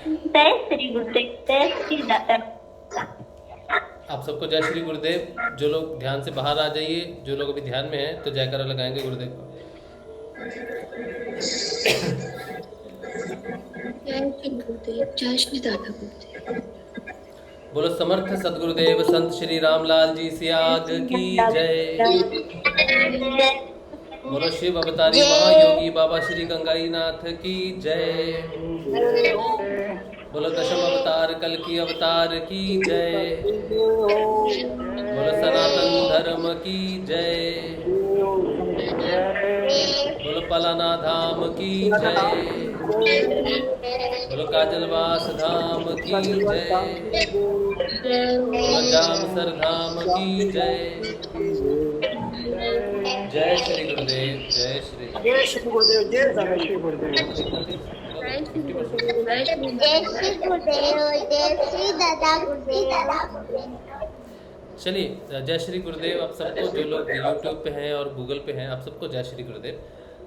जय श्री गुरुदेव, जय श्री दाता। आप सबको जय श्री गुरुदेव। जो लोग ध्यान से बाहर आ जाइए, जो लोग अभी ध्यान में हैं तो जयकारा लगाएंगे गुरुदेव को। जय श्री गुरुदेव, जय श्री दादा गुरुदेव। बोलो समर्थ सदगुरुदेव संत श्री रामलाल जी सियाग की जय। बोलो शिव अवतारी महायोगी बाबा श्री गंगाई नाथ की जय। बोलो दशम अवतार कल की अवतार की जय। बोलो सनातन धर्म की जय। बोलो पलाना धाम की जय। बोलो काजलवास धाम की जय। बोलो जामसर धाम की जय। जय श्री गुरुदेव, जय श्री जय श्री गुरुदेव, जय दादा श्री गुरुदेव। जय श्री गुरुदेव, जय श्री जय श्री गुरुदेव, जय श्री दादा गुरुदेव। चलिए, जय श्री गुरुदेव आप सबको। जो लोग यूट्यूब पे हैं और गूगल पे हैं, आप सबको जय श्री गुरुदेव।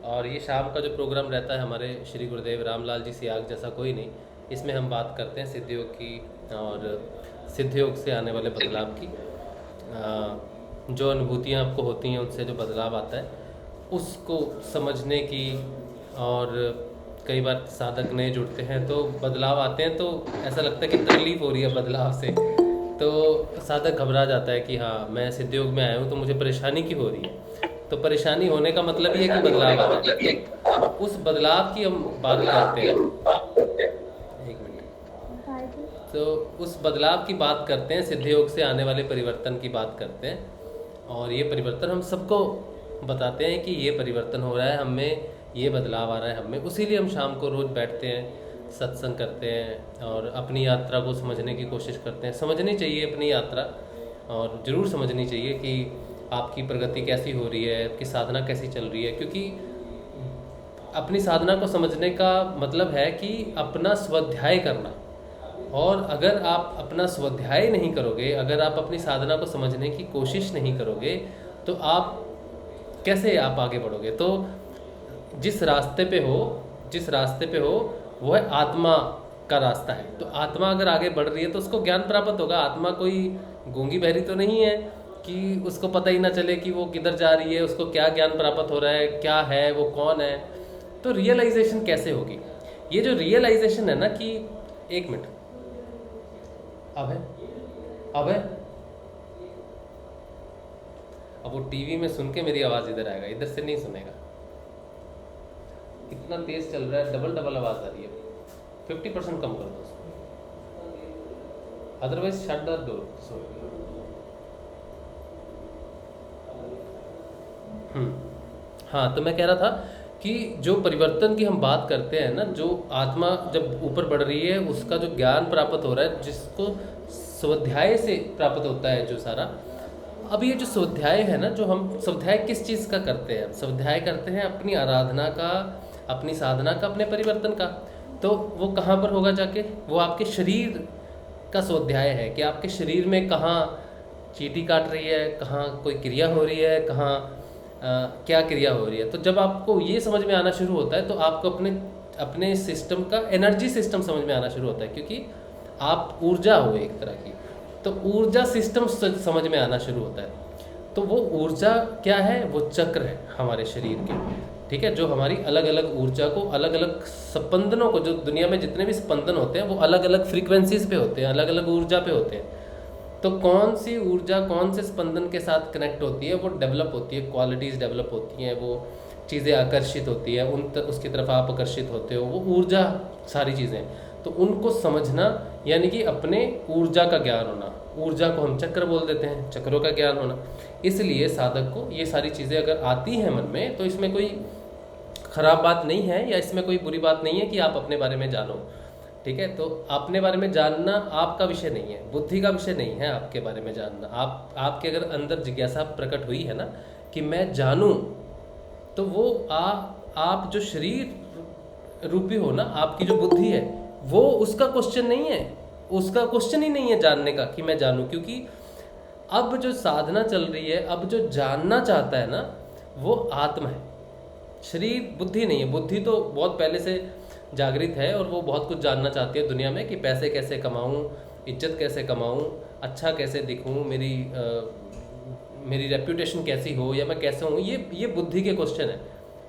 और ये शाम का जो प्रोग्राम रहता है हमारे श्री गुरुदेव रामलाल जी सियाग जैसा कोई नहीं, इसमें हम बात करते हैं सिद्धियोग की और सिद्धियोग से आने वाले बदलाव की। जो अनुभूतियाँ आपको होती हैं उनसे जो बदलाव आता है उसको समझने की। और कई बार साधक नए जुड़ते हैं तो बदलाव आते हैं तो ऐसा लगता है कि तकलीफ़ हो रही है बदलाव से, तो साधक घबरा जाता है कि हाँ मैं सिद्धयोग में आया हूँ तो मुझे परेशानी क्यों हो रही है। तो परेशानी होने का मतलब ये है कि बदलाव आ रहा है। तो उस बदलाव की हम बात करते हैं। एक मिनट। तो उस बदलाव की बात करते हैं, सिद्धयोग से आने वाले परिवर्तन की बात करते हैं। और ये परिवर्तन हम सबको बताते हैं कि ये परिवर्तन हो रहा है, हम में ये बदलाव आ रहा है हम में। उसीलिए हम शाम को रोज़ बैठते हैं, सत्संग करते हैं और अपनी यात्रा को समझने की कोशिश करते हैं। समझनी चाहिए अपनी यात्रा, और ज़रूर समझनी चाहिए कि आपकी प्रगति कैसी हो रही है, आपकी साधना कैसी चल रही है। क्योंकि अपनी साधना को समझने का मतलब है कि अपना स्वाध्याय करना। और अगर आप अपना स्वाध्याय नहीं करोगे, अगर आप अपनी साधना को समझने की कोशिश नहीं करोगे तो आप कैसे आप आगे बढ़ोगे। तो जिस रास्ते पे हो वो है आत्मा का रास्ता है। तो आत्मा अगर आगे बढ़ रही है तो उसको ज्ञान प्राप्त होगा। आत्मा कोई गूंगी बहरी तो नहीं है कि उसको पता ही ना चले कि वो किधर जा रही है, उसको क्या ज्ञान प्राप्त हो रहा है, क्या है, वो कौन है। तो रियलाइजेशन कैसे होगी। ये जो रियलाइजेशन है ना कि एक मिनट, अब वो टीवी में सुन के मेरी आवाज़ इधर आएगा, इधर से नहीं सुनेगा। इतना तेज चल रहा है, डबल आवाज़ आ रही है। 50% कम कर दो उसको, अदरवाइज शट द डोर। हाँ, तो मैं कह रहा था कि जो परिवर्तन की हम बात करते हैं ना, जो आत्मा जब ऊपर बढ़ रही है उसका जो ज्ञान प्राप्त हो रहा है, जिसको स्वाध्याय से प्राप्त होता है जो सारा। अब ये जो स्वाध्याय है ना, जो हम स्वाध्याय किस चीज़ का करते हैं, स्वाध्याय करते हैं अपनी आराधना का, अपनी साधना का, अपने परिवर्तन का। तो वो कहाँ पर होगा जाके, वो आपके शरीर का स्वाध्याय है कि आपके शरीर में कहाँ चींटी काट रही है, कहाँ कोई क्रिया हो रही है, कहाँ क्या क्रिया हो रही है। तो जब आपको ये समझ में आना शुरू होता है तो आपको अपने सिस्टम का एनर्जी सिस्टम समझ में आना शुरू होता है। क्योंकि आप ऊर्जा हो एक तरह की, तो ऊर्जा सिस्टम समझ में आना शुरू होता है। तो वो ऊर्जा क्या है, वो चक्र है हमारे शरीर के, ठीक है, जो हमारी अलग अलग ऊर्जा को, अलग अलग स्पंदनों को, जो दुनिया में जितने भी स्पंदन होते हैं वो अलग अलग फ्रीक्वेंसीज पे होते हैं, अलग अलग ऊर्जा पे होते हैं। तो कौन सी ऊर्जा कौन से स्पंदन के साथ कनेक्ट होती है वो डेवलप होती है, क्वालिटीज़ डेवलप होती हैं, वो चीज़ें आकर्षित होती है, उसकी तरफ आप आकर्षित होते हो, वो ऊर्जा सारी चीज़ें। तो उनको समझना यानी कि अपने ऊर्जा का ज्ञान होना। ऊर्जा को हम चक्र बोल देते हैं, चक्रों का ज्ञान होना। इसलिए साधक को ये सारी चीज़ें अगर आती हैं मन में तो इसमें कोई ख़राब बात नहीं है, या इसमें कोई बुरी बात नहीं है कि आप अपने बारे में जानो, ठीक है। तो अपने बारे में जानना आपका विषय नहीं है, बुद्धि का विषय नहीं है आपके बारे में जानना। आपके अगर अंदर जिज्ञासा प्रकट हुई है ना कि मैं जानूं, तो वो आप जो शरीर रूपी हो ना, आपकी जो बुद्धि है, वो उसका क्वेश्चन नहीं है, उसका क्वेश्चन ही नहीं है जानने का कि मैं जानूं। क्योंकि अब जो साधना चल रही है, अब जो जानना चाहता है ना, वो आत्मा है, शरीर बुद्धि नहीं है। बुद्धि तो बहुत पहले से जागृत है और वो बहुत कुछ जानना चाहती है दुनिया में कि पैसे कैसे कमाऊं, इज्जत कैसे कमाऊं, अच्छा कैसे दिखूं, मेरी रेप्यूटेशन कैसी हो, या मैं कैसे हूँ। ये बुद्धि के क्वेश्चन है,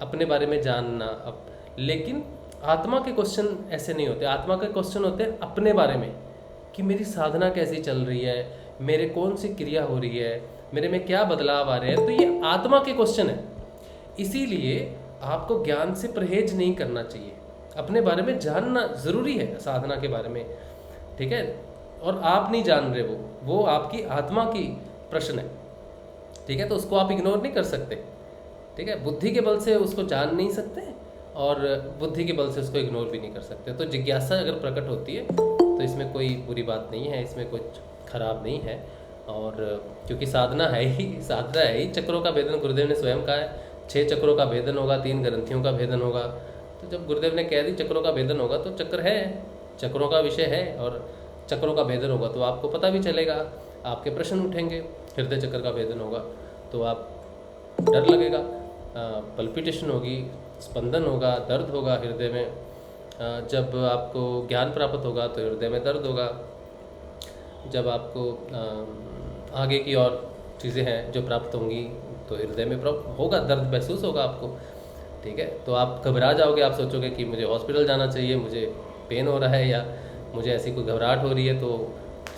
अपने बारे में जानना। अब लेकिन आत्मा के क्वेश्चन ऐसे नहीं होते। आत्मा के क्वेश्चन होते हैं अपने बारे में, कि मेरी साधना कैसी चल रही है, मेरे कौन सी क्रिया हो रही है, मेरे में क्या बदलाव आ रहे हैं। तो ये आत्मा के क्वेश्चन है। इसीलिए आपको ज्ञान से परहेज नहीं करना चाहिए, अपने बारे में जानना ज़रूरी है, साधना के बारे में, ठीक है। और आप नहीं जान रहे, वो आपकी आत्मा की प्रश्न है, ठीक है। तो उसको आप इग्नोर नहीं कर सकते, ठीक है। बुद्धि के बल से उसको जान नहीं सकते और बुद्धि के बल से उसको इग्नोर भी नहीं कर सकते। तो जिज्ञासा अगर प्रकट होती है तो इसमें कोई बुरी बात नहीं है, इसमें कुछ खराब नहीं है। और क्योंकि साधना है ही चक्रों का भेदन। गुरुदेव ने स्वयं कहा है 6 चक्रों का भेदन होगा, 3 ग्रंथियों का भेदन होगा। तो जब गुरुदेव ने कह दी चक्रों का भेदन होगा तो चक्र है, चक्रों का विषय है और चक्रों का भेदन होगा तो आपको पता भी चलेगा, आपके प्रश्न उठेंगे। हृदय चक्र का भेदन होगा तो आप डर लगेगा, पल्पिटेशन होगी, स्पंदन होगा, दर्द होगा हृदय में। जब आपको ज्ञान प्राप्त होगा तो हृदय में दर्द होगा। जब आपको आगे की और चीज़ें हैं जो प्राप्त होंगी तो हृदय में होगा, दर्द महसूस होगा आपको, ठीक है। तो आप घबरा जाओगे, आप सोचोगे कि मुझे हॉस्पिटल जाना चाहिए, मुझे पेन हो रहा है या मुझे ऐसी कोई घबराहट हो रही है। तो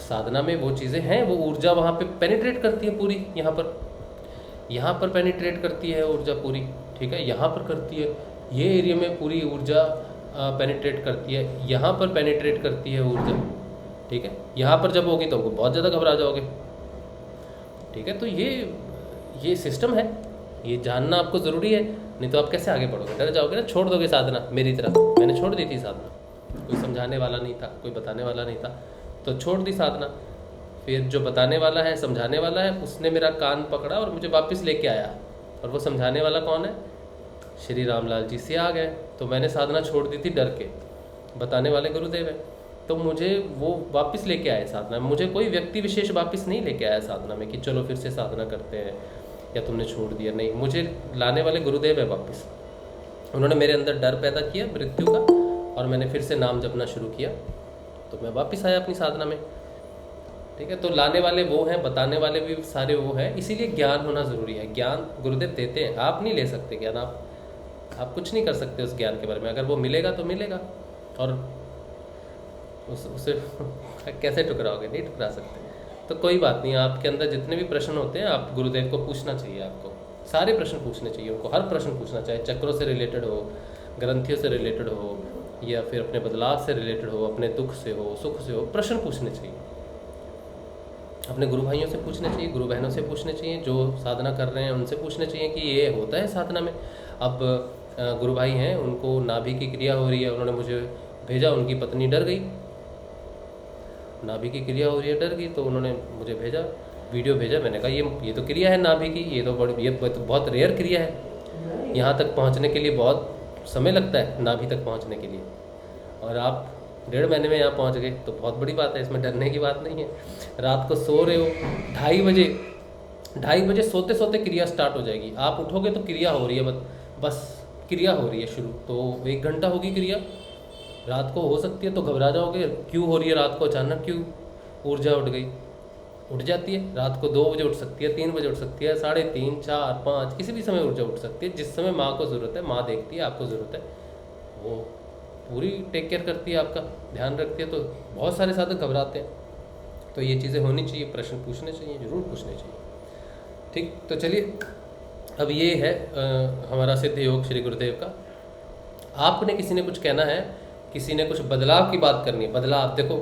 साधना में वो चीज़ें हैं, वो ऊर्जा वहाँ पे पेनिट्रेट करती है पूरी, यहाँ पर पेनिट्रेट करती है ऊर्जा पूरी, ठीक है। यहाँ पर करती है, ये एरिया में पूरी ऊर्जा पेनिट्रेट करती है, यहाँ पर पेनिट्रेट करती है ऊर्जा, ठीक है। यहाँ पर जब होगी तो बहुत ज़्यादा घबरा जाओगे, ठीक है। तो ये सिस्टम है, ये जानना आपको ज़रूरी है, नहीं तो आप कैसे आगे बढ़ोगे, डर जाओगे ना, छोड़ दोगे साधना। मेरी तरह मैंने छोड़ दी थी साधना, कोई समझाने वाला नहीं था, कोई बताने वाला नहीं था, तो छोड़ दी साधना। फिर जो बताने वाला है, समझाने वाला है, उसने मेरा कान पकड़ा और मुझे वापस लेके आया। और वो समझाने वाला कौन है? श्री रामलाल जी से आ गए। तो मैंने साधना छोड़ दी थी डर के, बताने वाले गुरुदेव है, तो मुझे वो वापस लेके आए साधना में। मुझे कोई व्यक्ति विशेष वापस नहीं लेके आया साधना में कि चलो फिर से साधना करते हैं या तुमने छोड़ दिया, नहीं, मुझे लाने वाले गुरुदेव है वापस। उन्होंने मेरे अंदर डर पैदा किया मृत्यु का और मैंने फिर से नाम जपना शुरू किया, तो मैं वापस आया अपनी साधना में, ठीक है। तो लाने वाले वो हैं, बताने वाले भी सारे वो हैं, इसीलिए ज्ञान होना ज़रूरी है। ज्ञान गुरुदेव देते हैं, आप नहीं ले सकते ज्ञान, आप कुछ नहीं कर सकते उस ज्ञान के बारे में। अगर वो मिलेगा तो मिलेगा, और उसे कैसे टुकराओगे? नहीं टुकरा सकते। तो कोई बात नहीं, आपके अंदर जितने भी प्रश्न होते हैं आप गुरुदेव को पूछना चाहिए, आपको सारे प्रश्न पूछने चाहिए उनको, हर प्रश्न पूछना चाहिए, चक्रों से रिलेटेड हो, ग्रंथियों से रिलेटेड हो, या फिर अपने बदलाव से रिलेटेड हो, अपने दुख से हो, सुख से हो, प्रश्न पूछने चाहिए। अपने गुरु भाइयों से पूछने चाहिए, गुरु बहनों से पूछने चाहिए, जो साधना कर रहे हैं उनसे पूछने चाहिए कि ये होता है साधना में। अब गुरु भाई हैं, उनको नाभि की क्रिया हो रही है, उन्होंने मुझे भेजा, उनकी पत्नी डर गई, नाभि की क्रिया हो रही है, डर गई, तो उन्होंने मुझे भेजा, वीडियो भेजा। मैंने कहा ये तो क्रिया है नाभि की, ये तो बहुत रेयर क्रिया है, यहाँ तक पहुँचने के लिए बहुत समय लगता है, नाभि तक पहुँचने के लिए, और आप 1.5 महीने में यहाँ पहुँच गए तो बहुत बड़ी बात है, इसमें डरने की बात नहीं है। रात को सो रहे हो, 2:30 बजे सोते सोते क्रिया स्टार्ट हो जाएगी, आप उठोगे तो क्रिया हो रही है, बस क्रिया हो रही है शुरू, तो 1 घंटा होगी क्रिया। रात को हो सकती है तो घबरा जाओगे, क्यों हो रही है रात को अचानक, क्यों ऊर्जा उठ गई, उठ जाती है। रात को 2 बजे उठ सकती है, 3 बजे उठ सकती है, 3:30, 4, 5, किसी भी समय ऊर्जा उठ सकती है। जिस समय माँ को ज़रूरत है, माँ देखती है, आपको ज़रूरत है, वो पूरी टेक केयर करती है, आपका ध्यान रखती है। तो बहुत सारे साधक घबराते हैं, तो ये चीज़ें होनी चाहिए, प्रश्न पूछने चाहिए, ज़रूर पूछने चाहिए, ठीक। तो चलिए, अब ये है हमारा सिद्ध योग श्री गुरुदेव का। आपने किसी ने कुछ कहना है, किसी ने कुछ बदलाव की बात करनी है, बदलाव। देखो,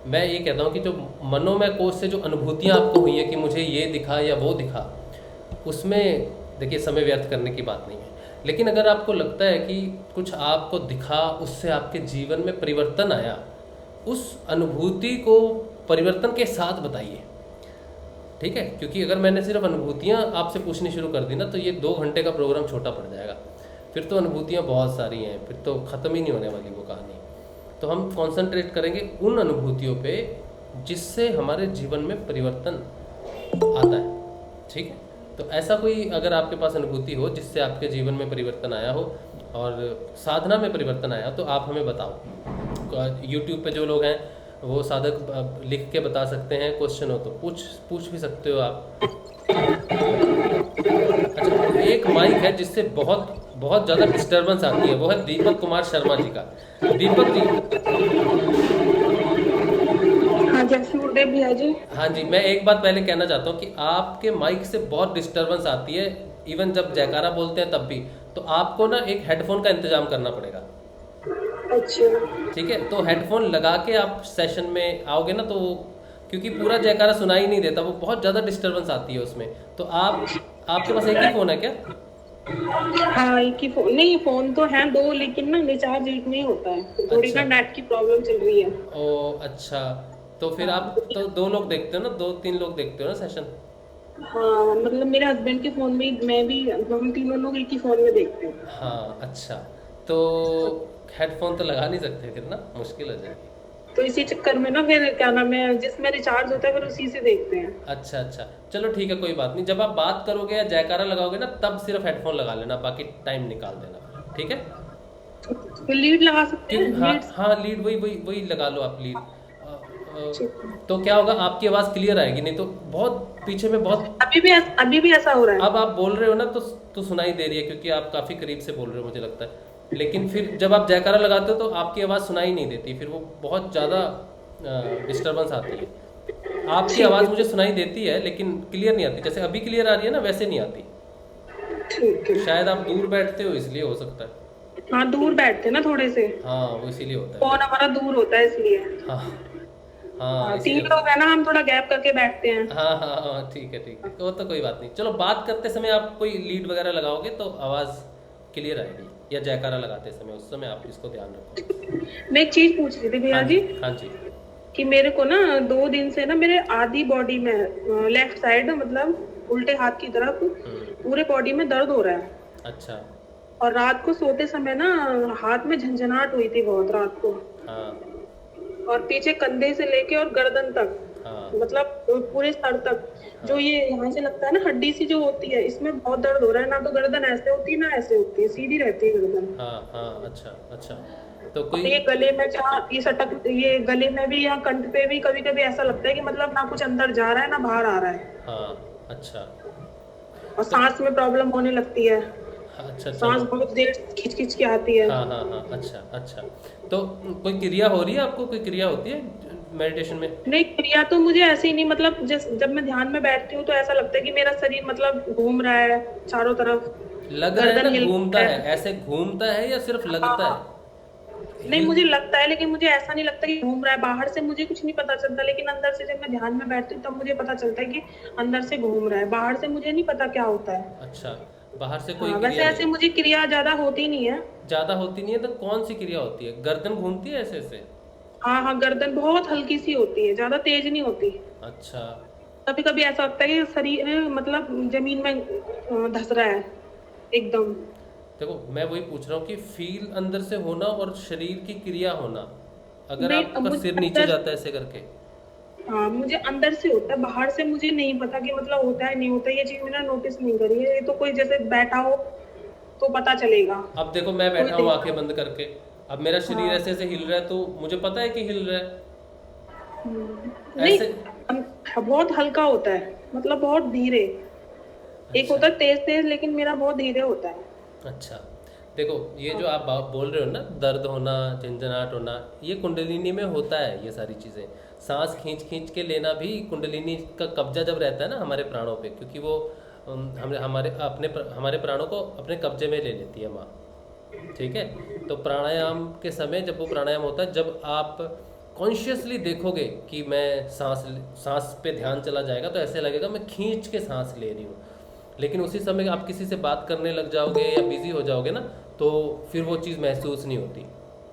मैं ये कहता हूँ कि जो मनोमय कोश से जो अनुभूतियाँ आपको हुई है कि मुझे ये दिखा या वो दिखा, उसमें देखिए समय व्यर्थ करने की बात नहीं है। लेकिन अगर आपको लगता है कि कुछ आपको दिखा, उससे आपके जीवन में परिवर्तन आया, उस अनुभूति को परिवर्तन के साथ बताइए, ठीक है। क्योंकि अगर मैंने सिर्फ अनुभूतियाँ आपसे पूछनी शुरू कर दी ना, तो ये 2 घंटे का प्रोग्राम छोटा पड़ जाएगा, फिर तो अनुभूतियाँ बहुत सारी हैं, फिर तो ख़त्म ही नहीं होने वाली वो कहानी। तो हम कंसंट्रेट करेंगे उन अनुभूतियों पे जिससे हमारे जीवन में परिवर्तन आता है, ठीक है। तो ऐसा कोई अगर आपके पास अनुभूति हो जिससे आपके जीवन में परिवर्तन आया हो, और साधना में परिवर्तन आया, तो आप हमें बताओ। यूट्यूब पे जो लोग हैं वो साधक लिख के बता सकते हैं, क्वेश्चन हो तो पूछ भी सकते हो आप। अच्छा, एक माइक है जिससे बहुत बहुत ज़्यादा डिस्टर्बेंस आती है, वो है दीपक कुमार शर्मा जी का। दीपक जी। हाँ जय श्री गुरुदेव भैया जी। हाँ जी, मैं एक बात पहले कहना चाहता हूँ कि आपके माइक से बहुत डिस्टरबेंस आती है, इवन जब जयकारा बोलते हैं तब भी। तो आपको ना एक हेडफोन का इंतजाम करना पड़ेगा। अच्छा ठीक है, तो हेडफोन लगा के आप सेशन में आओगे ना, तो क्योंकि पूरा जयकारा सुनाई नहीं देता, वो बहुत ज़्यादा डिस्टरबेंस आती है उसमें। तो आपके पास एक ही फ़ोन है क्या? हाँ एक ही फोन, नहीं फोन तो है दो, लेकिन ना रिचार्ज एक में ही होता है, थोड़ी अच्छा। ना नेट की प्रॉब्लम चल रही है। ओ अच्छा, तो फिर आप तो 2 लोग देखते हो ना, 2-3 लोग देखते हो ना सेशन? हाँ मतलब मेरे हस्बैंड के फोन में मैं भी, हम तीनों लोग एक ही फोन में देखते हैं। हाँ अच्छा, तो हेडफोन तो लगा नहीं सकते फिर ना, मुश्किल हो जाएगी। तो इसी चक्कर में ना फिर क्या नाम है, जिसमें रिचार्ज होता है फिर उसी से देखते हैं। अच्छा अच्छा, चलो ठीक है, कोई बात नहीं। जब आप बात करोगे या जयकारा लगाओगे ना, तब सिर्फ हेडफोन लगा लेना, बाकी टाइम निकाल देना, ठीक है? तो लीड लगा सकते हैं, हाँ लीड। हाँ, लीड वही लगा लो आप, लीड। तो क्या होगा, आपकी आवाज़ क्लियर आएगी, नहीं तो बहुत पीछे में बहुत। अभी भी ऐसा हो रहा है। अब आप बोल रहे हो ना, तो सुनाई दे रही है, क्योंकि आप काफ़ी करीब से बोल रहे हो मुझे लगता है। लेकिन फिर जब आप जयकारा लगाते हो तो आपकी आवाज़ सुनाई नहीं देती, फिर वो बहुत ज़्यादा डिस्टर्बेंस आती है। आपकी आवाज़ मुझे सुनाई देती है लेकिन क्लियर नहीं आती, जैसे अभी क्लियर आ रही है ना, वैसे नहीं आती। ठीक है। शायद आप दूर बैठते हो इसलिए हो सकता है। हाँ दूर बैठते हैं ना थोड़े से, हाँ, वो इसीलिए होता है। फोन हमारा दूर होता है इसलिए। हाँ हाँ, हाँ, इसीलिए। 3 लोग है ना, हम थोड़ा गैप करके बैठते हैं। हाँ हाँ हाँ, ठीक है ठीक है, वो तो कोई बात नहीं। चलो, बात करते समय आप कोई लीड वगैरह लगाओगे तो आवाज़ क्लियर आएगी, या जयकारा लगाते समय, उस समय आप इसको ध्यान रखो। मैं एक चीज पूछ रही थी भैया हाँ जी, हाँ जी। कि मेरे को ना 2 दिन से ना मेरे आधी बॉडी में, लेफ्ट साइड मतलब उल्टे हाथ की तरफ पूरे बॉडी में दर्द हो रहा है। अच्छा। और रात को सोते समय ना हाथ में झंझनाहट हुई थी बहुत रात को, हाँ और पीछे कंधे से लेके और गर्दन तक, हाँ मतलब पूरे सर तक, जो ये यहाँ से लगता है ना हड्डी सी जो होती है, इसमें बहुत दर्द हो रहा है। ना तो गर्दन ऐसे होती है ना ऐसे होती है, सीधी रहती है गर्दन। हाँ हाँ, अच्छा अच्छा। तो कोई ये गले में जहाँ ये सटक, ये गले में भी, यहाँ कंठ पे भी कभी कभी ऐसा लगता है कि मतलब ना कुछ अंदर जा रहा है ना बाहर आ रहा है। हाँ अच्छा। और सांस में प्रॉब्लम होने लगती है, अच्छा सांस बहुत देर खिंच खिंच के आती है। हाँ हाँ हाँ, अच्छा अच्छा। तो कोई क्रिया हो रही है आपको, कोई क्रिया होती है मेडिटेशन में? नहीं क्रिया तो मुझे ऐसे ही नहीं, मतलब जब मैं ध्यान में बैठती हूँ तो ऐसा लगता है कि मेरा शरीर मतलब घूम रहा है चारों तरफ, लग रहा है गर्दन ना, हिल घूमता रहा है, ऐसे घूमता है या सिर्फ लगता है? नहीं मुझे लगता है, लेकिन मुझे ऐसा नहीं लगता कि घूम रहा है। बाहर से मुझे कुछ नहीं पता चलता, लेकिन अंदर से जब मैं ध्यान में बैठती हूँ तब मुझे पता चलता है कि अंदर से घूम रहा है। बाहर से मुझे नहीं पता क्या होता है। अच्छा, बाहर से कोई वैसे क्रिया ऐसे मुझे क्रिया ज्यादा होती नहीं है। ज़्यादा होती नहीं है, तो कौन सी क्रिया होती है? गर्दन घूमती है ऐसे ऐसे? हाँ हाँ, गर्दन बहुत हल्की सी होती है, ज्यादा तेज नहीं होती। अच्छा। कभी कभी ऐसा लगता है कि शरीर मतलब जमीन में धंस रहा है एकदम। देखो, मैं वही पूछ रहा हूँ कि फील अंदर से होना और शरीर की क्रिया होना, अगर नहीं, आपका मुझे सिर नीचे अंदर- जाता है ऐसे करके। हाँ मुझे अंदर से होता है, बाहर से मुझे नहीं पता कि मतलब होता है नहीं होता है। ये चीज मैंने नोटिस नहीं करी है। ये तो कोई जैसे बैठा हो तो पता चलेगा। अब देखो, मैं बैठा हूँ आंखें बंद करके, अब मेरा शरीर हाँ। ऐसे ऐसे हिल रहा है, तो मुझे पता है कि हिल रहा है। नहीं ऐसे बहुत हल्का होता है, मतलब बहुत धीरे। एक अच्छा होता है तेज तेज, लेकिन मेरा बहुत धीरे होता है। अच्छा। देखो, ये जो आप बोल रहे हो ना, दर्द होना, झंझनाहट होना, ये कुंडलिनी में होता है। ये सारी चीज़ें, सांस खींच खींच के लेना भी कुंडलिनी का कब्जा जब रहता है ना हमारे प्राणों पे, क्योंकि वो हमारे प्राणों को अपने कब्जे में ले लेती है माँ। ठीक है, तो प्राणायाम के समय जब वो प्राणायाम होता है, जब आप कॉन्शियसली देखोगे कि मैं सांस पे ध्यान चला जाएगा, तो ऐसे लगेगा मैं खींच के सांस ले रही हूँ। लेकिन उसी समय आप किसी से बात करने लग जाओगे या बिजी हो जाओगे ना, तो फिर वो चीज़ महसूस नहीं होती।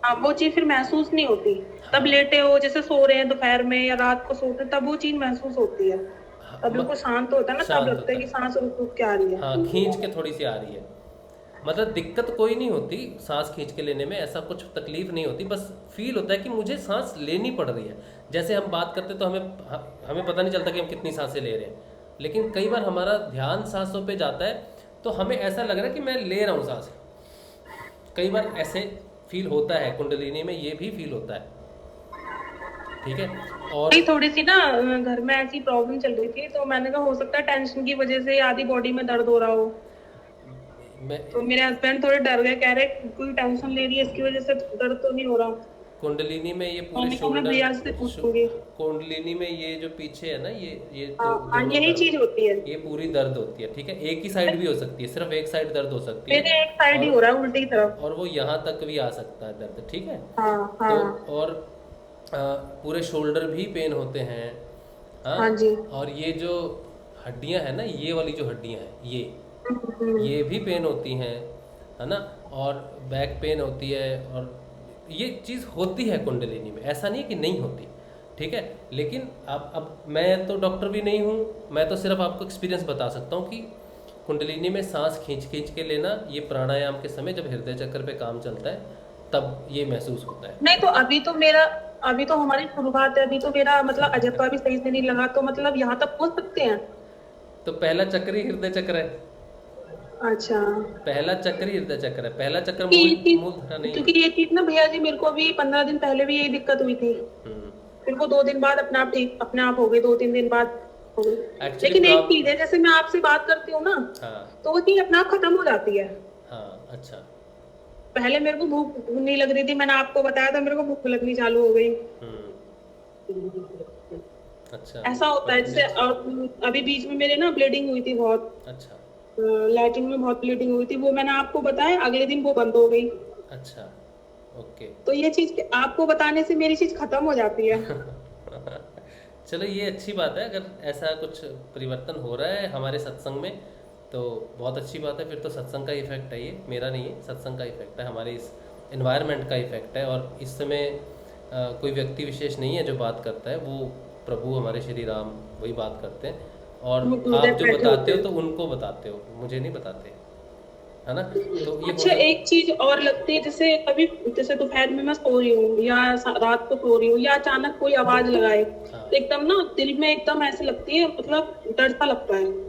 हाँ वो चीज फिर महसूस नहीं होती। तब लेटे हो, जैसे सो रहे हैं दोपहर में या रात को सोते हैं, तब वो चीज महसूस होती है। तब बिल्कुल शांत होता है ना, शांत तब लगता होता है है। कि सांस रुक रुक के आ रही है। हाँ, खींच के थोड़ी सी आ रही है, मतलब दिक्कत कोई नहीं होती सांस खींच के लेने में, ऐसा कुछ तकलीफ नहीं होती। बस फील होता है कि मुझे सांस लेनी पड़ रही है। जैसे हम बात करते तो हमें पता नहीं चलता कि हम कितनी सांसें ले रहे हैं, लेकिन कई बार हमारा ध्यान सांसों पे जाता है, तो हमें ऐसा लग रहा है कि मैं ले रहा हूँ सांस। कई बार ऐसे फील होता है, कुंडलिनी में ये भी फील होता है। ठीक है। और नहीं, थोड़ी सी ना घर में ऐसी प्रॉब्लम चल रही थी, तो मैंने कहा हो सकता है टेंशन की वजह से आधी बॉडी में दर्द हो रहा हो। मैं तो मेरे हस्बैंड थोड़े डर गए, कह रहे कोई टेंशन ले रही है इसकी वजह से दर्द तो नहीं हो रहा। कुंडलिनी में ये पूरे मैंने कहा मैं भैया से पूछूंगी। कुंडलिनी में ये जो पीछे है ना, ये हाँ हाँ, दोनों यही तरफ चीज होती है। ये पूरी दर्द होती है। ठीक है, एक ही साइड भी हो सकती है, सिर्फ एक साइड दर्द हो सकती है। मेरे एक साइड ही हो रहा है, उल्टी तरफ। और वो यहाँ तक भी आ सकता है दर्द। ठीक है। हाँ तो हाँ और पूरे शोल्डर भी पेन होते हैं। हाँ जी। और ये जो हड्डियां हैं ना, ये वाली जो हड्डियां हैं ये भी पेन होती हैं, है ना। और बैक पेन होती है, और ये चीज़ होती है कुंडलिनी में, ऐसा नहीं है कि नहीं होती। ठीक है। लेकिन अब मैं तो डॉक्टर भी नहीं हूँ, मैं तो सिर्फ आपको एक्सपीरियंस बता सकता हूँ कि कुंडलिनी में सांस खींच खींच के लेना, ये प्राणायाम के समय जब हृदय चक्र पे काम चलता है तब ये महसूस होता है। नहीं, तो अभी तो हमारी शुरुआत है, अभी तो मेरा मतलब अजप्पा भी सही से नहीं लगा, तो मतलब यहाँ तक पहुँच सकते हैं। तो पहला चक्र ही हृदय चक्र है। अच्छा, पहला चक्र ही हृदय चक्र है। पहला चक्र मूलधरा नहीं है। क्योंकि ये चीज ना भैया जी, मेरे को अभी 15 दिन पहले भी यही दिक्कत हुई थी। फिर वो 2 दिन बाद अपने आप हो गई, 2-3 दिन बाद हो गई। लेकिन एक चीज है, जैसे मैं आपसे बात करती हूँ ना, तो वो चीज अपने आप खत्म हो जाती है। हाँ, अच्छा। पहले मेरे को भूख नहीं लग रही थी, मैंने आपको बताया था, मेरे को भूख लगनी चालू हो गई। अच्छा, ऐसा होता है। जैसे अभी बीच में मेरे ना ब्लीडिंग हुई थी बहुत। अच्छा, लैट्रिन में बहुत ब्लीडिंग हुई थी, वो मैंने आपको बताया, अगले दिन वो बंद हो गई। अच्छा, ओके। तो ये चीज आपको बताने से मेरी चीज खत्म हो जाती है। चलो, ये अच्छी बात है। अगर ऐसा कुछ परिवर्तन हो रहा है हमारे सत्संग में तो बहुत अच्छी बात है। फिर तो सत्संग का इफेक्ट है, ये मेरा नहीं है, सत्संग का इफेक्ट है, हमारे इस एनवायरनमेंट का इफेक्ट है। और इस समय कोई व्यक्ति विशेष नहीं है जो बात करता है, वो प्रभु हमारे श्री राम वही बात करते हैं। और आप जो बताते हो तो उनको बताते हो, मुझे नहीं बताते, है ना। तो ये अच्छा, एक चीज और लगती है, जैसे कभी जैसे दोपहर में मैं सो रही हूँ या रात को सो रही हूँ, या अचानक कोई आवाज लगाए, तो एकदम ना दिल में एकदम ऐसे लगती है, मतलब डर सा लगता है।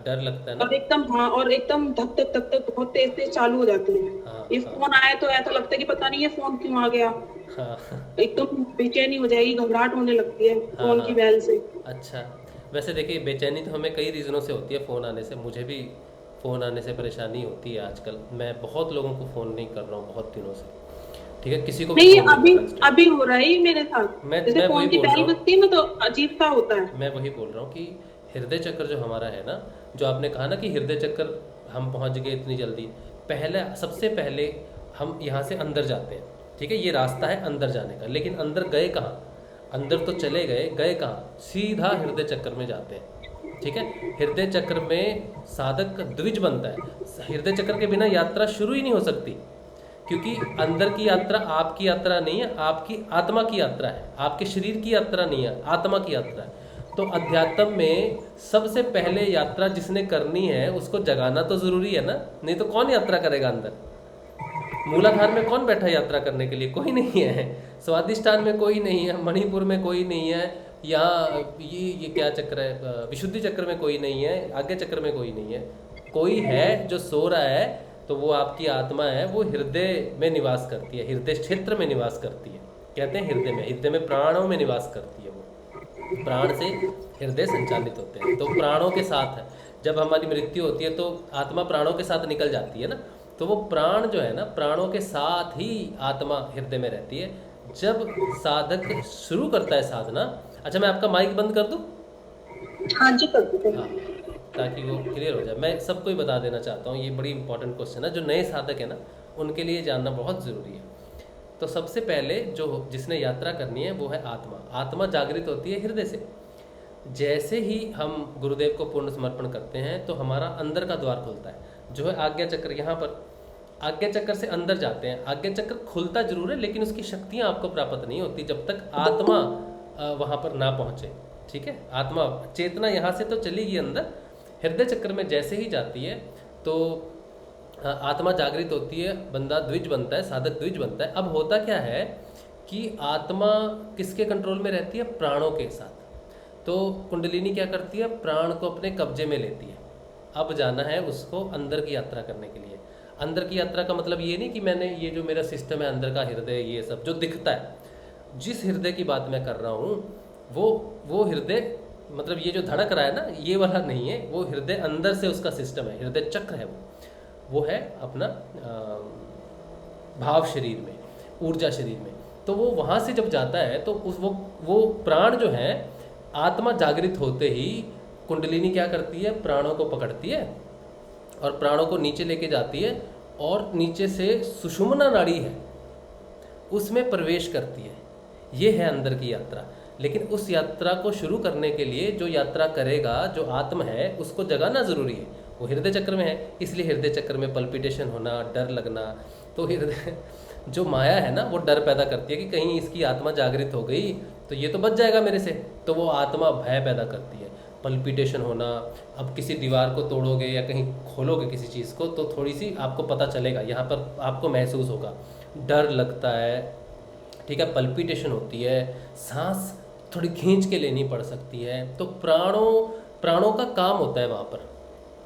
डर लगता है ना। और एकदम, हाँ, और एकदम धक धक धक धक बहुत तेज तेज चालू हो जाती है। ये फोन आया तो ऐसा लगता है कि पता नहीं ये फोन क्यों आ गया। एकदम बेचैनी हो जाएगी, घबराहट होने लगती है फोन की बेल से। अच्छा, वैसे देखिए, बेचैनी तो हमें कई रीजनों से होती है फ़ोन आने से। मुझे भी फ़ोन आने से परेशानी होती है आजकल। मैं बहुत लोगों को फ़ोन नहीं कर रहा हूँ बहुत दिनों से। ठीक है, किसी को नहीं, अभी हो रहा है मेरे साथ। मैं फोन की बेल बजती है ना, तो अजीब सा होता है। मैं वही बोल रहा हूँ कि हृदय चक्र जो हमारा है ना, जो आपने कहा ना कि हृदय चक्र हम पहुँच गए इतनी जल्दी, सबसे पहले हम यहाँ से अंदर जाते हैं। ठीक है, ये रास्ता है अंदर जाने का, लेकिन अंदर गए कहाँ? अंदर तो चले गए कहाँ? सीधा हृदय चक्र में जाते हैं। ठीक है, हृदय चक्र में साधक का द्विज बनता है। हृदय चक्र के बिना यात्रा शुरू ही नहीं हो सकती, क्योंकि अंदर की यात्रा आपकी यात्रा नहीं है, आपकी आत्मा की यात्रा है। आपके शरीर की यात्रा नहीं है, आत्मा की यात्रा है। तो अध्यात्म में सबसे पहले यात्रा जिसने करनी है उसको जगाना तो जरूरी है ना, नहीं तो कौन यात्रा करेगा अंदर? मूलाधार में कौन बैठा यात्रा करने के लिए? कोई नहीं है। स्वादिष्ठान में कोई नहीं है, मणिपुर में कोई नहीं है, यहाँ ये क्या चक्र है, विशुद्धि चक्र में कोई नहीं है, आज्ञा चक्र में कोई नहीं है। कोई है जो सो रहा है, तो वो आपकी आत्मा है, वो हृदय में निवास करती है, हृदय क्षेत्र में निवास करती है। कहते हैं हृदय में प्राणों में निवास करती है। वो प्राण से हृदय संचालित होते हैं, तो प्राणों के साथ है। जब हमारी मृत्यु होती है तो आत्मा प्राणों के साथ निकल जाती है ना, तो वो प्राण जो है ना, प्राणों के साथ ही आत्मा हृदय में रहती है। जब साधक शुरू करता है साधना, अच्छा मैं आपका माइक बंद कर दूं? हाँ जी, कर दो। हाँ, ताकि वो क्लियर हो जाए। मैं सबको ही बता देना चाहता हूँ, ये बड़ी इंपॉर्टेंट क्वेश्चन है, जो नए साधक है ना उनके लिए जानना बहुत ज़रूरी है। तो सबसे पहले जिसने यात्रा करनी है वो है आत्मा। आत्मा जागृत होती है हृदय से। जैसे ही हम गुरुदेव को पूर्ण समर्पण करते हैं तो हमारा अंदर का द्वार खुलता है, जो है आज्ञा चक्र। यहाँ पर आज्ञा चक्र से अंदर जाते हैं। आज्ञा चक्र खुलता जरूर है, लेकिन उसकी शक्तियाँ आपको प्राप्त नहीं होती जब तक आत्मा वहाँ पर ना पहुँचे। ठीक है, आत्मा चेतना यहाँ से तो चलेगी अंदर, हृदय चक्र में जैसे ही जाती है तो आत्मा जागृत होती है, बंदा द्विज बनता है, साधक द्विज बनता है। अब होता क्या है कि आत्मा किसके कंट्रोल में रहती है? प्राणों के साथ। तो कुंडलिनी क्या करती है? प्राण को अपने कब्जे में लेती है। अब जाना है उसको अंदर की यात्रा करने के लिए। अंदर की यात्रा का मतलब ये नहीं कि मैंने ये जो मेरा सिस्टम है अंदर का हृदय, ये सब जो दिखता है, जिस हृदय की बात मैं कर रहा हूँ वो हृदय मतलब ये जो धड़क रहा है ना, ये वाला नहीं है, वो हृदय अंदर से उसका सिस्टम है, हृदय चक्र है वो है अपना भाव शरीर में, ऊर्जा शरीर में। तो वो वहाँ से जब जाता है तो वो प्राण जो है, आत्मा जागृत होते ही कुंडलिनी क्या करती है, प्राणों को पकड़ती है और प्राणों को नीचे लेके जाती है और नीचे से सुषुम्ना नाड़ी है उसमें प्रवेश करती है। ये है अंदर की यात्रा। लेकिन उस यात्रा को शुरू करने के लिए जो यात्रा करेगा, जो आत्म है, उसको जगाना ज़रूरी है। वो हृदय चक्र में है, इसलिए हृदय चक्र में पल्पिटेशन होना, डर लगना। तो हृदय जो माया है ना, वो डर पैदा करती है कि कहीं इसकी आत्मा जागृत हो गई तो ये तो बच जाएगा मेरे से, तो वो आत्मा भय पैदा करती है, पल्पिटेशन होना। अब किसी दीवार को तोड़ोगे या कहीं खोलोगे किसी चीज़ को तो थोड़ी सी आपको पता चलेगा, यहाँ पर आपको महसूस होगा, डर लगता है, ठीक है, पल्पिटेशन होती है, सांस थोड़ी खींच के लेनी पड़ सकती है। तो प्राणों का काम होता है वहाँ पर,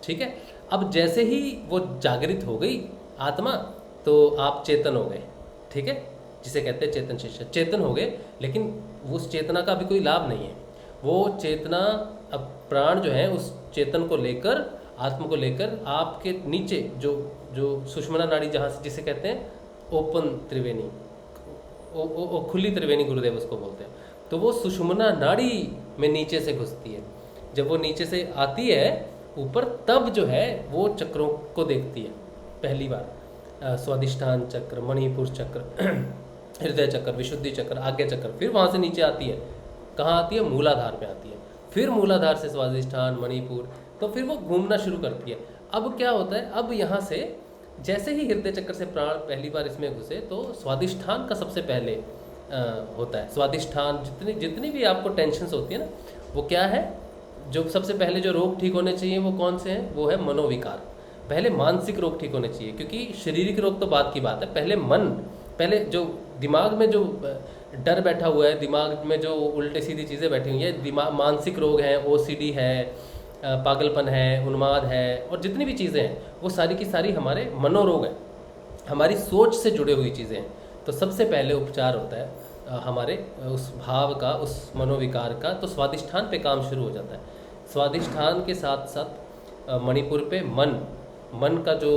ठीक है। अब जैसे ही वो जागृत हो गई आत्मा तो आप चेतन हो गए, ठीक है, जिसे कहते हैं चेतन शिष्य, चेतन हो गए। लेकिन उस चेतना का भी कोई लाभ नहीं है। वो चेतना, अब प्राण जो है उस चेतन को लेकर, आत्मा को लेकर आपके नीचे जो सुषुम्ना नाड़ी, जहाँ से जिसे कहते हैं ओपन त्रिवेणी, खुली त्रिवेणी गुरुदेव उसको बोलते हैं, तो वो सुषुम्ना नाड़ी में नीचे से घुसती है। जब वो नीचे से आती है ऊपर, तब जो है वो चक्रों को देखती है पहली बार, स्वादिष्ठान चक्र, मणिपुर चक्र, हृदय चक्र, विशुद्धि चक्र, आज्ञा चक्र। फिर वहाँ से नीचे आती है, कहाँ आती है, मूलाधार पे आती है। फिर मूलाधार से स्वादिष्ठान, मणिपुर, तो फिर वो घूमना शुरू करती है। अब क्या होता है, अब यहाँ से जैसे ही हृदय चक्र से प्राण पहली बार इसमें घुसे तो स्वादिष्ठान का सबसे पहले होता है। स्वादिष्ठान, जितनी भी आपको टेंशन्स होती है ना, वो क्या है, जो सबसे पहले जो रोग ठीक होने चाहिए वो कौन से हैं, वो है मनोविकार। पहले मानसिक रोग ठीक होने चाहिए, क्योंकि शारीरिक रोग तो बात की बात है। पहले जो दिमाग में जो डर बैठा हुआ है, दिमाग में जो उल्टे सीधी चीज़ें बैठी हुई है, मानसिक रोग हैं, OCD है, पागलपन है, उन्माद है, और जितनी भी चीज़ें हैं वो सारी की सारी हमारे मनोरोग हैं, हमारी सोच से जुड़ी हुई चीज़ें हैं। तो सबसे पहले उपचार होता है हमारे उस भाव का, उस मनोविकार का। तो स्वादिष्ठान पे काम शुरू हो जाता है। स्वादिष्ठान के साथ साथ मणिपुर पे मन का जो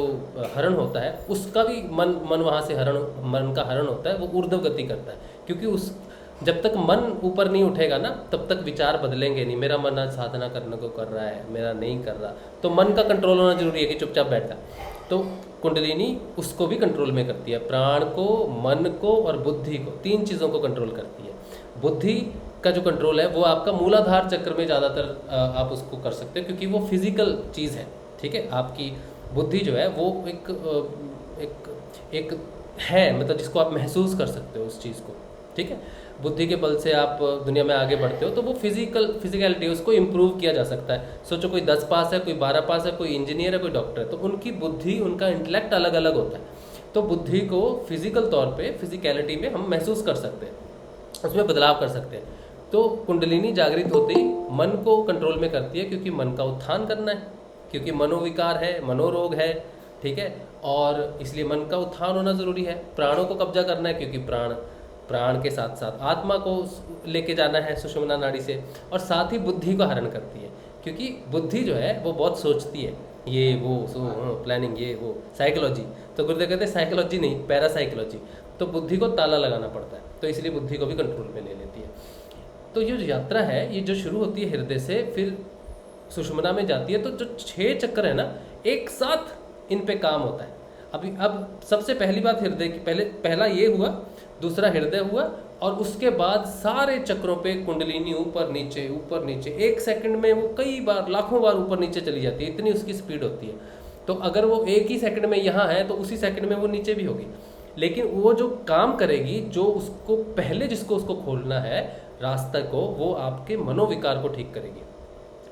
हरण होता है, उसका भी मन वहाँ से मन का हरण होता है, वो ऊर्ध्व गति करता है। क्योंकि जब तक मन ऊपर नहीं उठेगा ना, तब तक विचार बदलेंगे नहीं। मेरा मन आज साधना करने को कर रहा है, मेरा नहीं कर रहा, तो मन का कंट्रोल होना जरूरी है कि चुपचाप बैठा। तो कुंडलिनी उसको भी कंट्रोल में करती है, प्राण को, मन को और बुद्धि को, 3 चीज़ों को कंट्रोल करती है। बुद्धि का जो कंट्रोल है वो आपका मूलाधार चक्र में ज़्यादातर आप उसको कर सकते हो, क्योंकि वो फिजिकल चीज़ है, ठीक है। आपकी बुद्धि जो है वो एक है, मतलब जिसको आप महसूस कर सकते हो उस चीज़ को, ठीक है। बुद्धि के बल से आप दुनिया में आगे बढ़ते हो, तो वो फिजिकलिटी उसको इम्प्रूव किया जा सकता है। सोचो कोई 10 पास है, कोई 12 पास है, कोई इंजीनियर है, कोई डॉक्टर है, तो उनकी बुद्धि, उनका इंटेलेक्ट अलग अलग होता है। तो बुद्धि को फिजिकल तौर पे, फिजिकलिटी में हम महसूस कर सकते हैं, उसमें बदलाव कर सकते हैं। तो कुंडलिनी जागृत होते ही मन को कंट्रोल में करती है, क्योंकि मन का उत्थान करना है, क्योंकि मनोविकार है, मनोरोग है, ठीक है, और इसलिए मन का उत्थान होना ज़रूरी है। प्राणों को कब्जा करना है, क्योंकि प्राण के साथ साथ आत्मा को लेके जाना है सुषुम्ना नाड़ी से, और साथ ही बुद्धि को हरण करती है, क्योंकि बुद्धि जो है वो बहुत सोचती है, ये वो प्लानिंग, ये वो साइकोलॉजी। तो गुरुदेव कहते हैं साइकोलॉजी नहीं, पैरासाइकोलॉजी। तो बुद्धि को ताला लगाना पड़ता है, तो इसलिए बुद्धि को भी कंट्रोल में ले लेती है। तो ये जो यात्रा है, ये जो शुरू होती है हृदय से, फिर सुषुम्ना में जाती है, तो जो 6 चक्र है ना, एक साथ इन पे काम होता है। अब सबसे पहली बात हृदय की, पहला ये हुआ, दूसरा हृदय हुआ, और उसके बाद सारे चक्रों पे कुंडलिनी ऊपर नीचे 1 सेकंड में वो कई बार, लाखों बार ऊपर नीचे चली जाती है, इतनी उसकी स्पीड होती है। तो अगर वो 1 ही सेकंड में यहाँ है तो उसी सेकंड में वो नीचे भी होगी। लेकिन वो जो काम करेगी, जो उसको पहले जिसको उसको खोलना है रास्ता को, वो आपके मनोविकार को ठीक करेगी।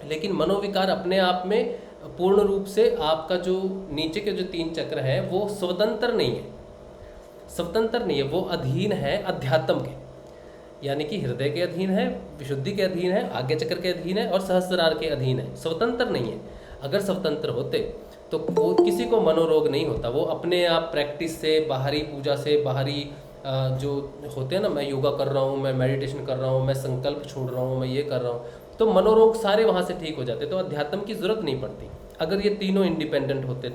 लेकिन मनोविकार अपने आप में पूर्ण रूप से आपका जो नीचे के जो 3 चक्र हैं वो स्वतंत्र नहीं है, वो अधीन है अध्यात्म के, यानी कि हृदय के अधीन है, विशुद्धि के अधीन है, आज्ञा चक्र के अधीन है और सहस्त्रार के अधीन है, स्वतंत्र नहीं है। अगर स्वतंत्र होते तो वो किसी को मनोरोग नहीं होता। वो अपने आप प्रैक्टिस से, बाहरी पूजा से, बाहरी जो होते हैं ना, मैं योगा कर रहा हूँ, मैं मेडिटेशन कर रहा हूँ, मैं संकल्प छोड़ रहा हूँ, मैं ये कर रहा हूँ, तो मनोरोग सारे वहाँ से ठीक हो जाते। तो अध्यात्म की ज़रूरत नहीं पड़ती अगर ये तीनों इंडिपेंडेंट होते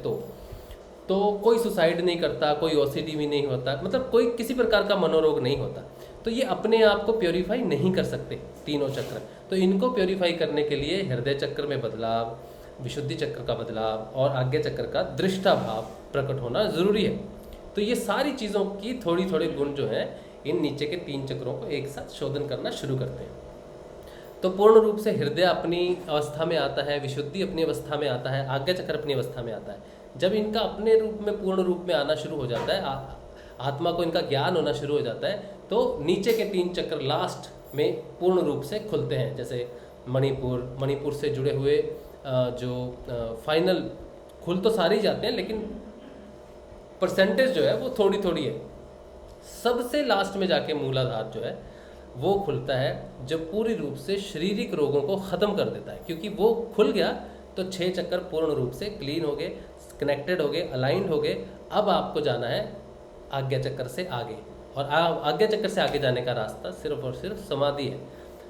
तो कोई सुसाइड नहीं करता, कोई ओसीडी भी नहीं होता, मतलब कोई किसी प्रकार का मनोरोग नहीं होता। तो ये अपने आप को प्योरीफाई नहीं कर सकते तीनों चक्र। तो इनको प्योरीफाई करने के लिए हृदय चक्र में बदलाव, विशुद्धि चक्र का बदलाव और आज्ञा चक्र का दृष्टा भाव प्रकट होना ज़रूरी है। तो ये सारी चीज़ों की थोड़ी थोड़े गुण जो हैं इन नीचे के 3 चक्रों को एक साथ शोधन करना शुरू करते हैं। तो पूर्ण रूप से हृदय अपनी अवस्था में आता है, विशुद्धि अपनी अवस्था में आता है, आज्ञा चक्र अपनी अवस्था में आता है। जब इनका अपने रूप में, पूर्ण रूप में आना शुरू हो जाता है, आत्मा को इनका ज्ञान होना शुरू हो जाता है, तो नीचे के 3 चक्र लास्ट में पूर्ण रूप से खुलते हैं। जैसे मणिपुर से जुड़े हुए जो फाइनल खुल तो सारे ही जाते हैं, लेकिन परसेंटेज जो है वो थोड़ी थोड़ी है। सबसे लास्ट में जाके मूलाधार जो है वो खुलता है, जब पूरी रूप से शारीरिक रोगों को ख़त्म कर देता है। क्योंकि वो खुल गया तो 6 चक्कर पूर्ण रूप से क्लीन हो गए, कनेक्टेड हो गए, अलाइंड हो गए। अब आपको जाना है आज्ञा चक्र से आगे, और आज्ञा चक्र से आगे जाने का रास्ता सिर्फ और सिर्फ समाधि है।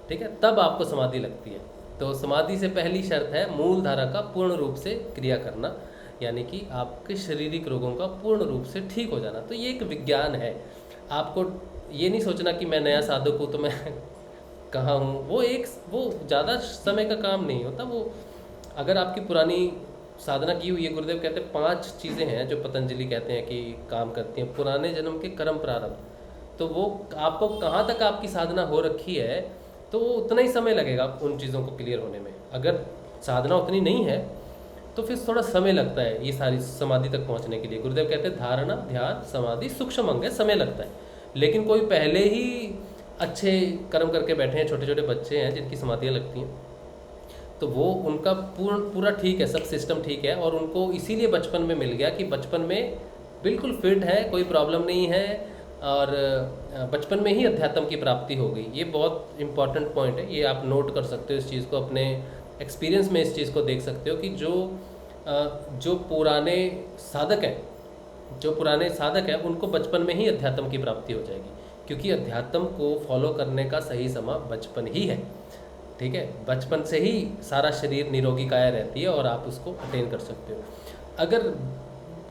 ठीक है, तब आपको समाधि लगती है। तो समाधि से पहली शर्त है मूल धारा का पूर्ण रूप से क्रिया करना, यानी कि आपके शारीरिक रोगों का पूर्ण रूप से ठीक हो जाना। तो ये एक विज्ञान है। आपको ये नहीं सोचना कि मैं नया साधक हूँ तो मैं कहाँ हूँ। वो ज़्यादा समय का काम नहीं होता। वो अगर आपकी पुरानी साधना की हुई है, गुरुदेव कहते हैं 5 चीज़ें हैं जो पतंजलि कहते हैं कि काम करती हैं। पुराने जन्म के कर्म प्रारब्ध, तो वो आपको कहाँ तक आपकी साधना हो रखी है, तो वो उतना ही समय लगेगा उन चीज़ों को क्लियर होने में। अगर साधना उतनी नहीं है तो फिर थोड़ा समय लगता है ये सारी समाधि तक पहुँचने के लिए। गुरुदेव कहते हैं धारणा, ध्यान, समाधि सूक्ष्म अंग है, समय लगता है। लेकिन कोई पहले ही अच्छे कर्म करके बैठे हैं, छोटे छोटे बच्चे हैं जिनकी समाधियाँ लगती हैं, तो वो उनका पूरा ठीक है, सब सिस्टम ठीक है, और उनको इसीलिए बचपन में मिल गया कि बचपन में बिल्कुल फिट है, कोई प्रॉब्लम नहीं है, और बचपन में ही अध्यात्म की प्राप्ति हो गई। ये बहुत इंपॉर्टेंट पॉइंट है, ये आप नोट कर सकते हो इस चीज़ को, अपने एक्सपीरियंस में इस चीज़ को देख सकते हो कि जो पुराने साधक हैं उनको बचपन में ही अध्यात्म की प्राप्ति हो जाएगी, क्योंकि अध्यात्म को फॉलो करने का सही समय बचपन ही है। ठीक है, बचपन से ही सारा शरीर निरोगी काया रहती है और आप उसको अटेन कर सकते हो। अगर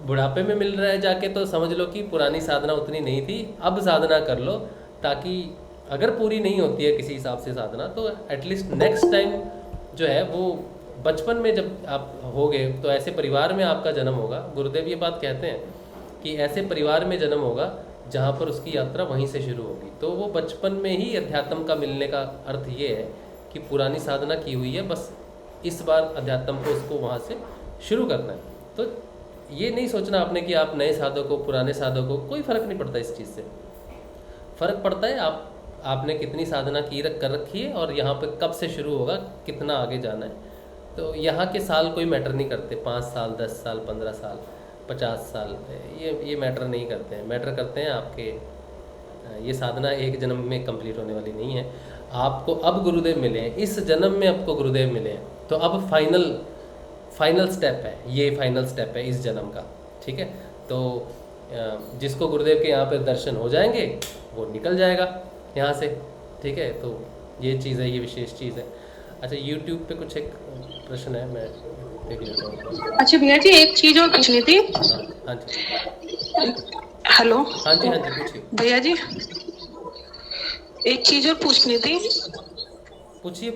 बुढ़ापे में मिल रहा है जाके तो समझ लो कि पुरानी साधना उतनी नहीं थी, अब साधना कर लो, ताकि अगर पूरी नहीं होती है किसी हिसाब से साधना, तो एटलीस्ट नेक्स्ट टाइम जो है वो बचपन में जब आप होगे तो ऐसे परिवार में आपका जन्म होगा। गुरुदेव ये बात कहते हैं कि ऐसे परिवार में जन्म होगा जहाँ पर उसकी यात्रा वहीं से शुरू होगी। तो वो बचपन में ही अध्यात्म का मिलने का अर्थ ये है कि पुरानी साधना की हुई है, बस इस बार अध्यात्म को उसको वहाँ से शुरू करना है। तो ये नहीं सोचना आपने कि आप नए साधक हो, पुराने साधक हो, कोई फ़र्क नहीं पड़ता इस चीज़ से। फ़र्क पड़ता है आपने कितनी साधना कर रखी है और यहाँ पे कब से शुरू होगा, कितना आगे जाना है। तो यहाँ के साल कोई मैटर नहीं करते, 5 साल, 10 साल, 15 साल, 50 साल, ये मैटर नहीं करते हैं। मैटर करते हैं आपके, ये साधना एक जन्म में कंप्लीट होने वाली नहीं है। आपको अब गुरुदेव मिले हैं, इस जन्म में आपको गुरुदेव मिले हैं, तो अब फाइनल स्टेप है, ये फाइनल स्टेप है इस जन्म का। ठीक है, तो जिसको गुरुदेव के यहाँ पे दर्शन हो जाएंगे वो निकल जाएगा यहाँ से। ठीक है, तो ये चीज़ है, ये विशेष चीज़ है। अच्छा, YouTube पे कुछ एक प्रश्न है, मैं देख लेता हूँ। अच्छा भैया जी, एक चीज़ और पूछनी थी। हाँ जी, हेलो। हाँ जी पूछिए भैया जी, एक चीज़ और पूछनी थी। पूछिए।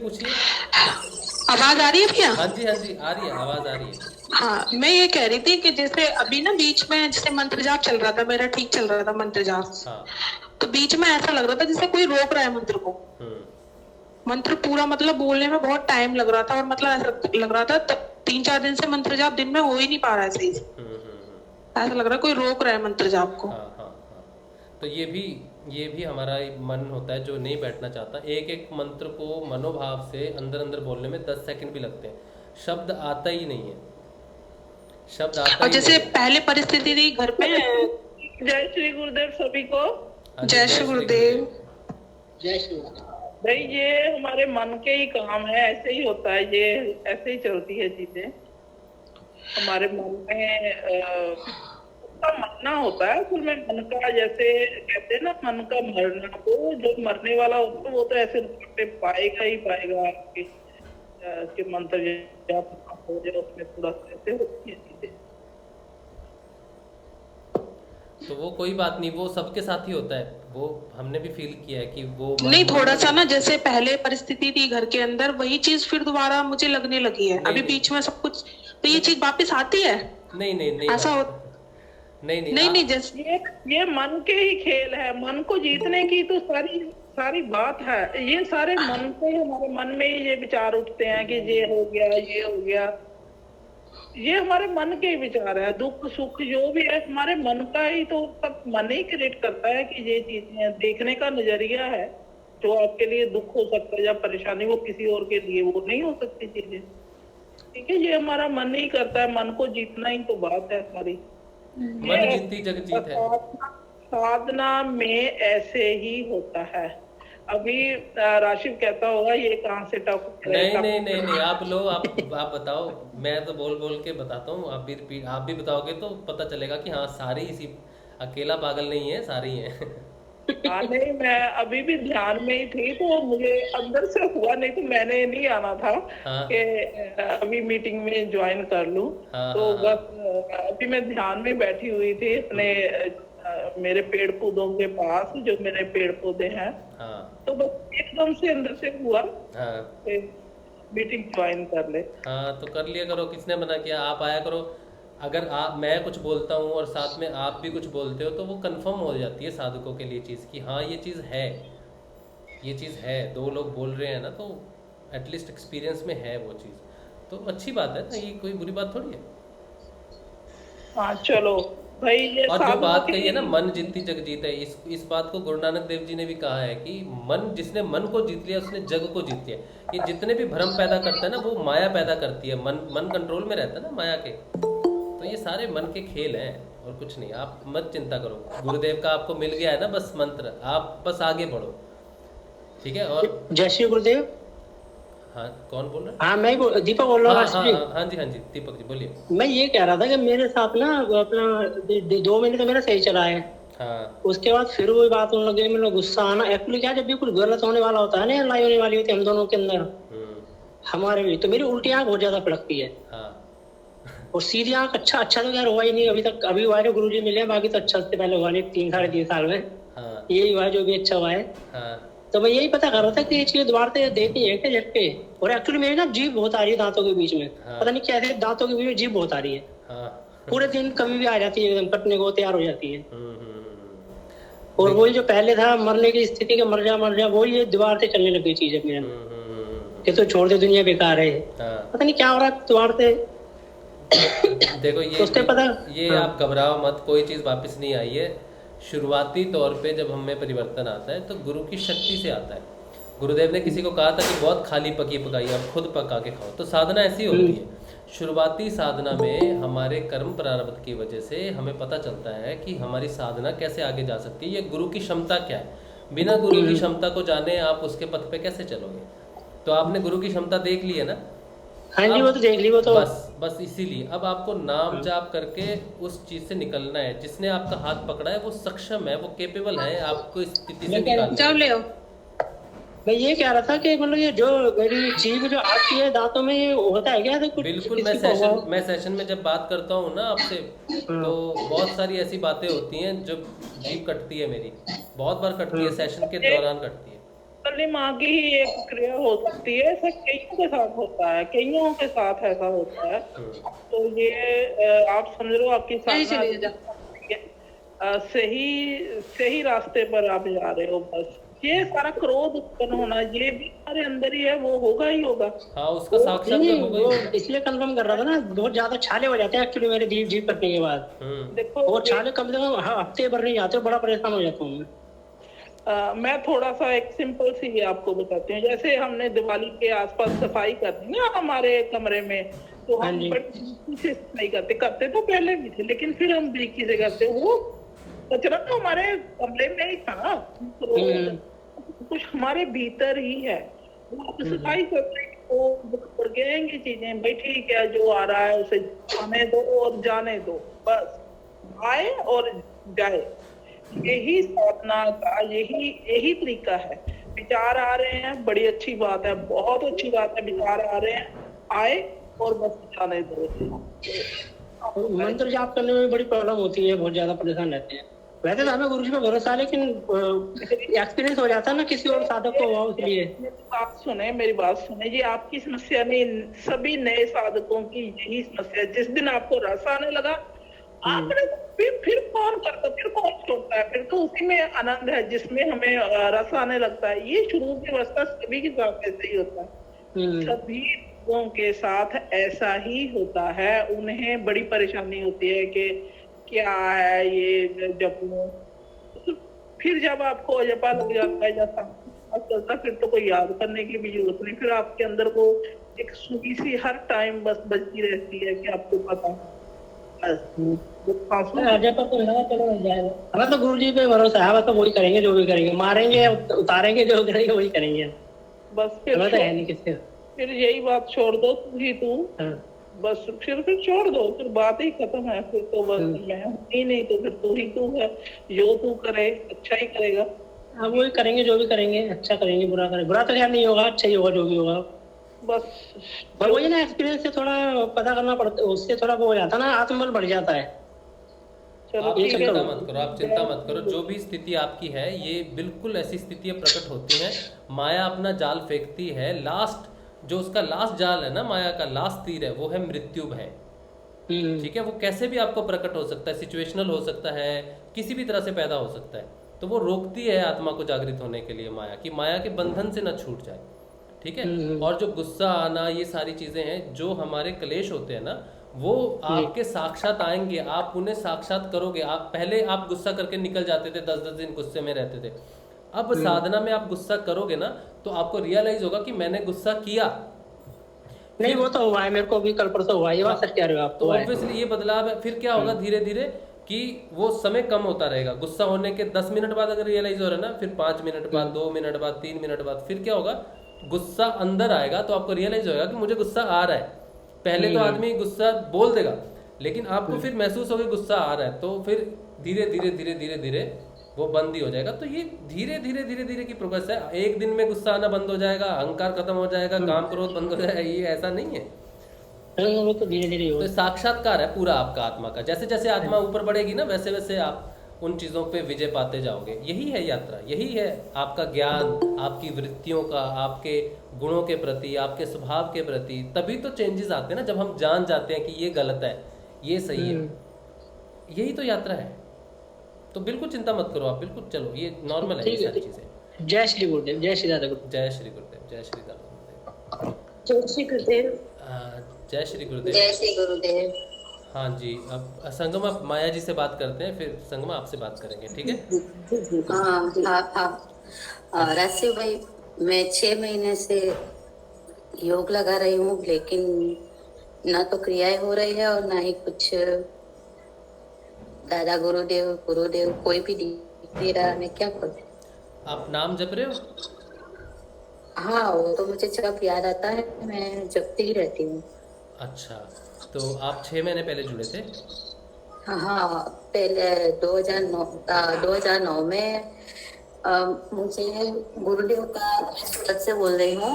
आवाज़ आ रही है भैया? हाँ जी आ रही है, आवाज़ आ रही है। हाँ, मैं ये कह रही थी कि जैसे अभी ना बीच में जैसे मंत्र जाप चल रहा था, मेरा ठीक चल रहा था मंत्र जाप। हाँ। तो बीच में ऐसा लग रहा था जैसे कोई रोक रहा है मंत्र को। मंत्र पूरा मतलब बोलने में बहुत टाइम लग रहा था, और मतलब ऐसा लग रहा था 3-4 दिन से मंत्र जाप दिन में हो ही नहीं पा रहा है सही से। ऐसा लग रहा है कोई रोक रहा है मंत्र जाप को। हाँ। तो ये भी हमारा मन होता है जो नहीं बैठना चाहता। एक मंत्र को मनोभाव से अंदर बोलने में 10 सेकंड भी लगते हैं, शब्द आता ही नहीं है, शब्द आता और जैसे नहीं। पहले परिस्थिति थी घर पे। जय श्री गुरुदेव सभी को। जय श्री गुरुदेव। जय श्री भाई, ये हमारे मन के ही काम है, ऐसे ही होता है, ये ऐसे ही चलती है चीजें। हमारे मन में उसका मरना होता है, असल में मन का, जैसे कहते हैं ना मन का मरना, तो जो मरने वाला होता है वो तो ऐसे पे पाएगा ही पाएगा आपके के मंत्र जाप हो जाए उसमें थोड़ा सा ऐसे होती है चीजें। तो वो कोई बात नहीं, वो सबके साथ ही होता है, वो हमने भी फील किया है कि वो नहीं, थोड़ा सा ना जैसे पहले परिस्थिति थी घर के अंदर, वही चीज फिर दोबारा मुझे लगने लगी है अभी बीच में सब कुछ, तो ये चीज वापस आती है। नहीं नहीं नहीं ऐसा हो नहीं जैसे ये मन के ही खेल है, मन को जीतने की तो सारी बात है। ये सारे मन से, हमारे मन में ही ये विचार उठते हैं कि ये हो गया, ये हो गया, ये हमारे मन के ही विचार है। दुख सुख जो भी है हमारे मन का ही, तो सब मन ही क्रिएट करता है कि ये चीजें देखने का नजरिया है। जो आपके लिए दुख हो सकता है या परेशानी, वो किसी और के लिए वो नहीं हो सकती चीजें, ठीक है। ये हमारा मन ही करता है, मन को जीतना ही तो बात है सारी। मन जीती जग जीत है। साधना में ऐसे ही होता है। अभी राशिद कहता होगा ये कहाँ से टॉप। नहीं, आप लो, आप बताओ, मैं तो बोल के बताता हूँ, आप भी बताओगे तो पता चलेगा कि हाँ सारी इसी, अकेला पागल नहीं है, सारी हैं। हाँ नहीं, मैं अभी भी ध्यान में ही थी, तो मुझे अंदर से हुआ, नहीं तो मैंने नहीं आना था कि अभी मीटिंग में ज्वाइन कर लूं। तो बस अभी मैं ध्यान में बैठी हुई थी अपने मेरे पेड़ पौधों के पास, जो मेरे पेड़ पौधे हैं। तो बस एकदम से अंदर से हुआ मीटिंग ज्वाइन कर ले। हाँ तो कर लिया करो, किसने मना किया, आप आया करो। अगर मैं कुछ बोलता हूँ और साथ में आप भी कुछ बोलते हो तो वो कंफर्म हो जाती है साधकों के लिए चीज़ कि हाँ ये चीज़ है, ये चीज़ है, दो लोग बोल रहे हैं ना, तो एटलीस्ट एक्सपीरियंस में है वो चीज़, तो अच्छी बात है ना, ये कोई बुरी बात थोड़ी है। हाँ चलो भाई, ये और जो बात कही है ना मन जीती जग जीत है, इस बात को गुरु नानक देव जी ने भी कहा है कि जिसने मन को जीत लिया उसने जग को जीत लिया। ये जितने भी भ्रम पैदा करता है ना वो माया पैदा करती है, मन कंट्रोल में रहता है ना माया के, तो ये सारे मन के खेल हैं और कुछ नहीं। आप मत चिंता करो, गुरुदेव का आपको मिल गया है ना बस मंत्र, आप बस आगे बढ़ो, ठीक है। और जय श्री गुरुदेव। हाँ कौन बोल रहा है? हाँ मैं दीपक बोल रहा हूँ। हाँ जी दीपक जी बोलिए। मैं ये कह रहा था कि मेरे साथ ना अपना 2 महीने तो मेरा सही चला है। हाँ। उसके बाद फिर वही बात होने लगी, मतलब गुस्सा आना। एक्चुअली क्या, जब भी कुछ गलत होने वाला होता है ना, लड़ाई होने वाली होती है हम दोनों के अंदर, हमारे भी, तो मेरी उल्टी आंख बहुत ज्यादा फड़कती है। और सीधी आंख अच्छा तो यार हुआ ही नहीं अभी तक। अभी हुआ है, गुरु जी मिले, बाकी तो अच्छा से पहले हुआ नहीं, 3-3.5 साल में यही हुआ है जो भी अच्छा हुआ है। तो मैं यही पता कर रहा था कि ये चीज दोबारा से देती है क्या झटके। और एक्चुअली मेरी ना जीभ बहुत आ रही है दांतों के बीच में, पता नहीं कैसे दांतों के बीच में जीभ बहुत आ रही है। पूरे दिन कभी भी आ जाती है, एकदम कटने को तैयार हो जाती है। और वही जो पहले था मरने की स्थिति के मर जा वही ये दोबारा से चलने लगी चीज है मेरे कि तो छोड़ दे दुनिया बेकार है। पता नहीं क्या हो रहा है दोबारा से। देखो ये आप घबराओ मत, कोई चीज वापस नहीं आई है। शुरुआती तौर पे जब हमें परिवर्तन आता है तो गुरु की शक्ति से आता है। गुरुदेव ने किसी को कहा था कि बहुत खाली पकी पकाई अब खुद पका के खाओ, तो साधना ऐसी होती है। शुरुआती साधना में हमारे कर्म प्रारब्ध की वजह से हमें पता चलता है कि हमारी साधना कैसे आगे जा सकती है, ये गुरु की क्षमता क्या है। बिना गुरु की क्षमता को जाने आप उसके पथ पे कैसे चलोगे। तो आपने गुरु की क्षमता देख ली है ना। हाँ जी वो तो देख ली, वो तो बस इसीलिए अब आपको नाम जाप करके उस चीज से निकलना है। जिसने आपका हाथ पकड़ा है वो सक्षम है, वो केपेबल है आपको इस स्थिति से निकालने। मैं ये कह रहा था कि मतलब ये जो मेरी जीभ जो आती है दांतों में, ये होता है क्या? तो बिल्कुल, मैं सेशन में जब बात करता हूँ ना आपसे, तो बहुत सारी ऐसी बातें होती हैं जो जीभ कटती है मेरी, बहुत बार कटती है, सेशन के दौरान कटती है। माँ की ही एक क्रिया हो सकती है, ऐसा कईयों के साथ होता है, कईयों के साथ ऐसा होता है। तो ये आप समझ लो आपकी साधना सही रास्ते पर आप जा रहे हो। बस ये सारा क्रोध उत्पन्न होना ये भी हमारे अंदर ही है, वो होगा ही होगा। हाँ उसका साक्षात्कार होगा ही। इसलिए कंफर्म कर रहा था ना, बहुत ज्यादा छाले हो जाते हैं एक्चुअली मेरे जीभ कटने के बाद। देखो और छाले कम से कम हफ्ते भर नहीं जाते, बड़ा परेशान हो जाता हूँ मैं थोड़ा सा एक सिंपल सी आपको बताती हूँ। जैसे हमने दिवाली के आसपास सफाई करती ना हमारे कमरे में, तो हम से सफाई करते तो पहले भी थे, लेकिन फिर हम बारीकी से करते। वो कचरा तो हमारे कमरे में ही था ना, तो कुछ हमारे भीतर ही है। वो सफाई करते आपको बढ़ गएंगी चीजें, भाई ठीक है जो आ रहा है उसे आने दो और जाने दो, बस आए और जाए। यही साधना का यही तरीका है। विचार आ रहे हैं, बड़ी अच्छी बात है, बहुत अच्छी बात है, विचार आ रहे हैं, आए और बस जाने दो। मंत्र जाप करने में भी बड़ी प्रॉब्लम होती है, बहुत ज्यादा परेशान रहते हैं। वैसे तो हमें गुरु जी पे भरोसा है, लेकिन एक्सपीरियंस हो जाता है ना किसी और साधक को हुआ, इसलिए। मेरी बात सुने जी, आपकी समस्या नहीं, सभी नए साधकों की यही समस्या है। जिस दिन आपको रस आने लगा, आपने फिर कौन करता, फिर कौन छोड़ता है, फिर तो उसी में आनंद है जिसमें हमें रस आने लगता है। ये शुरू की अवस्था सभी के साथ ऐसे ही होता है, सभी लोगों के साथ ऐसा ही होता है। उन्हें बड़ी परेशानी होती है कि क्या है ये जपू, फिर जब आपको जपा लग जाता है जैसा चलता, फिर तो कोई याद करने की भी जरूरत नहीं, फिर आपके अंदर को एक सुई सी हर टाइम बस बजती रहती है कि आपको पता हमें तो गुरु जी पे भरोसा है, तो वही करेंगे जो भी करेंगे, मारेंगे उतारेंगे जो करेंगे वही करेंगे, बस फिर तो है नहीं किससे। फिर यही बात छोड़ दो, तू ही तू, बस फिर छोड़ दो, फिर बात ही खत्म है। फिर तो बस मैं ही नहीं तो फिर तू ही तू है, जो तू करे अच्छा ही करेगा। हाँ वही करेंगे जो भी करेंगे, अच्छा करेंगे, बुरा करेंगे, बुरा तो नहीं होगा, अच्छा ही होगा जो भी होगा। बस पर वही ना, एक्सपीरियंस से थोड़ा पता करना पड़ता है, उससे थोड़ा वो हो जाता है ना, आत्मबल बढ़ जाता है। आप चिंता मत करो, आप चिंता मत करो। जो भी स्थिति आपकी है, ये बिल्कुल ऐसी स्थितियां प्रकट होती हैं। माया अपना जाल फेंकती है, लास्ट जो उसका लास्ट जाल है ना, माया का लास्ट तीर है, वो है मृत्यु भय। ठीक है, वो कैसे भी आपको प्रकट हो सकता है, सिचुएशनल हो सकता है, किसी भी तरह से पैदा हो सकता है। तो वो रोकती है आत्मा को जागृत होने के लिए, माया की, माया के बंधन से ना छूट जाए। ठीक है, और जो गुस्सा आना, ये सारी चीजें हैं, जो हमारे क्लेश होते हैं ना, वो आपके साक्षात आएंगे, आप उन्हें साक्षात करोगे। आप पहले आप गुस्सा करके निकल जाते थे, 10-10 दिन गुस्से में रहते थे। अब साधना में आप गुस्सा करोगे ना, तो आपको रियलाइज होगा कि मैंने गुस्सा किया। नहीं वो तो हुआ है, मेरे को भी कल परसों हुआ, ये बात सच कह रहे हो आप। तो ऑब्वियसली ये बदलाव है। फिर क्या होगा, धीरे धीरे कि वो समय कम होता रहेगा। गुस्सा होने के 10 मिनट बाद अगर रियलाइज हो रहा है ना, फिर 5 मिनट बाद, 2 मिनट बाद, 3 मिनट बाद, फिर क्या होगा, गुस्सा अंदर आएगा, तो आपको रियलाइज होगा कि मुझे गुस्सा आ रहा है। पहले तो आदमी गुस्सा बोल देगा, लेकिन आपको फिर महसूस होगा गुस्सा आ रहा है, तो फिर धीरे धीरे धीरे धीरे धीरे वो बंद ही हो जाएगा। तो ये धीरे धीरे धीरे धीरे की प्रोग्रेस है। एक दिन में गुस्सा आना बंद हो जाएगा, अहंकार खत्म हो जाएगा, काम क्रोध बंद हो जाएगा, ये ऐसा नहीं है। वो तो धीरे धीरे तो साक्षात्कार है पूरा आपका आत्मा का। जैसे जैसे आत्मा ऊपर बढ़ेगी ना, वैसे वैसे आप उन चीजों पे विजय पाते जाओगे। यही है यात्रा, यही है आपका ज्ञान, आपकी वृत्तियों का, आपके गुणों के प्रति, आपके स्वभाव के प्रति। तभी तो चेंजेस आते हैं ना, जब हम जान जाते हैं कि ये गलत है, ये सही है। यही तो यात्रा है। तो बिल्कुल चिंता मत करो आप, बिल्कुल चलो, ये नॉर्मल है ये सारी चीजें। जय श्री गुरुदेव, जय श्री दादा गुरुदेव, जय श्री गुरुदेव, जय श्री दादा गुरुदेव, जय श्री गुरुदेव, जय श्री गुरुदेव, जय श्री गुरुदेव। हाँ जी, अब संगम आप माया जी से बात करते हैं, फिर संगम आपसे बात करेंगे, ठीक है? हाँ, राशिव भाई, मैं 6 महीने से योग लगा रही हूँ, लेकिन ना तो क्रियाएं हो रही है और ना ही कुछ दादा गुरुदेव कोई भी दिख नहीं रहा। मैं क्या करूँ? आप नाम जप रहे हो? हाँ, वो तो मुझे जब याद आता है मैं जपती ही रहती हूँ। अच्छा, तो आप 6 महीने पहले जुड़े थे? हाँ, पहले 2009 में मुझे गुरुदेव का, सूरत से बोल रही हूँ,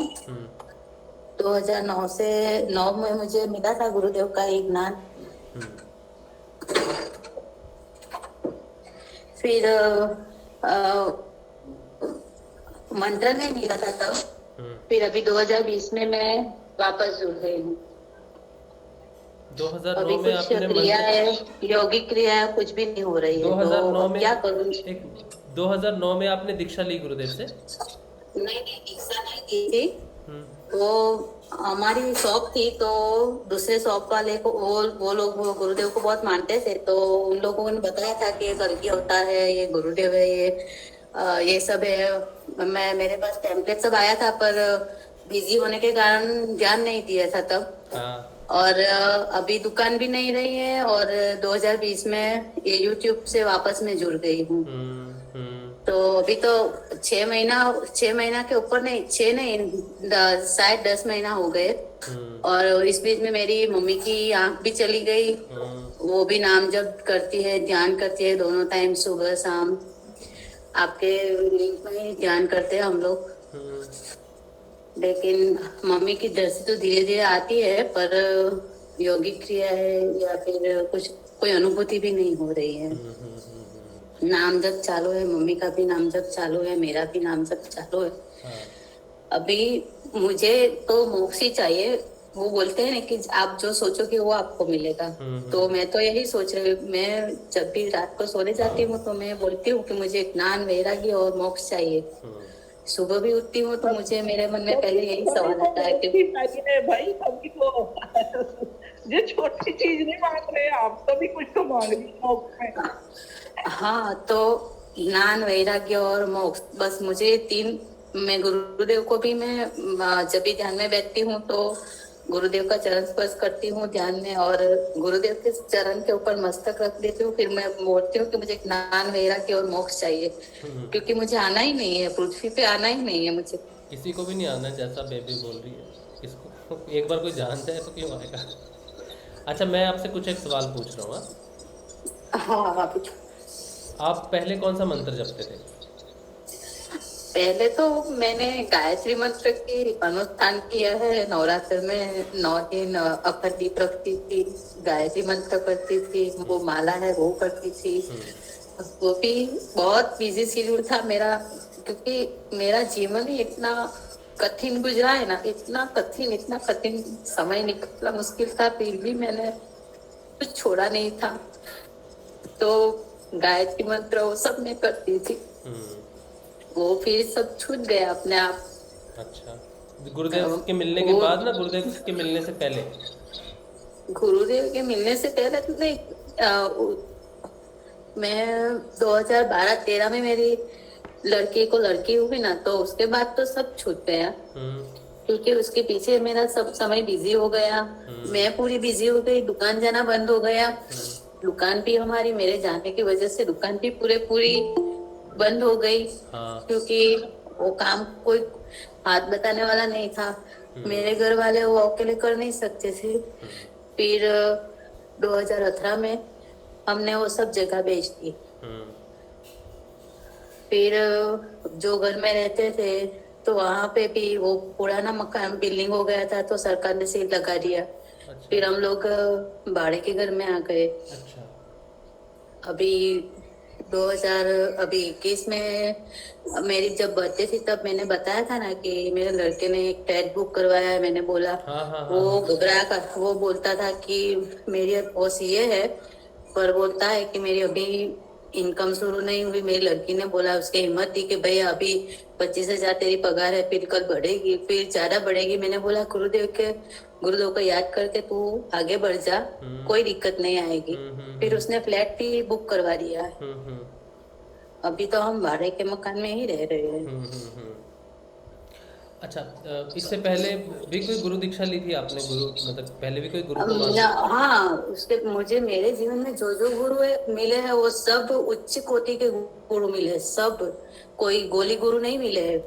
2009 में मुझे मिला था गुरुदेव का एक ज्ञान। फिर मंत्र नहीं मिला था तब। फिर अभी 2020 में मैं वापस जुड़ गई हूँ। 2009 में आपने क्रिया है, यौगिक क्रिया है, कुछ भी नहीं हो रही है। 2009 में क्या करूँ? 2009 में आपने दीक्षा ली गुरुदेव से? नहीं, दीक्षा नहीं दी थी। वो हमारी शॉप थी, तो दूसरे शॉप वाले को वो लोग गुरुदेव को बहुत मानते थे, तो उन लोगों ने बताया था कि ये कल्कि होता है, ये गुरुदेव है, ये सब है। मेरे पास टेम्पलेट सब आया था, पर बिजी होने के कारण ध्यान नहीं दिया था तब। और अभी दुकान भी नहीं रही है, और 2020 में ये YouTube से वापस मैं जुड़ गई हूँ। तो अभी तो 6 महीना के ऊपर नहीं, 6 नहीं, शायद 10 महीना हो गए। और इस बीच में मेरी मम्मी की आंख भी चली गई। वो भी नाम जप करती है, ध्यान करती है दोनों टाइम, सुबह शाम। आपके लिंक में ही ध्यान करते हैं हम लोग। लेकिन मम्मी की दृष्टि तो धीरे धीरे आती है, पर योगिक क्रिया है या फिर कुछ कोई अनुभूति भी नहीं हो रही है। नाम जप चालू है, मम्मी का भी नाम जप चालू है, मेरा भी नाम जप चालू है। अभी मुझे तो मोक्ष ही चाहिए। वो बोलते हैं ना कि आप जो सोचोगे वो आपको मिलेगा। तो मैं तो यही सोच रही हूँ। मैं जब भी रात को सोने जाती हूँ तो मैं बोलती हूँ कि मुझे ज्ञान, वैराग्य और मोक्ष चाहिए। सुबह भी उठती हूँ तो मुझे मेरे मन में पहले यही सवाल आता है कि भाई सभी को ये छोटी चीज नहीं मांग रहे आप, सभी कुछ तो मांग रही हैं। हाँ, तो ज्ञान, वैराग्य और मोक्ष, बस मुझे 3। मैं गुरुदेव को भी, मैं जब भी ध्यान में बैठती हूँ तो गुरुदेव का चरण स्पर्श करती हूँ ध्यान में, और गुरुदेव के चरण के ऊपर मस्तक रख देती हूँ। फिर मैं बोलती हूँ कि मुझे ज्ञान, वैराग्य और मोक्ष चाहिए, क्योंकि मुझे आना ही नहीं है, पृथ्वी पे आना ही नहीं है मुझे। किसी को भी नहीं आना, जैसा बेबी बोल रही है। इसको एक बार कोई जान जाए तो क्यों आएगा। अच्छा, मैं आपसे कुछ एक सवाल पूछ रहा हूँ। हाँ, आप पहले कौन सा मंत्र जपते थे? पहले तो मैंने गायत्री मंत्र की अनुष्ठान किया है। नवरात्र में 9 दिन अखंड दीप रखती थी, गायत्री मंत्र करती थी, वो माला है वो करती थी। वो भी बहुत बिजी शेड्यूल था मेरा, क्योंकि मेरा जीवन ही इतना कठिन गुजरा है ना, इतना कठिन समय निकला, मुश्किल था, फिर भी मैंने कुछ छोड़ा नहीं था। तो गायत्री मंत्र वो सब मैं करती थी, वो फिर सब छूट गया अपने आप। अच्छा, गुरुदेव के मिलने के बाद ना, गुरुदेव के मिलने से पहले? गुरुदेव के मिलने से पहले तो नहीं, मैं 2012-13 में मेरी लड़की हुई ना, तो उसके बाद तो सब छूट गया, क्योंकि उसके पीछे मेरा सब समय बिजी हो गया। मैं पूरी बिजी हो गई, दुकान जाना बंद हो गया। दुकान भी हमारी, मेरे जाने की वजह से दुकान भी पूरी बंद हो गई। क्योंकि वो काम कोई हाथ बताने वाला नहीं था, मेरे घर वाले वो अकेले कर नहीं सकते थे। फिर 2018 में हमने वो सब जगह बेच दी। फिर जो घर में रहते थे तो वहां पे भी वो पुराना मकान, बिल्डिंग हो गया था, तो सरकार ने सील लगा दिया। अच्छा। फिर हम लोग भाड़े के घर में आ गए। अच्छा। अभी 2021 में मेरी जब बर्थडे थी तब मैंने बताया था ना कि मेरे लड़के ने एक टैट बुक करवाया है। मैंने बोला, वो घबरा कर, वो बोलता था कि मेरी पोस्ट ये है, पर बोलता है कि मेरी अभी इनकम शुरू नहीं हुई। मेरी लड़की ने बोला, उसकी हिम्मत दी कि भैया अभी 25,000 तेरी पगार है, फिर कल बढ़ेगी, फिर ज्यादा बढ़ेगी। मैंने बोला, गुरुदेव को याद करके तू आगे बढ़ जा, कोई दिक्कत नहीं आएगी। फिर उसने फ्लैट भी बुक करवा दिया है। अभी तो हम भाड़े के मकान में ही रह रहे हैं। अच्छा, इससे पहले भी कोई गुरु दीक्षा ली थी आपने? गुरु मतलब पहले भी कोई गुरु? हाँ, उसके मुझे मेरे जीवन में जो जो मिले हैं वो सब उच्च कोटि के गुरु मिले, सब। कोई गोली गुरु नहीं मिले हैं।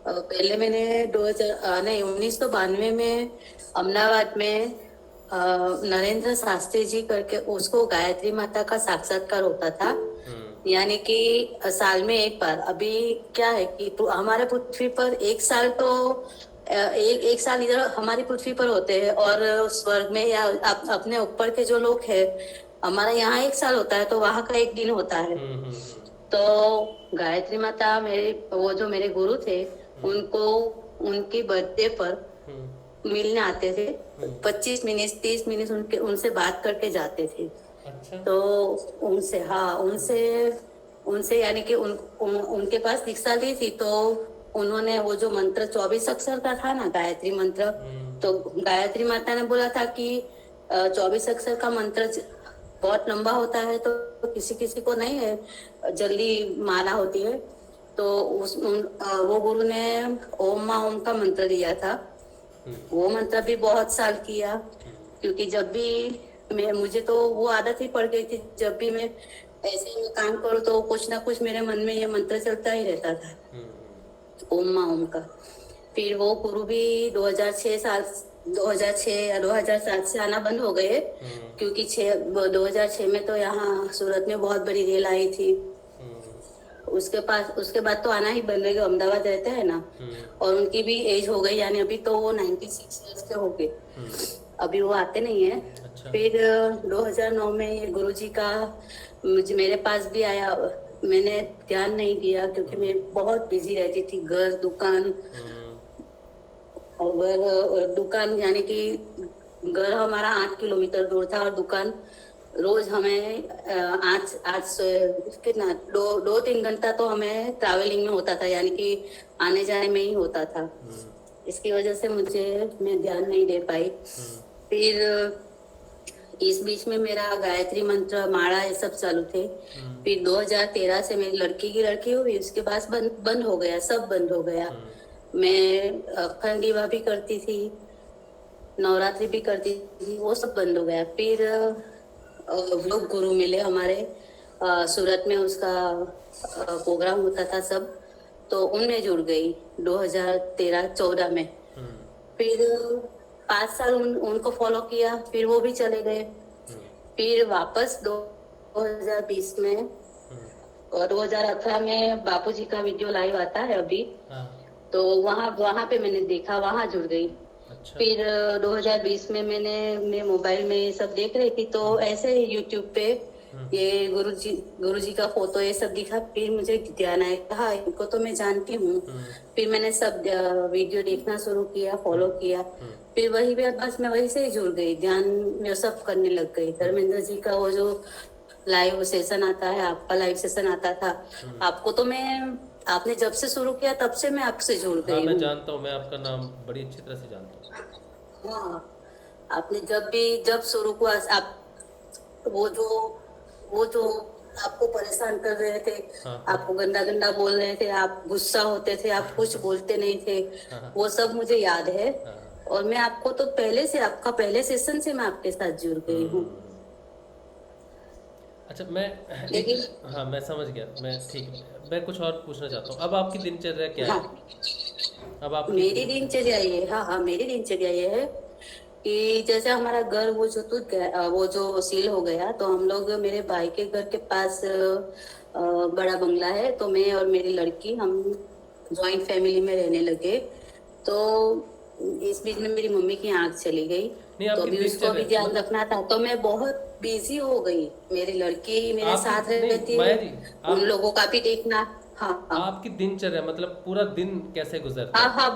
पहले मैंने 1992 में अहमदाबाद में नरेंद्र शास्त्री जी करके, उसको गायत्री माता का साक्षात्कार होता था, यानी कि साल में एक बार। अभी क्या है कि हमारे पृथ्वी पर एक साल तो एक साल इधर हमारी पृथ्वी पर होते हैं, और स्वर्ग में या अपने ऊपर के जो लोग हैं, हमारा यहाँ एक साल होता है, तो वहाँ का एक दिन होता है। तो गायत्री माता वो जो मेरे गुरु थे, उनको उनकी बर्थडे पर मिलने आते थे। 25 मिनट 30 मिनट उनसे बात करके जाते थे। अच्छा। तो उनसे यानी कि उनके पास दीक्षा ली थी, तो उन्होंने वो जो मंत्र 24 अक्षर का था ना, गायत्री मंत्र, तो गायत्री माता ने बोला था कि 24 अक्षर का मंत्र बहुत लंबा होता है, तो किसी को नहीं है, जल्दी माला होती है। तो वो गुरु ने ओम मां ओम का मंत्र दिया था। वो मंत्र भी बहुत साल किया, क्योंकि जब भी मुझे तो वो आदत ही पड़ गई थी, जब भी मैं ऐसे में काम करो तो कुछ ना कुछ मेरे मन में ये मंत्र चलता ही रहता था, ओम माँ ओम का। फिर वो गुरु भी 2006 या 2007 से आना बंद हो गए, क्योंकि 2006 में तो यहाँ सूरत में बहुत बड़ी रेल आई थी। उसके बाद तो आना ही बंद हो गया, अहमदाबाद रहते हैं ना, और उनकी भी एज हो गई, यानी अभी तो वो 96 ईयर्स के हो गए, अभी वो आते नहीं है। अच्छा। फिर 2009 में गुरुजी का मेरे पास भी आया, मैंने ध्यान नहीं दिया क्योंकि मैं बहुत बिजी रहती थी, घर दुकान, और दुकान यानी कि घर हमारा 8 किलोमीटर दूर था, और दुकान रोज हमें कितना 2-3 घंटा तो हमें ट्रैवलिंग में होता था, यानी कि आने जाने में ही होता था। इसकी वजह से मैं ध्यान नहीं दे पाई। फिर इस बीच में मेरा गायत्री मंत्र, माला, ये सब चालू थे। फिर 2013 से मेरी लड़की हुई, उसके बाद बंद हो गया, सब बंद हो गया। मैं अखंड दीवा भी करती थी, नवरात्रि भी करती थी, वो सब बंद हो गया। फिर लोग गुरु मिले हमारे सूरत में, उसका प्रोग्राम होता था सब, तो उनमें जुड़ गई 2013-14 में। फिर 5 साल उनको फॉलो किया, फिर वो भी चले गए। फिर वापस 2020 में और 2018 में बापूजी का वीडियो लाइव आता है अभी, तो वहाँ पे मैंने देखा, वहाँ जुड़ गई। अच्छा। फिर 2020 में मैं मोबाइल में सब देख रही थी, तो ऐसे ही यूट्यूब पे ये गुरुजी का फोटो ये सब दिखा। फिर मुझे ध्यान आया, हाँ इनको तो मैं जानती हूँ। फिर मैंने सब वीडियो देखना शुरू किया, फॉलो किया। फिर बस मैं वही से ही जुड़ गई, ध्यान में सब करने लग गई। धर्मेंद्र जी का वो जो लाइव सेशन आता है, आपका लाइव सेशन आता था, आपको तो आपने जब से शुरू किया तब से मैं आपसे जुड़ गई। हाँ, मैं जानता हूँ, मैं आपका नाम बड़ी अच्छी तरह से जानता हूँ। हाँ, आपने जब शुरू हुआ, आप वो जो आपको परेशान कर रहे थे, हाँ। आपको गंदा बोल रहे थे, आप गुस्सा होते थे, आप कुछ बोलते नहीं थे, हाँ। वो सब मुझे याद है। हाँ। और मैं आपको तो पहले सेशन से मैं आपके साथ जुड़ गई हूँ। अच्छा, हाँ मैं समझ गया, ठीक है। मैं कुछ और पूछना चाहता हूँ, अब आपकी दिनचर्या क्या है? हाँ, अब आपकी मेरी दिनचर्या ये, हाँ मेरी दिनचर्या ये है कि जैसे हमारा घर वो जो टूट गया, वो जो सील हो गया, तो हम लोग मेरे भाई के घर के पास बड़ा बंगला है, तो मैं और मेरी लड़की हम जॉइंट फैमिली में रहने लगे। तो इस बीच में मेरी मम्मी की आंख चली गई, तो अभी उसको भी ध्यान रखना था, तो मैं बहुत बिजी हो गई। मेरी लड़की मेरे साथ रहती है, उन लोगों का भी देखना। हाँ, आपकी दिनचर्या मतलब पूरा दिन कैसे गुजरता है? हाँ,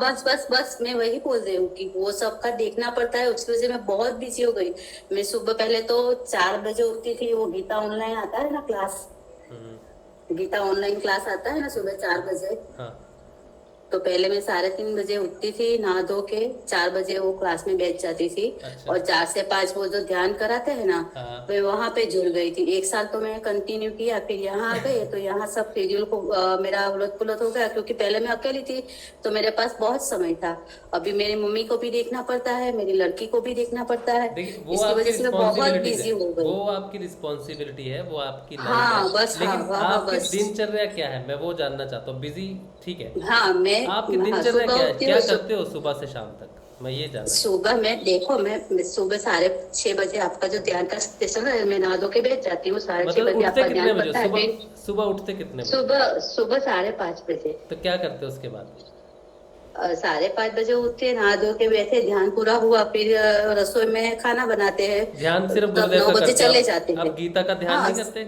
बस मैं वही बोल रही हूँ कि वो सबका देखना पड़ता है, उसकी वजह मैं बहुत बिजी हो गई। मैं सुबह पहले तो 4 बजे उठती थी, वो गीता ऑनलाइन आता है ना क्लास, गीता ऑनलाइन क्लास आता है ना सुबह 4 बजे। हाँ। तो पहले मैं 3:30 बजे उठती थी, नहा धो के 4 बजे वो क्लास में बैठ जाती थी। अच्छा। और 4 से 5 वो जो ध्यान कराते हैं ना, मैं वहाँ पे जुड़ गई थी। 1 साल तो मैं कंटिन्यू किया, फिर यहाँ आ गए, तो यहाँ सब शेड्यूल को मेरा उलट पुलट हो गया, क्योंकि पहले मैं अकेली थी तो मेरे पास बहुत समय था। अभी मेरी मम्मी को भी देखना पड़ता है, मेरी लड़की को भी देखना पड़ता है, इसकी वजह से मैं बहुत बिजी हो गई। वो आपकी रिस्पॉन्सिबिलिटी है, वो आपकी हाँ, बस। लेकिन आपकी दिनचर्या क्या है, मैं वो जानना चाहता हूँ। बिजी ठीक है, हाँ, आपकी दिनचर्या क्या है, क्या करते हो सुबह से शाम तक, मैं ये जानना। सुबह मैं सुबह 6:30 बजे आपका जो ध्यान का सेशन है, मैं नहा धो के बैठ जाती हूँ। 6:30 बजे आपका ध्यान पड़ता है। सुबह उठते कितने बजे? सुबह 5:30 बजे। तो क्या करते हो उसके बाद? 5:30 बजे उठते, नहा धो के बैठे, ध्यान पूरा हुआ, फिर रसोई में खाना बनाते हैं। ध्यान सिर्फ 9 बजे चले जाते हैं। अब गीता का ध्यान नहीं करते?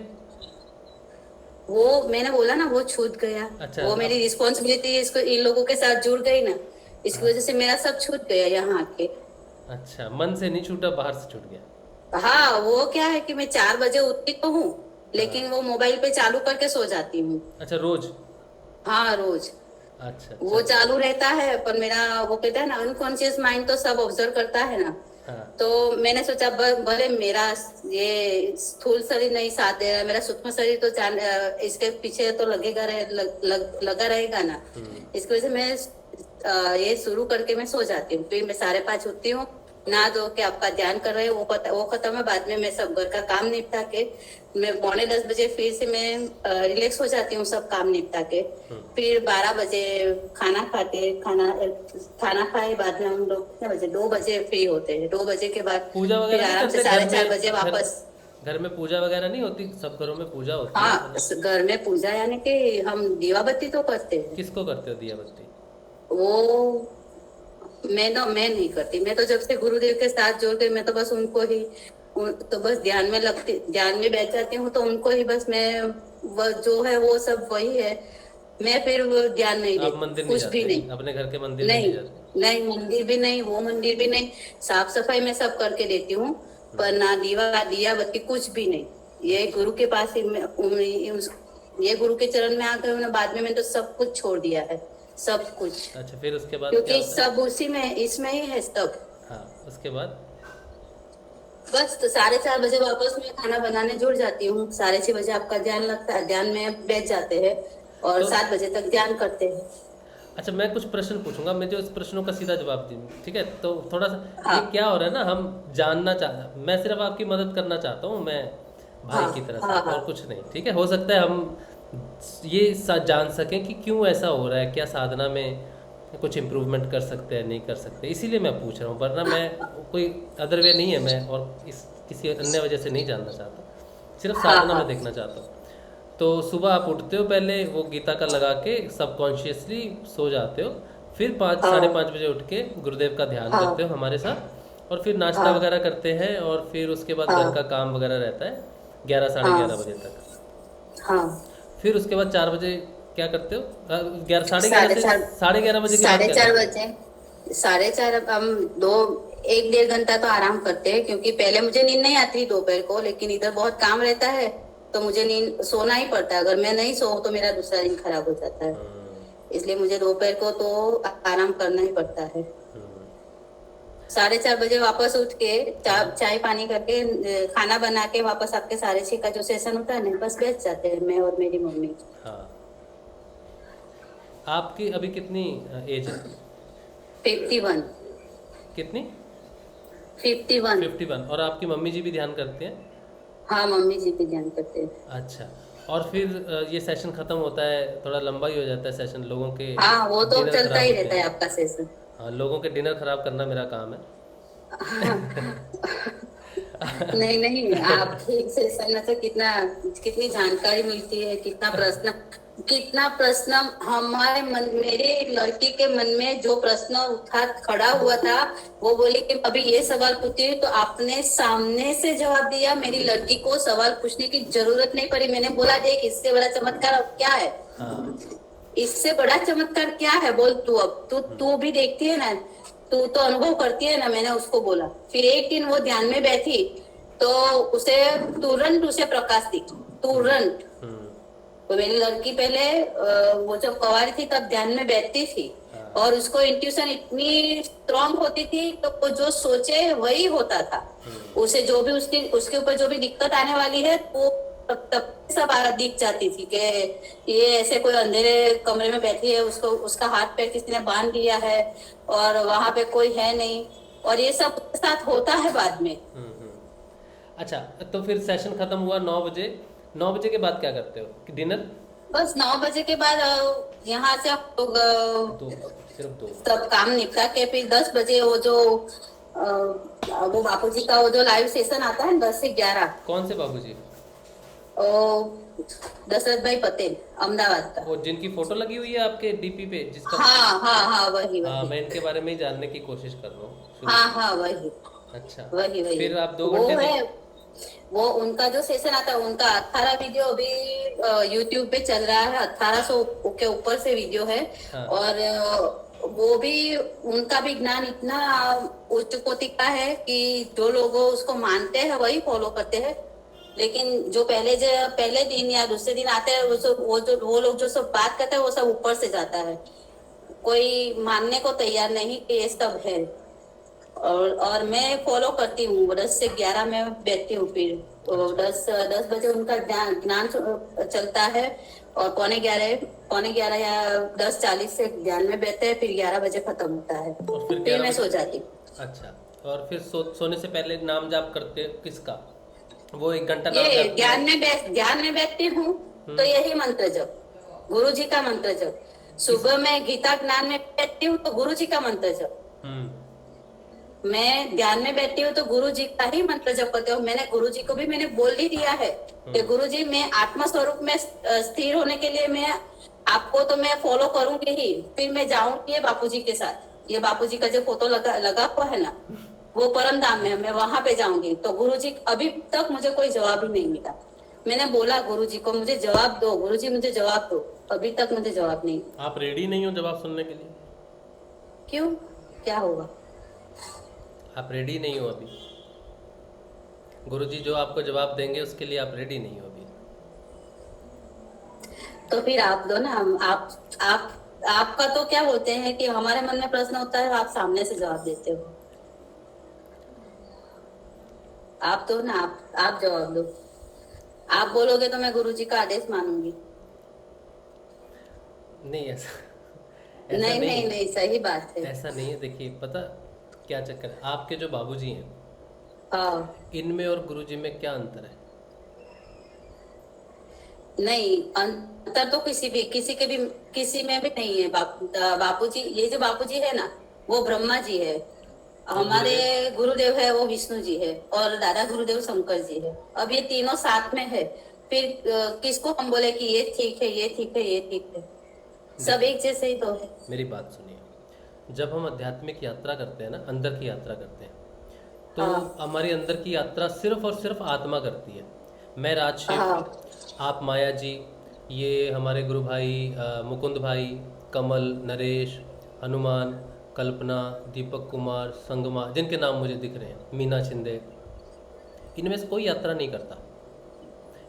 वो मैंने बोला ना, वो छूट गया। अच्छा, वो मेरी रिस्पॉन्सिबिलिटी, इसको इन लोगों के साथ जुड़ गई ना, इसकी वजह से मेरा सब छूट गया यहाँ आके। अच्छा, मन से नहीं छूटा, बाहर से छूट गया। हाँ, वो क्या है कि मैं 4 बजे उठती तो हूँ, लेकिन वो मोबाइल पे चालू करके सो जाती हूँ। अच्छा, रोज? हाँ, रोज। अच्छा, वो चालू रहता है, पर मेरा वो कहता है ना, अनकॉन्शियस माइंड तो सब ऑब्जर्व करता है ना। हाँ। तो मैंने सोचा भले मेरा ये स्थूल शरीर नहीं साथ दे रहा, मेरा सूक्ष्म शरीर तो इसके पीछे तो लगा रहेगा ना। इसकी वजह से मैं ये शुरू करके मैं सो जाती हूँ। फिर मैं 5:30 उठती हूँ, नहा धो के आपका ध्यान कर रहे हैं, वो खत्म है। बाद में मैं सब घर का काम निपटा के मैं 9:45 बजे फिर से मैं रिलैक्स हो जाती हूँ, सब काम निपटा के। फिर 12 बजे खाना खाए, बाद में हम लोग कितने बजे 2 बजे फ्री होते हैं। 2 बजे के बाद पूजा फिर वगैरह आराम से 4:30 बजे वापस। घर में पूजा वगैरह नहीं होती? सब घरों में पूजा होती है। हाँ, घर में पूजा यानी कि हम दिया बत्ती तो करते हैं। किसको करते हो दिया बत्ती? वो मैं नहीं करती। मैं तो जब से गुरुदेव के साथ जुड़ गई, मैं तो बस उनको ही तो बस ध्यान में बैठ जाती हूँ, तो उनको ही बस मैं वो जो है वो सब वही है। मैं फिर वो ध्यान नहीं देती, कुछ भी नहीं। अपने घर के मंदिर नहीं, नहीं जाते? नहीं, मंदिर भी नहीं, वो मंदिर भी नहीं। साफ सफाई मैं सब करके देती हूँ, पर ना दिया बत्ती कुछ भी नहीं। ये गुरु के पास ही ये गुरु के चरण में आ गए उन्होंने। बाद में मैंने तो सब कुछ छोड़ दिया है, सब कुछ। अच्छा, फिर उसके बाद क्योंकि सब उसी में इसमें ही है सब। हाँ, उसके बाद बस तो 4:30 बजे वापस मैं खाना बनाने जुड़ जाती हूँ। 6:30 बजे आपका ध्यान लगता है, ध्यान में बैठ जाते हैं और 7 बजे तक ध्यान करते हैं। अच्छा, मैं कुछ प्रश्न पूछूंगा, मैं जो इस प्रश्नों का सीधा जवाब दूँ, ठीक है? तो थोड़ा सा हाँ। ये क्या हो रहा है ना, हम जानना चाहते, मैं सिर्फ आपकी मदद करना चाहता हूँ, मैं भाई हाँ, की तरह हाँ, से, हाँ। और कुछ नहीं, ठीक है? हो सकता है हम ये जान सकें कि क्यों ऐसा हो रहा है, क्या साधना में कुछ इम्प्रूवमेंट कर सकते हैं, नहीं कर सकते, इसीलिए मैं पूछ रहा हूँ। वरना मैं कोई अदर वे नहीं है, मैं और किसी अन्य वजह से नहीं जानना चाहता, सिर्फ साधना में देखना चाहता हूँ। तो सुबह आप उठते हो, पहले वो गीता का लगा के सबकॉन्शियसली सो जाते हो, फिर 5-5:30 बजे उठ के गुरुदेव का ध्यान करते हो हमारे साथ, और फिर नाश्ता वगैरह करते हैं, और फिर उसके बाद घर का काम वगैरह रहता है 11-11:30 बजे तक। हाँ, फिर उसके बाद 4 बजे क्या करते हो? 11-11:30 से 11:30 बजे के बाद क्या 4:30 करते हो? बजे 4:30 हम 1-1.5 घंटा तो आराम करते हैं, क्योंकि पहले मुझे नींद नहीं आती दोपहर को, लेकिन इधर बहुत काम रहता है तो मुझे नींद सोना ही पड़ता है। अगर मैं नहीं सोऊं तो मेरा दूसरा दिन खराब हो जाता है, इसलिए मुझे दोपहर को तो आराम करना ही पड़ता है। 4:30 बजे वापस उठ के चाय पानी करके खाना बना के वापस आपके 6:30 का जो सेशन होता है ना, बस बैठ जाते हैं मैं और मेरी मम्मी। हाँ। आपकी अभी कितनी एज है? 51। कितनी? 51। 51। और आपकी मम्मी जी भी ध्यान करते हैं? हाँ, मम्मी जी भी ध्यान करते हैं। अच्छा, और फिर ये सेशन खत्म होता है, थोड़ा लंबा ही हो जाता है सेशन, लोगों के हाँ, वो तो डिनर चलता खराब ही होते रहता है हैं। आपका सेशन। हाँ, लोगों के डिनर खराब करना मेरा काम है। नहीं, आप ठीक सेशन से कितनी जानकारी मिलती है, कितना प्रश्न हमारे मन, मेरे लड़की के मन में जो प्रश्न खड़ा हुआ था, वो बोली कि अभी ये सवाल पूछती है, तो आपने सामने से जवाब दिया। मेरी लड़की को सवाल पूछने की जरूरत नहीं पड़ी। मैंने बोला, देख इससे बड़ा चमत्कार अब क्या है? हाँ। इससे बड़ा चमत्कार क्या है बोल तू। अब तू भी देखती है ना, तू तो अनुभव करती है ना। मैंने उसको बोला। फिर एक दिन वो ध्यान में बैठी तो उसे तुरंत प्रकाश दिखा, तुरंत। तो मेरी लड़की पहले वो जब कुंवारी थी तब ध्यान में बैठती थी, और उसको इंट्यूशन इतनी स्ट्रांग होती थी, तो वो जो सोचे वही होता था। उसे जो भी उसके ऊपर जो भी दिक्कत आने वाली है, वो तब सब दिख जाती थी कि ये ऐसे कोई अंधेरे कमरे में बैठी है, उसका हाथ पैर किसी ने बांध लिया है और वहां पे कोई है नहीं, और ये सब उसके साथ होता है बाद में। अच्छा, तो फिर सेशन खत्म हुआ 9 बजे। 9 बजे के बाद क्या करते हो? डिनर? बस 9 बजे के बाद यहाँ से हम लोग सिर्फ 2 सब काम निपटा के फिर 10 बजे वो बापूजी का वो जो लाइव सेशन आता है 10 से 11। कौन से बाबूजी? दशरथ भाई पटेल, अहमदाबाद का। वो जिनकी फोटो लगी हुई है आपके डीपी पे, जिसका? हाँ, वही। हाँ, मैं इनके बारे में ही जानने की कोशिश कर रहा हूँ। हाँ, वही। अच्छा, वही। फिर आप 2 घंटे वो उनका जो सेशन आता है, उनका 18 वीडियो अभी यूट्यूब पे चल रहा है। 1800 के ऊपर से वीडियो है। हाँ। और वो भी उनका भी ज्ञान इतना उच्च कोटि का है कि जो लोग उसको मानते हैं वही फॉलो करते हैं, लेकिन जो पहले दिन या दूसरे दिन आते हैं वो लोग जो सब बात करते हैं वो सब ऊपर से जाता है। कोई मानने को तैयार नहीं कि ये सब है। और मैं फॉलो करती हूँ। 10 से 11 में बैठती हूँ। फिर तो 10 बजे उनका ज्ञान चलता है, और 11:15 या 10:40 से ध्यान में बैठते हैं। फिर 11 बजे खत्म होता है, फिर मैं सो जाती हूँ। अच्छा, और फिर सोने से पहले नाम जाप करते किसका? वो 1 घंटा नाम ये जाप ध्यान में बैठती हूँ तो यही मंत्र जप, गुरु जी का मंत्र जप। सुबह में गीता ज्ञान में बैठती हूँ तो गुरु जी का मंत्र जप। मैं ध्यान में बैठती हूँ तो गुरु जी का ही मंत्र जप करती हूँ। मैंने गुरु जी को भी मैंने बोल ही दिया है कि गुरु जी मैं आत्मा स्वरूप में स्थिर होने के लिए मैं आपको तो मैं फॉलो करूंगी ही, फिर मैं जाऊंगी ये बापूजी के साथ। ये बापूजी का जो फोटो लगा हुआ है ना, वो परम धाम में, मैं वहां पे जाऊंगी। तो गुरुजी अभी तक मुझे कोई जवाब ही नहीं मिला। मैंने बोला गुरुजी को मुझे जवाब दो, गुरुजी मुझे जवाब दो, अभी तक मुझे जवाब नहीं। आप रेडी नहीं हो जवाब सुनने के लिए? क्यों, क्या होगा? आप रेडी नहीं हो अभी? गुरुजी जो आपको जवाब देंगे उसके लिए आप रेडी नहीं हो अभी? तो फिर आप दो ना। आपका तो क्या बोलते हैं कि हमारे मन में प्रश्न होता है, आप सामने से जवाब देते हो। आप दो ना, आप जवाब दो। आप बोलोगे तो मैं गुरुजी का आदेश मानूंगी। नहीं ऐसा नहीं, सही बात है। ऐसा नहीं है। देखिए पता क्या चक्कर है, आपके जो बाबूजी हैं, हाँ, इनमें और गुरुजी में क्या अंतर है? नहीं, अंतर तो किसी में भी नहीं है। बापूजी, ये जो बापूजी है ना, वो ब्रह्मा जी है। हमारे गुरुदेव है वो विष्णु जी है, और दादा गुरुदेव शंकर जी है। अब ये तीनों साथ में है, फिर किसको हम बोले कि ये ठीक है, ये ठीक है, ये ठीक है? सब एक जैसे ही तो है। मेरी बात सुनिए, जब हम आध्यात्मिक यात्रा करते हैं ना, अंदर की यात्रा करते हैं, तो हमारी अंदर की यात्रा सिर्फ और सिर्फ आत्मा करती है। मैं राजशिव, आप माया जी, ये हमारे गुरु भाई मुकुंद भाई, कमल, नरेश, हनुमान, कल्पना, दीपक कुमार, संगमा, जिनके नाम मुझे दिख रहे हैं, मीना शिंदे, इनमें से कोई यात्रा नहीं करता।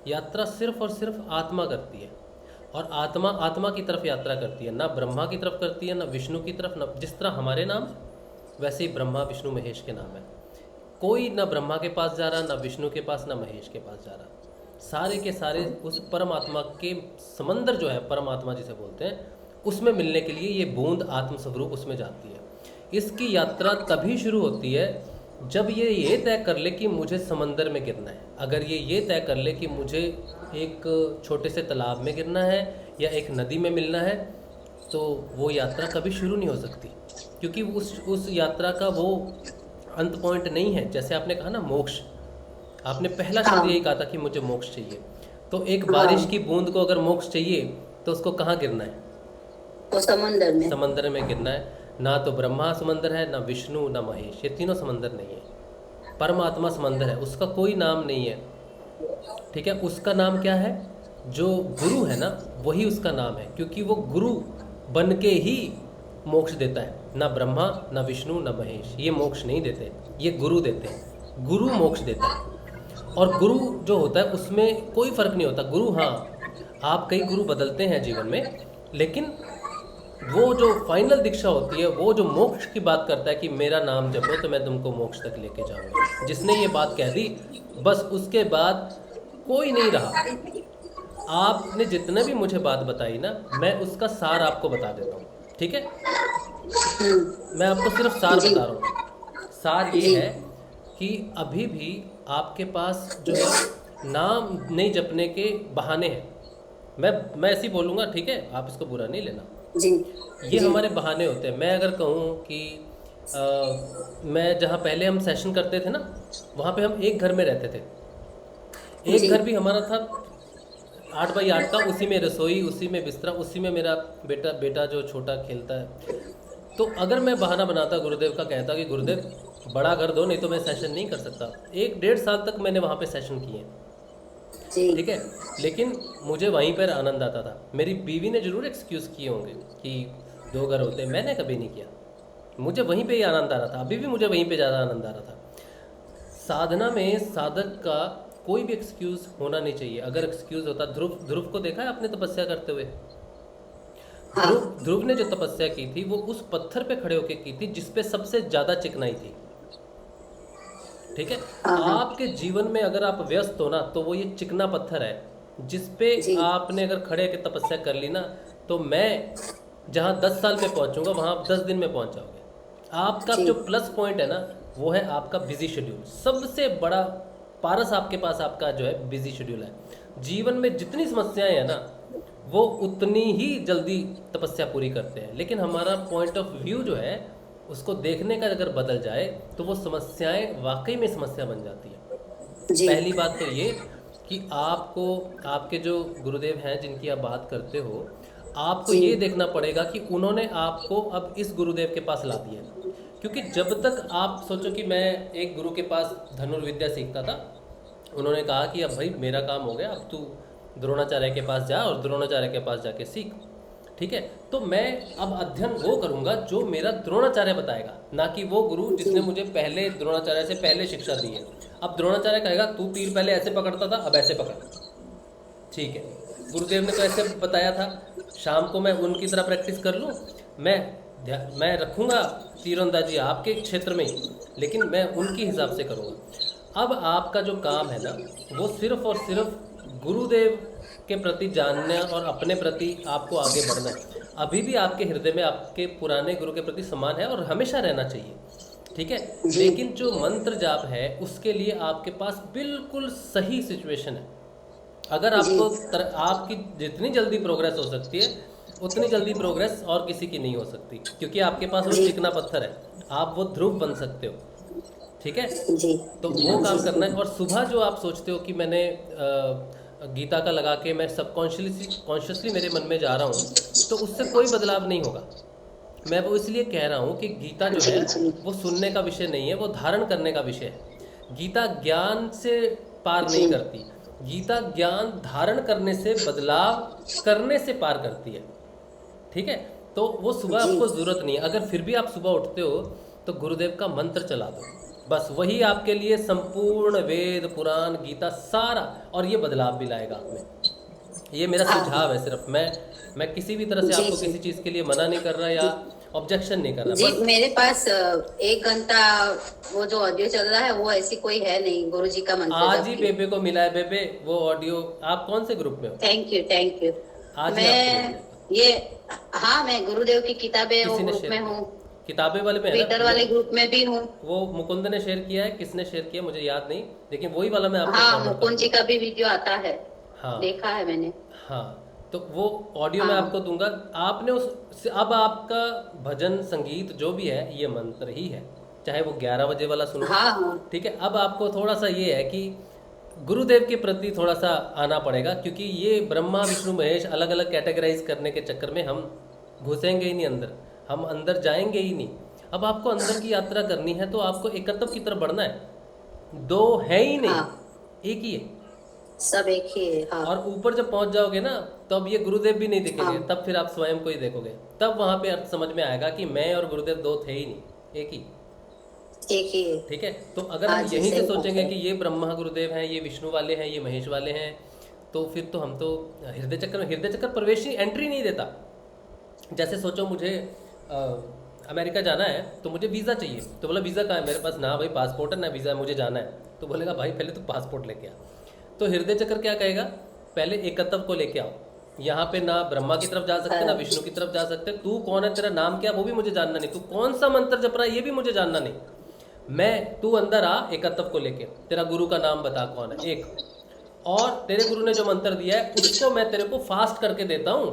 यात्रा सिर्फ और सिर्फ आत्मा करती है, और आत्मा की तरफ यात्रा करती है, ना ब्रह्मा की तरफ करती है, ना विष्णु की तरफ। ना जिस तरह हमारे नाम, वैसे ही ब्रह्मा विष्णु महेश के नाम है। कोई ना ब्रह्मा के पास जा रहा, ना विष्णु के पास, ना महेश के पास जा रहा। सारे के सारे उस परमात्मा के समंदर जो है, परमात्मा जिसे बोलते हैं, उसमें मिलने के लिए ये बूंद आत्म स्वरूप उसमें जाती है। इसकी यात्रा तभी शुरू होती है जब ये तय कर ले कि मुझे समंदर में गिरना है। अगर ये तय कर ले कि मुझे एक छोटे से तालाब में गिरना है या एक नदी में मिलना है, तो वो यात्रा कभी शुरू नहीं हो सकती, क्योंकि उस यात्रा का वो अंत पॉइंट नहीं है। जैसे आपने कहा ना मोक्ष, आपने पहला शब्द यही कहा था कि मुझे मोक्ष चाहिए। तो एक बारिश की बूंद को अगर मोक्ष चाहिए तो उसको कहाँ गिरना है? तो समंदर में गिरना है। ना तो ब्रह्मा समंदर है, ना विष्णु, ना महेश, ये तीनों समंदर नहीं है। परमात्मा समंदर है, उसका कोई नाम नहीं है। ठीक है, उसका नाम क्या है? जो गुरु है ना, वही उसका नाम है, क्योंकि वो गुरु बन के ही मोक्ष देता है। ना ब्रह्मा, ना विष्णु, ना महेश ये मोक्ष नहीं देते, ये गुरु देते हैं। गुरु मोक्ष देता है, और गुरु जो होता है उसमें कोई फर्क नहीं होता। गुरु, हाँ, आप कई गुरु बदलते हैं जीवन में, लेकिन वो जो फाइनल दीक्षा होती है, वो जो मोक्ष की बात करता है कि मेरा नाम जपो तो मैं तुमको मोक्ष तक लेके जाऊंगा, जिसने ये बात कह दी, बस उसके बाद कोई नहीं रहा। आपने जितने भी मुझे बात बताई ना, मैं उसका सार आपको बता देता हूँ। ठीक है, मैं आपको सिर्फ सार बता रहा हूँ। सार ये है कि अभी भी आपके पास जो है नाम नहीं जपने के बहाने हैं। मैं ऐसे ही बोलूँगा, ठीक है, आप इसको बुरा नहीं लेना जी। ये हमारे बहाने होते हैं। मैं अगर कहूँ कि मैं जहाँ पहले हम सेशन करते थे ना, वहाँ पे हम एक घर में रहते थे। एक घर भी हमारा था 8 बाई 8 का, उसी में रसोई, उसी में बिस्तरा, उसी में मेरा बेटा जो छोटा खेलता है। तो अगर मैं बहाना बनाता गुरुदेव का, कहता कि गुरुदेव बड़ा घर दो, नहीं तो मैं सेशन नहीं कर सकता। 1-1.5 साल तक मैंने वहाँ पे सेशन किए, ठीक है, लेकिन मुझे वहीं पर आनंद आता था। मेरी बीवी ने जरूर एक्सक्यूज़ किए होंगे कि 2 घर होते, मैंने कभी नहीं किया। मुझे वहीं पे ही आनंद आ रहा था, अभी भी मुझे वहीं पे ज़्यादा आनंद आ रहा था। साधना में साधक का कोई भी एक्सक्यूज़ होना नहीं चाहिए। अगर एक्सक्यूज़ होता, ध्रुव को देखा है आपने तपस्या करते हुए? ध्रुव ने जो तपस्या की थी वो उस पत्थर पे खड़े होकर की थी जिसपे सबसे ज़्यादा चिकनाई थी। ठीक है, आपके जीवन में अगर आप व्यस्त हो ना, तो वो ये चिकना पत्थर है जिस पे आपने अगर खड़े होकर तपस्या कर ली ना, तो मैं जहाँ 10 साल में पहुँचूंगा वहाँ आप 10 दिन में पहुँच जाओगे। आपका जो प्लस पॉइंट है ना वो है आपका बिजी शेड्यूल। सबसे बड़ा पारस आपके पास आपका जो है बिजी शेड्यूल है। जीवन में जितनी समस्याएं हैं ना वो उतनी ही जल्दी तपस्या पूरी करते हैं, लेकिन हमारा पॉइंट ऑफ व्यू जो है उसको देखने का अगर बदल जाए तो वो समस्याएं वाकई में समस्या बन जाती है। पहली बात तो ये कि आपको आपके जो गुरुदेव हैं जिनकी आप बात करते हो, आपको ये देखना पड़ेगा कि उन्होंने आपको अब इस गुरुदेव के पास ला दिया है। क्योंकि जब तक आप सोचो कि मैं एक गुरु के पास धनुर्विद्या सीखता था, उन्होंने कहा कि अब भाई मेरा काम हो गया, अब तू द्रोणाचार्य के पास जा और द्रोणाचार्य के पास जाके सीख, ठीक है। तो मैं अब अध्ययन वो करूँगा जो मेरा द्रोणाचार्य बताएगा, ना कि वो गुरु जिसने मुझे पहले द्रोणाचार्य से पहले शिक्षा दी है। अब द्रोणाचार्य कहेगा तू तीर पहले ऐसे पकड़ता था, अब ऐसे पकड़, ठीक है। गुरुदेव ने तो ऐसे बताया था, शाम को मैं उनकी तरह प्रैक्टिस कर लूँ, मैं रखूँगा तीरंदाजी आपके क्षेत्र में ही, लेकिन मैं उनके हिसाब से करूँगा। अब आपका जो काम है ना वो सिर्फ और सिर्फ गुरुदेव के प्रति जानना और अपने प्रति आपको आगे बढ़ना है। अभी भी आपके हृदय में आपके पुराने गुरु के प्रति सम्मान है और हमेशा रहना चाहिए, ठीक है। लेकिन जो मंत्र जाप है उसके लिए आपके पास बिल्कुल सही सिचुएशन है। अगर आपको आपकी जितनी जल्दी प्रोग्रेस हो सकती है उतनी जल्दी प्रोग्रेस और किसी की नहीं हो सकती, क्योंकि आपके पास वो चिकना पत्थर है, आप वो ध्रुव बन सकते हो, ठीक है। तो वो काम करना है। और सुबह जो आप सोचते हो कि मैंने गीता का लगा के मैं कॉन्शियसली मेरे मन में जा रहा हूँ, तो उससे कोई बदलाव नहीं होगा। मैं वो इसलिए कह रहा हूँ कि गीता जो है वो सुनने का विषय नहीं है, वो धारण करने का विषय है। गीता ज्ञान से पार नहीं करती, गीता ज्ञान धारण करने से, बदलाव करने से पार करती है, ठीक है। तो वो सुबह आपको ज़रूरत नहीं है। अगर फिर भी आप सुबह उठते हो तो गुरुदेव का मंत्र चला दो, बस वही आपके लिए संपूर्ण वेद पुराण गीता सारा, और ये बदलाव भी लाएगा आप में। ये मेरा सुझाव है सिर्फ। मैं किसी भी तरह से आपको किसी चीज़ के लिए मना नहीं कर रहा या ऑब्जेक्शन नहीं कर रहा। जी, मेरे पास 1 घंटा वो जो ऑडियो चल रहा है वो ऐसी कोई है नहीं, गुरुजी का मंत्र आज ही बेबे को मिला है। बेबे वो ऑडियो आप कौन से ग्रुप में हो? Thank you. आज मैं ये हाँ, मैं गुरुदेव की किताबें ग्रुप में हूँ, किताबें वाले में, ट्विटर वाले ग्रुप में भी हूँ। वो मुकुंद ने शेयर किया है, किसने शेयर किया मुझे याद नहीं, लेकिन वही वाला मैं आपको हाँ, मुकुंद जी का भी वीडियो आता है, हाँ देखा है मैंने। हाँ, तो वो ऑडियो मैं आपको दूंगा। आपने अब आपका भजन संगीत जो भी है ये मंत्र ही है, चाहे वो 11 बजे वाला सुनो, हाँ। ठीक है। अब आपको थोड़ा सा ये है कि गुरुदेव के प्रति थोड़ा सा आना पड़ेगा, क्योंकि ये ब्रह्मा विष्णु महेश अलग अलग कैटेगराइज करने के चक्कर में हम घुसेंगे ही नहीं अंदर, हम अंदर जाएंगे ही नहीं। अब आपको अंदर की यात्रा करनी है तो आपको एकत्व की तरफ बढ़ना है। 2 है ही नहीं, एक ही है, सब एक ही है। हाँ। और ऊपर जब पहुंच जाओगे ना तब ये गुरुदेव भी नहीं दिखेंगे, तब फिर आप स्वयं को ही देखोगे, तब वहां पे अर्थ समझ में आएगा कि मैं और गुरुदेव 2 थे ही नहीं, एक ही है, ठीक है। तो अगर हम यहीं से सोचेंगे कि ये ब्रह्मा गुरुदेव हैं, ये विष्णु वाले हैं, ये महेश वाले हैं, तो फिर तो हम तो हृदय चक्र प्रवेश एंट्री नहीं देता। जैसे सोचो मुझे अमेरिका जाना है तो मुझे वीज़ा चाहिए, तो बोला वीज़ा कहाँ है मेरे पास? ना भाई पासपोर्ट है ना वीज़ा है, मुझे जाना है। तो बोलेगा भाई पहले तो पासपोर्ट लेके आ। तो हृदय चक्र क्या कहेगा? पहले एकत्व को लेके आओ। यहाँ पे ना ब्रह्मा की तरफ जा सकते ना विष्णु की तरफ जा सकते। तू कौन है, तेरा नाम क्या, वो भी मुझे जानना नहीं, तू कौन सा मंत्र जप रहा है ये भी मुझे जानना नहीं। तू अंदर आ एकत्व को लेके, तेरा गुरु का नाम बता कौन है एक, और तेरे गुरु ने जो मंत्र दिया है उसको मैं तेरे को फास्ट करके देता हूँ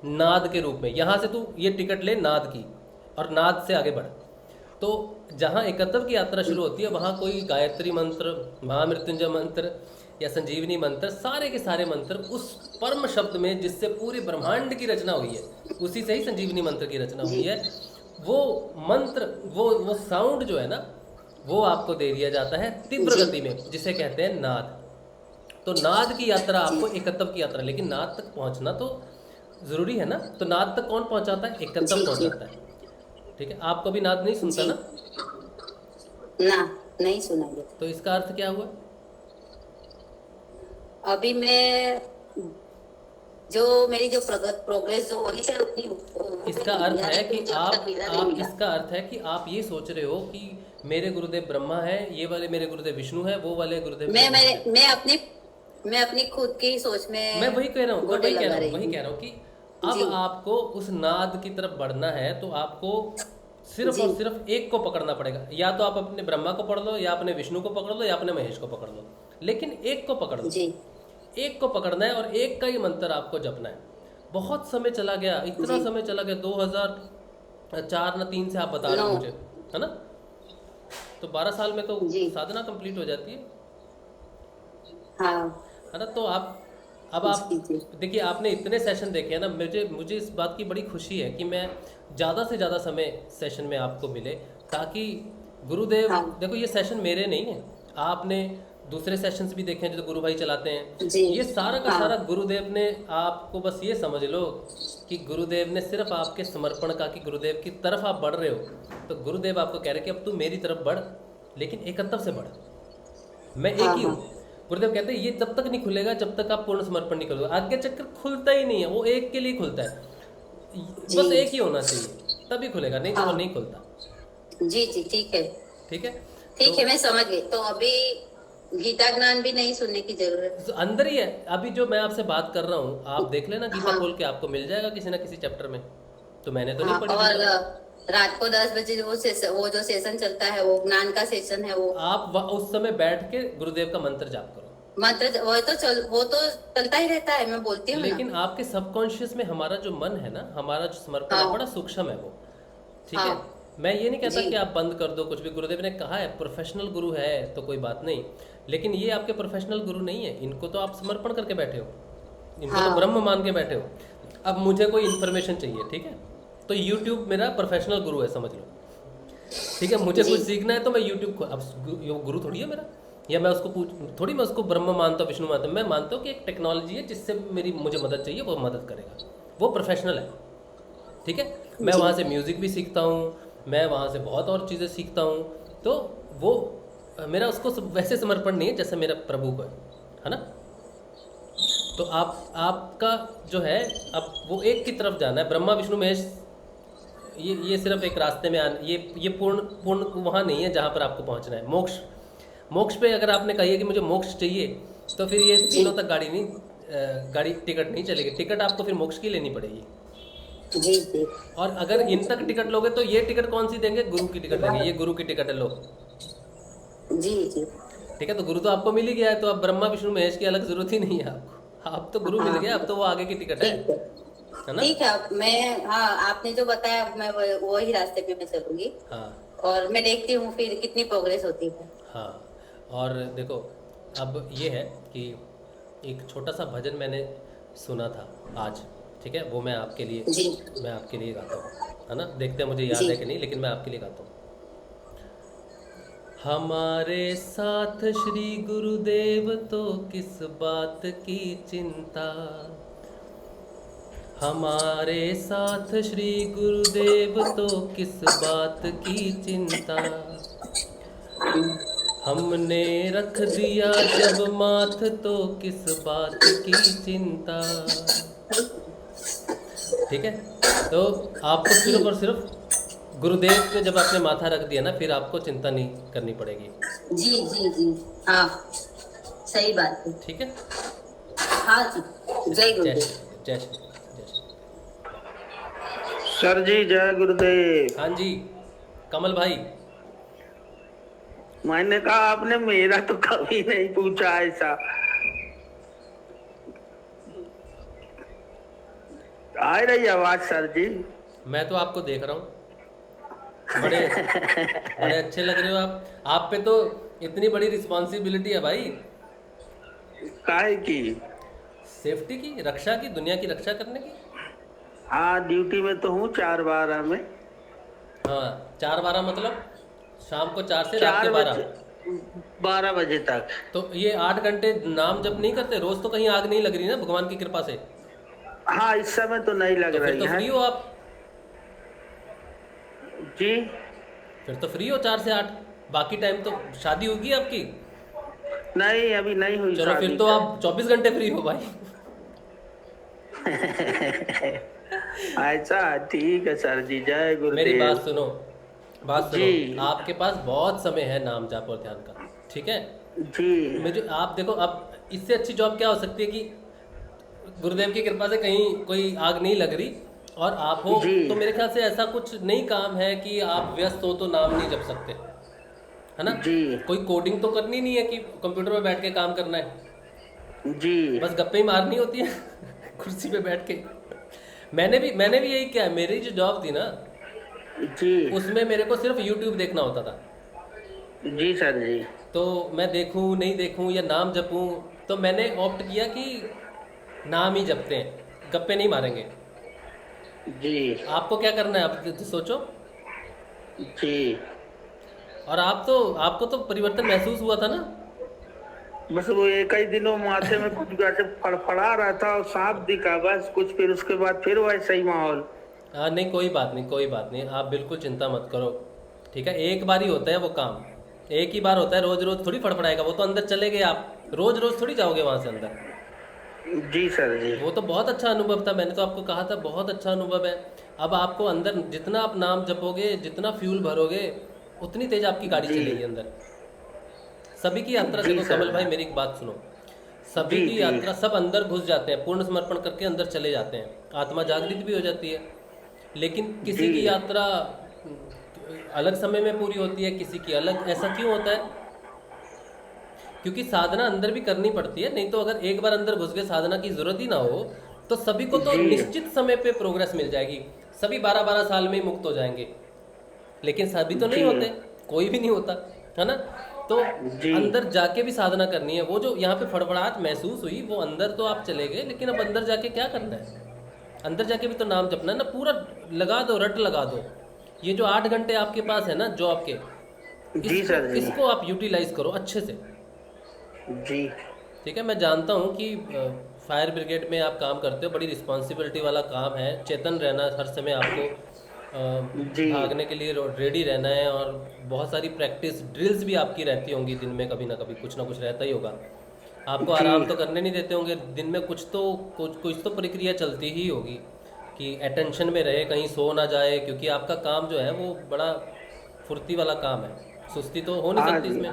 नाद के रूप में। यहाँ से तू ये टिकट ले नाद की, और नाद से आगे बढ़। तो जहाँ एकत्व की यात्रा शुरू होती है वहाँ कोई गायत्री मंत्र, महामृत्युंजय मंत्र या संजीवनी मंत्र, सारे के सारे मंत्र उस परम शब्द में जिससे पूरे ब्रह्मांड की रचना हुई है, उसी से ही संजीवनी मंत्र की रचना हुई है। वो मंत्र, वो साउंड जो है ना, वो आपको दे दिया जाता है तीव्र गति में, जिसे कहते हैं नाद। तो नाद की यात्रा आपको एकत्व की यात्रा, लेकिन नाद तक पहुंचना तो जरूरी है ना। तो नाद तक कौन पहुंचाता है? एकत्व पहुंचाता है, ठीक है। आपको भी नाद नहीं सुनता ना? नहीं सुना। तो इसका अर्थ क्या हुआ? अभी मैं जो मेरी जो प्रोग्रेस जो होनी चाहिए उतनी, इसका अर्थ है कि इसका अर्थ है कि आप ये सोच रहे हो कि मेरे गुरुदेव ब्रह्मा है, ये वाले मेरे गुरुदेव विष्णु है, वो वाले गुरुदेव मैं अपनी खुद की सोच में मैं वही कह रहा हूँ कि अब आपको उस नाद की तरफ बढ़ना है। तो आपको सिर्फ और सिर्फ एक को पकड़ना पड़ेगा। या तो आप अपने ब्रह्मा को पकड़ लो, या अपने विष्णु को पकड़ लो, या अपने महेश को पकड़ लो, लेकिन एक को पकड़ लो। एक को पकड़ना है और एक का ही मंत्र आपको जपना है। बहुत समय चला गया, इतना समय चला गया, 2004 न 3 से आप बता रहे हो मुझे, है ना? तो 12 साल में तो साधना कंप्लीट हो जाती है, है ना? तो अब आप देखिए, आपने इतने सेशन देखे हैं ना, मुझे इस बात की बड़ी खुशी है कि मैं ज़्यादा से ज़्यादा समय सेशन में आपको मिले, ताकि गुरुदेव देखो, ये सेशन मेरे नहीं है, आपने दूसरे सेशंस भी देखे हैं जो गुरु भाई चलाते हैं, ये सारा का सारा गुरुदेव ने, आपको बस ये समझ लो कि गुरुदेव ने सिर्फ आपके समर्पण का, कि गुरुदेव की तरफ आप बढ़ रहे हो, तो गुरुदेव आपको कह रहे कि अब तू मेरी तरफ बढ़, लेकिन एकत्व से बढ़, मैं एक ही हूँ। गुरुदेव कहते हैं ये तब तक नहीं खुलेगा जब तक आप पूर्ण समर्पण नहीं करोगे। आज्ञा चक्र खुलता ही नहीं है, वो एक के लिए खुलता है, बस एक ही होना चाहिए, तभी खुलेगा, नहीं तो वो नहीं खुलता। जी जी, ठीक है, ठीक है, ठीक है, मैं समझ गई। तो अभी गीता ज्ञान भी नहीं सुनने की जरूरत, तो अंदर ही है। अभी जो मैं आपसे बात कर रहा हूँ, आप देख लेना गीता खोल के, आपको मिल जाएगा किसी ना किसी चैप्टर में। तो मैंने तो नहीं पढ़ी। और रात को 10 बजे वो जो सेशन चलता है, वो ज्ञान का सेशन है, वो आप उस समय बैठ के गुरुदेव का मंत्र जाप करो। मंत्र वो तो चलता ही रहता है, मैं बोलती हूँ। लेकिन आपके सबकॉन्शियस में हमारा जो मन है ना, हमारा जो समर्पण है, बड़ा सूक्ष्म है वो, ठीक है? मैं ये नहीं कहता कि आप बंद कर दो कुछ भी। गुरुदेव ने कहा है प्रोफेशनल गुरु है तो कोई बात नहीं, लेकिन ये आपके प्रोफेशनल गुरु नहीं है, इनको तो आप समर्पण करके बैठे हो, इनको तो ब्रह्म मान के बैठे हो। अब मुझे कोई इन्फॉर्मेशन चाहिए, ठीक है, तो यूट्यूब मेरा प्रोफेशनल गुरु है, समझ लो, ठीक है? मुझे कुछ सीखना है तो मैं यूट्यूब को, अब गुरु थोड़ी है मेरा, या मैं उसको थोड़ी मैं उसको ब्रह्म मानता हूँ, विष्णु मानता हूँ। मैं मानता हूँ कि एक टेक्नोलॉजी है जिससे मुझे मदद चाहिए, वो मदद करेगा, वो प्रोफेशनल है, ठीक है? मैं वहाँ से म्यूज़िक भी सीखता हूँ, मैं वहाँ से बहुत और चीज़ें सीखता हूँ, तो वो मेरा उसको वैसे समर्पण नहीं है जैसे मेरा प्रभु को है ना? तो आपका जो है, अब वो एक की तरफ जाना है, ब्रह्मा विष्णु महेश, ये सिर्फ एक रास्ते में आने, ये पूर्ण वहाँ नहीं है जहाँ पर आपको पहुँचना है। मोक्ष पे अगर आपने कही है कि मुझे मोक्ष चाहिए, तो फिर ये तीनों तक गाड़ी टिकट नहीं चलेगी, टिकट आपको फिर मोक्ष की लेनी पड़ेगी। जी। और अगर इन तक टिकट लोगे तो ये टिकट कौन सी देंगे? गुरु की टिकट देंगे, ये गुरु की टिकट है, लो। जी जी, ठीक है, तो गुरु तो आपको मिल ही गया है, तो अब ब्रह्मा विष्णु महेश की अलग जरूरत ही नहीं है आपको, आप तो गुरु मिल गया, अब तो वो आगे की टिकट है ना? ठीक है, मैं आपने जो बताया मैं वही रास्ते पे मैं चलूंगी। और मैं देखती हूँ फिर कितनी प्रोग्रेस होती है। हाँ, और देखो अब ये है कि एक छोटा सा भजन मैंने सुना था आज, ठीक है, वो मैं आपके लिए गाता हूँ, है ना? देखते हैं मुझे याद है कि नहीं, लेकिन मैं आपके लिए गाता हूँ। हमारे साथ श्री गुरुदेव तो किस बात की चिंता, हमारे साथ श्री गुरुदेव तो किस बात की चिंता, हमने रख दिया जब माथ तो किस बात की चिंता। ठीक है, तो आपको सिर्फ और सिर्फ गुरुदेव पे जब आपने माथा रख दिया ना, फिर आपको चिंता नहीं करनी पड़ेगी। जी जी जी, हाँ सही बात है। ठीक है, हाँ जी, जय गुरुदेव। जय श्री सर जी, जय गुरुदेव। हाँ जी कमल भाई, मैंने कहा आपने मेरा तो कभी नहीं पूछा ऐसा। आ रही आवाज सर जी? मैं तो आपको देख रहा हूँ, बड़े अच्छे लग रहे हो आप पे तो इतनी बड़ी रिस्पॉन्सिबिलिटी है भाई। काहे की? सेफ्टी की, रक्षा की, दुनिया की रक्षा करने की। हाँ, ड्यूटी में तो हूँ 4-12 में। हाँ 4-12 मतलब शाम को 4 से रात के 12 बजे तक। तो ये 8 घंटे नाम जप नहीं करते रोज? तो कहीं आग नहीं लग रही ना भगवान की कृपा से? हाँ, इस समय तो नहीं लग रही है। तो फ्री हो आप जी? फिर तो फ्री हो 4 से 8, बाकी टाइम तो शादी होगी आपकी? नहीं, अभी नहीं हुई। चलो फिर तो आप 24 घंटे फ्री हो भाई। ऐसा ठीक है सर जी, जय गुरुदेव। मेरी बात सुनो, आपके पास बहुत समय है नाम जाप और ध्यान का, ठीक है जी। मुझे आप देखो, अब इससे अच्छी जॉब क्या हो सकती है कि गुरुदेव की कृपा से कहीं कोई आग नहीं लग रही और आप हो जी। तो मेरे ख्याल से ऐसा कुछ नहीं काम है कि आप व्यस्त हो तो नाम नहीं जप सकते, है ना? जी कोई कोडिंग तो करनी नहीं है कि कंप्यूटर पे बैठ के काम करना है, जी बस गप्पे ही मारनी होती है कुर्सी पे बैठ के। मैंने भी यही किया है। मेरी जो जॉब थी ना जी उसमें मेरे को सिर्फ यूट्यूब देखना होता था। जी सर जी तो मैं देखूं नहीं देखूं या नाम जपूं, तो मैंने ऑप्ट किया कि नाम ही जपते हैं, गप्पे नहीं मारेंगे। जी आपको क्या करना है आप सोचो। जी। और आपको तो परिवर्तन महसूस हुआ था ना? बस वो एक ही दिनों माथे में कुछ जैसे फड़फड़ा रहा था और सांप दिखा, बस कुछ, फिर उसके बाद फिर वैसा ही माहौल। हाँ नहीं, कोई बात नहीं, कोई बात नहीं, आप बिल्कुल चिंता मत करो, ठीक है? एक बार ही होता है वो काम, एक ही बार होता है, रोज रोज थोड़ी फड़फड़ाएगा। वो तो अंदर चले गए, आप रोज रोज थोड़ी जाओगे वहां से अंदर। जी सर जी। वो तो बहुत अच्छा अनुभव था, मैंने तो आपको कहा था बहुत अच्छा अनुभव है। अब आपको अंदर जितना आप नाम जपोगे, जितना फ्यूल भरोगे, उतनी तेज आपकी गाड़ी जी। चलेगी अंदर। सभी की यात्रा, जी देखो सर। कमल भाई मेरी एक बात सुनो, सभी जी, की जी। यात्रा, सब अंदर घुस जाते हैं, पूर्ण समर्पण करके अंदर चले जाते हैं, आत्मा जागृत भी हो जाती है। लेकिन किसी जी। की यात्रा अलग समय में पूरी होती है, किसी की अलग। ऐसा क्यों होता है? क्योंकि साधना अंदर भी करनी पड़ती है, नहीं तो अगर एक बार अंदर घुस गए, साधना की जरूरत ही ना हो, तो सभी को तो जी। निश्चित समय पे प्रोग्रेस मिल जाएगी, सभी 12-12 साल में ही मुक्त हो जाएंगे। लेकिन सभी तो नहीं जी। होते, कोई भी नहीं होता, है ना? तो जी। अंदर जाके भी साधना करनी है। वो जो यहाँ पे फड़फड़ाहट महसूस हुई, वो अंदर तो आप चले गए, लेकिन अब अंदर जाके क्या करना है? अंदर जाके भी तो नाम जपना है ना, पूरा लगा दो, रट लगा दो। ये जो 8 घंटे आपके पास है ना जॉब के, जी सर जी। इसको आप यूटिलाइज करो अच्छे से, जी ठीक है? मैं जानता हूँ कि फायर ब्रिगेड में आप काम करते हो, बड़ी रिस्पॉन्सिबिलिटी वाला काम है, चेतन रहना हर समय आपको, जी। भागने के लिए रेडी रहना है, और बहुत सारी प्रैक्टिस ड्रिल्स भी आपकी रहती होंगी दिन में, कभी ना कभी कुछ ना कुछ रहता ही होगा। आपको जी। आराम तो करने नहीं देते होंगे दिन में, कुछ तो प्रक्रिया चलती ही होगी कि अटेंशन में रहे, कहीं सो ना जाए, क्योंकि आपका काम जो है वो बड़ा फुर्ती वाला काम है, सुस्ती तो हो नहीं हाँ सकती जी। इसमें।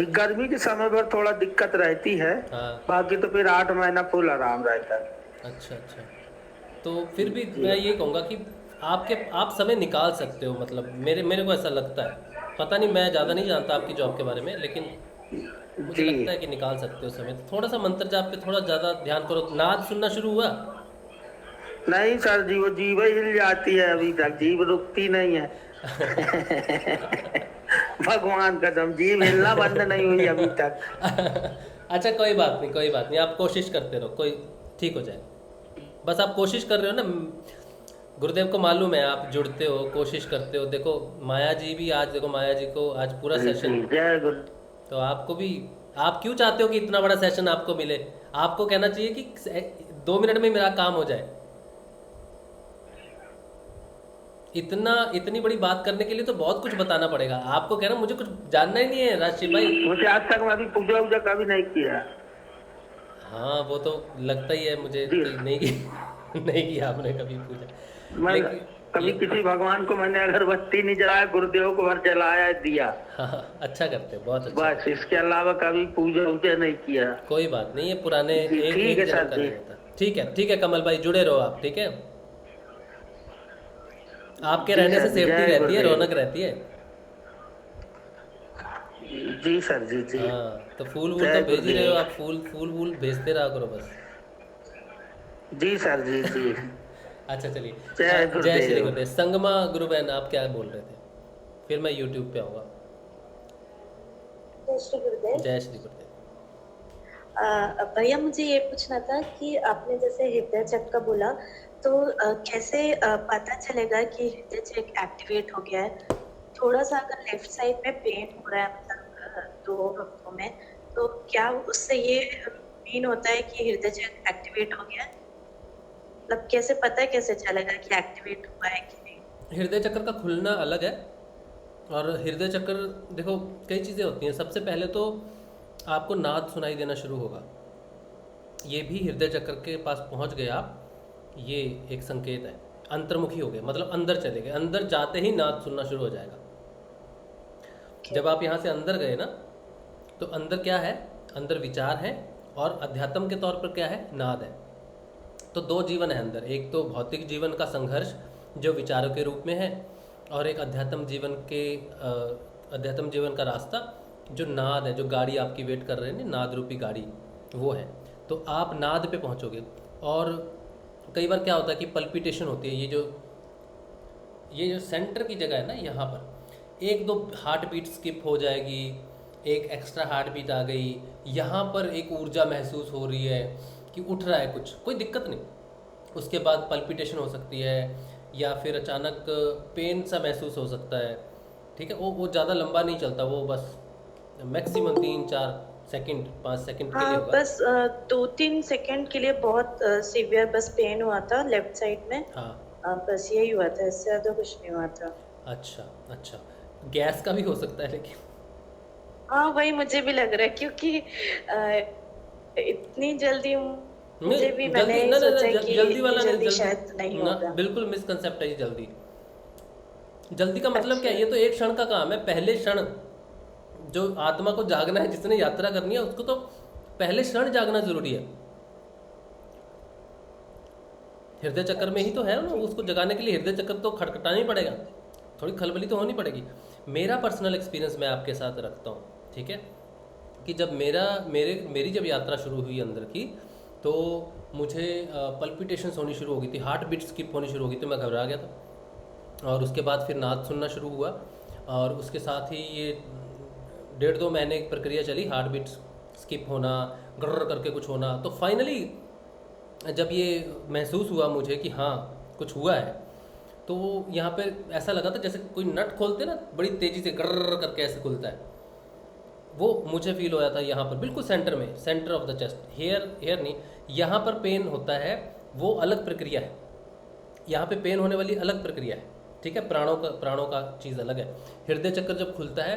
गर्मी के समय पर थोड़ा दिक्कत रहती है, हाँ, बाकी तो फिर 8 महीना फुल आराम रहता है। अच्छा अच्छा। तो फिर भी मैं ये कहूँगा कि आप समय निकाल सकते हो, मतलब मेरे को ऐसा लगता है, पता नहीं, मैं ज़्यादा नहीं जानता आपकी जॉब के बारे में, लेकिन मुझे जी। लगता है कि निकाल सकते हो समय। तो थोड़ा सा मंत्र जाप पे थोड़ा ज़्यादा ध्यान करो। नाद सुनना शुरू हुआ? नहीं सर जी, वो जीव ही हिल जाती है, अभी तक जीव रुकती नहीं है भगवान कसम, जीव हिलना बंद नहीं हुई अभी तक। अच्छा कोई बात नहीं, कोई बात नहीं, आप कोशिश करते रहो, कोई ठीक हो जाए। बस आप कोशिश कर रहे हो ना, गुरुदेव को मालूम है आप जुड़ते हो, कोशिश करते हो। देखो माया जी भी, आज देखो माया जी को आज पूरा सेशन, जय गुरु। तो आपको भी, आप क्यों चाहते हो कि इतना बड़ा सेशन आपको मिले? आपको कहना चाहिए कि 2 मिनट में मेरा काम हो जाए। इतनी बड़ी बात करने के लिए तो बहुत कुछ बताना पड़ेगा। आपको कहना मुझे कुछ जानना ही नहीं है राजशील भाई। मुझे आज तक मैं अभी पूजा वूजा कभी नहीं किया। हाँ वो तो लगता ही है मुझे कि नहीं की नहीं किया आपने कभी पूजा। मैं कभी किसी भगवान को मैंने अगरबत्ती नहीं जलाया, गुरुदेव को भर जलाया दिया। हाँ, अच्छा करते हैं, बहुत अच्छा। बस इसके अलावा कभी पूजा वूजा नहीं किया। कोई बात नहीं, ये पुराने ठीक है सर जी। ठीक है कमल भाई, जुड़े रहो आप, ठीक है? आपके रहने से सेफ्टी रहती है, रौनक रहती है। जी सर जी जी। हाँ तो फूल वूल तो भेज ही रहे हो आप, फूल वूल भेजते रहा करो बस। जी सर जी जी। अच्छा चलिए, जय श्री गुरुदेव। संगमा गुरु बहन आप क्या बोल रहे थे? फिर मैं यूट्यूब पे आऊँगा। जय श्री गुरुदेव। जय श्री गुरुदेव। भैया मुझे ये पूछना था कि आपने जैसे हृदय चक्र बोला, तो कैसे पता चलेगा कि हृदय चक्र एक्टिवेट हो गया है? थोड़ा सा अगर लेफ्ट साइड में पेन हो रहा है, मतलब 2 हफ्तों में, तो क्या उससे ये मीन होता है कि हृदय चक्र एक्टिवेट हो गया है? मतलब कैसे पता कैसे चलेगा कि एक्टिवेट हुआ है कि नहीं? हृदय चक्र का खुलना अलग है, और हृदय चक्र देखो कई चीज़ें होती हैं। सबसे पहले तो आपको नाद सुनाई देना शुरू होगा, ये भी हृदय चक्र के पास पहुंच गए आप, ये एक संकेत है। अंतर्मुखी हो गए, मतलब अंदर चले गए, अंदर जाते ही नाद सुनना शुरू हो जाएगा। जब आप यहाँ से अंदर गए ना, तो अंदर क्या है? अंदर विचार है, और अध्यात्म के तौर पर क्या है? नाद है। तो दो जीवन है अंदर, एक तो भौतिक जीवन का संघर्ष जो विचारों के रूप में है, और एक अध्यात्म जीवन का रास्ता जो नाद है, जो गाड़ी आपकी वेट कर रहे हैं, नाद रूपी गाड़ी वो है। तो आप नाद पे पहुंचोगे। और कई बार क्या होता है कि पल्पिटेशन होती है, ये जो सेंटर की जगह है ना, यहाँ पर एक दो हार्ट बीट स्किप हो जाएगी, एक एक्स्ट्रा हार्ट बीट आ गई, यहाँ पर एक ऊर्जा महसूस हो रही है कि उठ रहा है कुछ, कोई दिक्कत नहीं। उसके बाद पल्पिटेशन हो सकती है, या फिर अचानक पेन सा महसूस हो सकता है। ठीक है, वो ज़्यादा लंबा नहीं चलता, वो बस मैक्सिमम 3-4 सेकंड 5 सेकंड के लिए हाँ, होगा। बस 2-3 सेकंड के लिए बहुत सीवियर बस पेन हुआ था लेफ्ट साइड में। हाँ, बस यही हुआ था, इससे ज्यादा कुछ नहीं हुआ था। अच्छा, गैस का भी हो सकता है लेकिन। हाँ, वही मुझे भी लग रहा है, क्योंकि इतनी जल्दी मुझे भी मैंने सोचा कि जल्दी वाला नहीं, जल्दी शायद नहीं होगा। बिल्कुल मिसकंसेप्ट है ये जल्दी का मतलब क्या है? ये तो एक क्षण का काम है। पहले क्षण जो आत्मा को जागना है, जिसने यात्रा करनी है, उसको तो पहले क्षण जागना जरूरी है। हृदय चक्र में ही तो है ना, उसको जगाने के लिए हृदय चक्र तो खटखटाना ही पड़ेगा, थोड़ी खलबली तो होनी पड़ेगी। मेरा पर्सनल एक्सपीरियंस मैं आपके साथ रखता हूँ, ठीक है, कि जब मेरी जब यात्रा शुरू हुई अंदर की, तो मुझे पल्पिटेशंस होनी शुरू हो गई थी, हार्ट बीट स्किप होनी शुरू हो गई थी, मैं घबरा गया था। और उसके बाद फिर नाद सुनना शुरू हुआ, और उसके साथ ही ये 1.5-2 महीने की प्रक्रिया चली, हार्ट बीट स्किप होना, ग्रर करके कुछ होना। तो फाइनली जब ये महसूस हुआ मुझे कि हाँ कुछ हुआ है, तो यहाँ पे ऐसा लगा था जैसे कोई नट खोलते ना, बड़ी तेज़ी से ग्रर करके ऐसे खुलता है, वो मुझे फील होया था यहाँ पर, बिल्कुल सेंटर में, centre of the chest. Here नहीं, यहाँ पर पेन होता है, वो अलग प्रक्रिया है। यहाँ पे पेन होने वाली अलग प्रक्रिया है, ठीक है, प्राणों का चीज़ अलग है। हृदय चक्र जब खुलता है,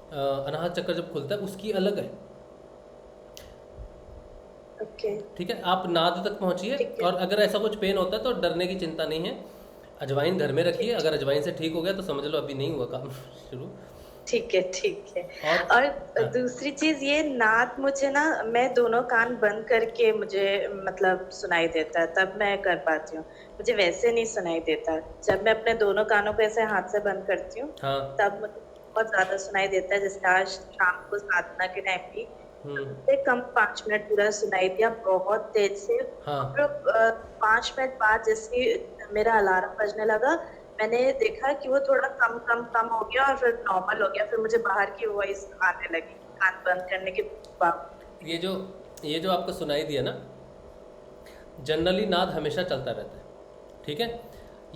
अनाहत चक्र जब खुलता है, उसकी अलग है। ठीक है, आप नाद तक पहुँचिए, और अगर ऐसा कुछ पेन होता है तो डरने की चिंता नहीं है। अजवाइन घर में रखिए, अगर अजवाइन से ठीक हो गया तो समझ लो अभी नहीं हुआ काम शुरू। ठीक है। और दूसरी चीज ये, नाद मुझे ना, मैं दोनों कान बंद करके मुझे मतलब सुनाई देता है, तब मैं कर पाती हूँ। मुझे वैसे नहीं सुनाई देता। जब मैं अपने दोनों कानों को ऐसे हाथ से बंद करती हूँ, तब मुझे बहुत ज्यादा सुनाई देता है। जैसे आज शाम को साधना के टाइम भी कम 5 मिनट पूरा सुनाई दिया, बहुत तेज से। 5 मिनट बाद जैसे मेरा अलार्म बजने लगा, मैंने देखा कि वो थोड़ा कम हो गया, और फिर नॉर्मल हो गया। फिर मुझे बाहर की वॉइस आने लगी कान बंद करने के बाद। ये जो आपको सुनाई दिया ना, जनरली नाद हमेशा चलता रहता है, ठीक है।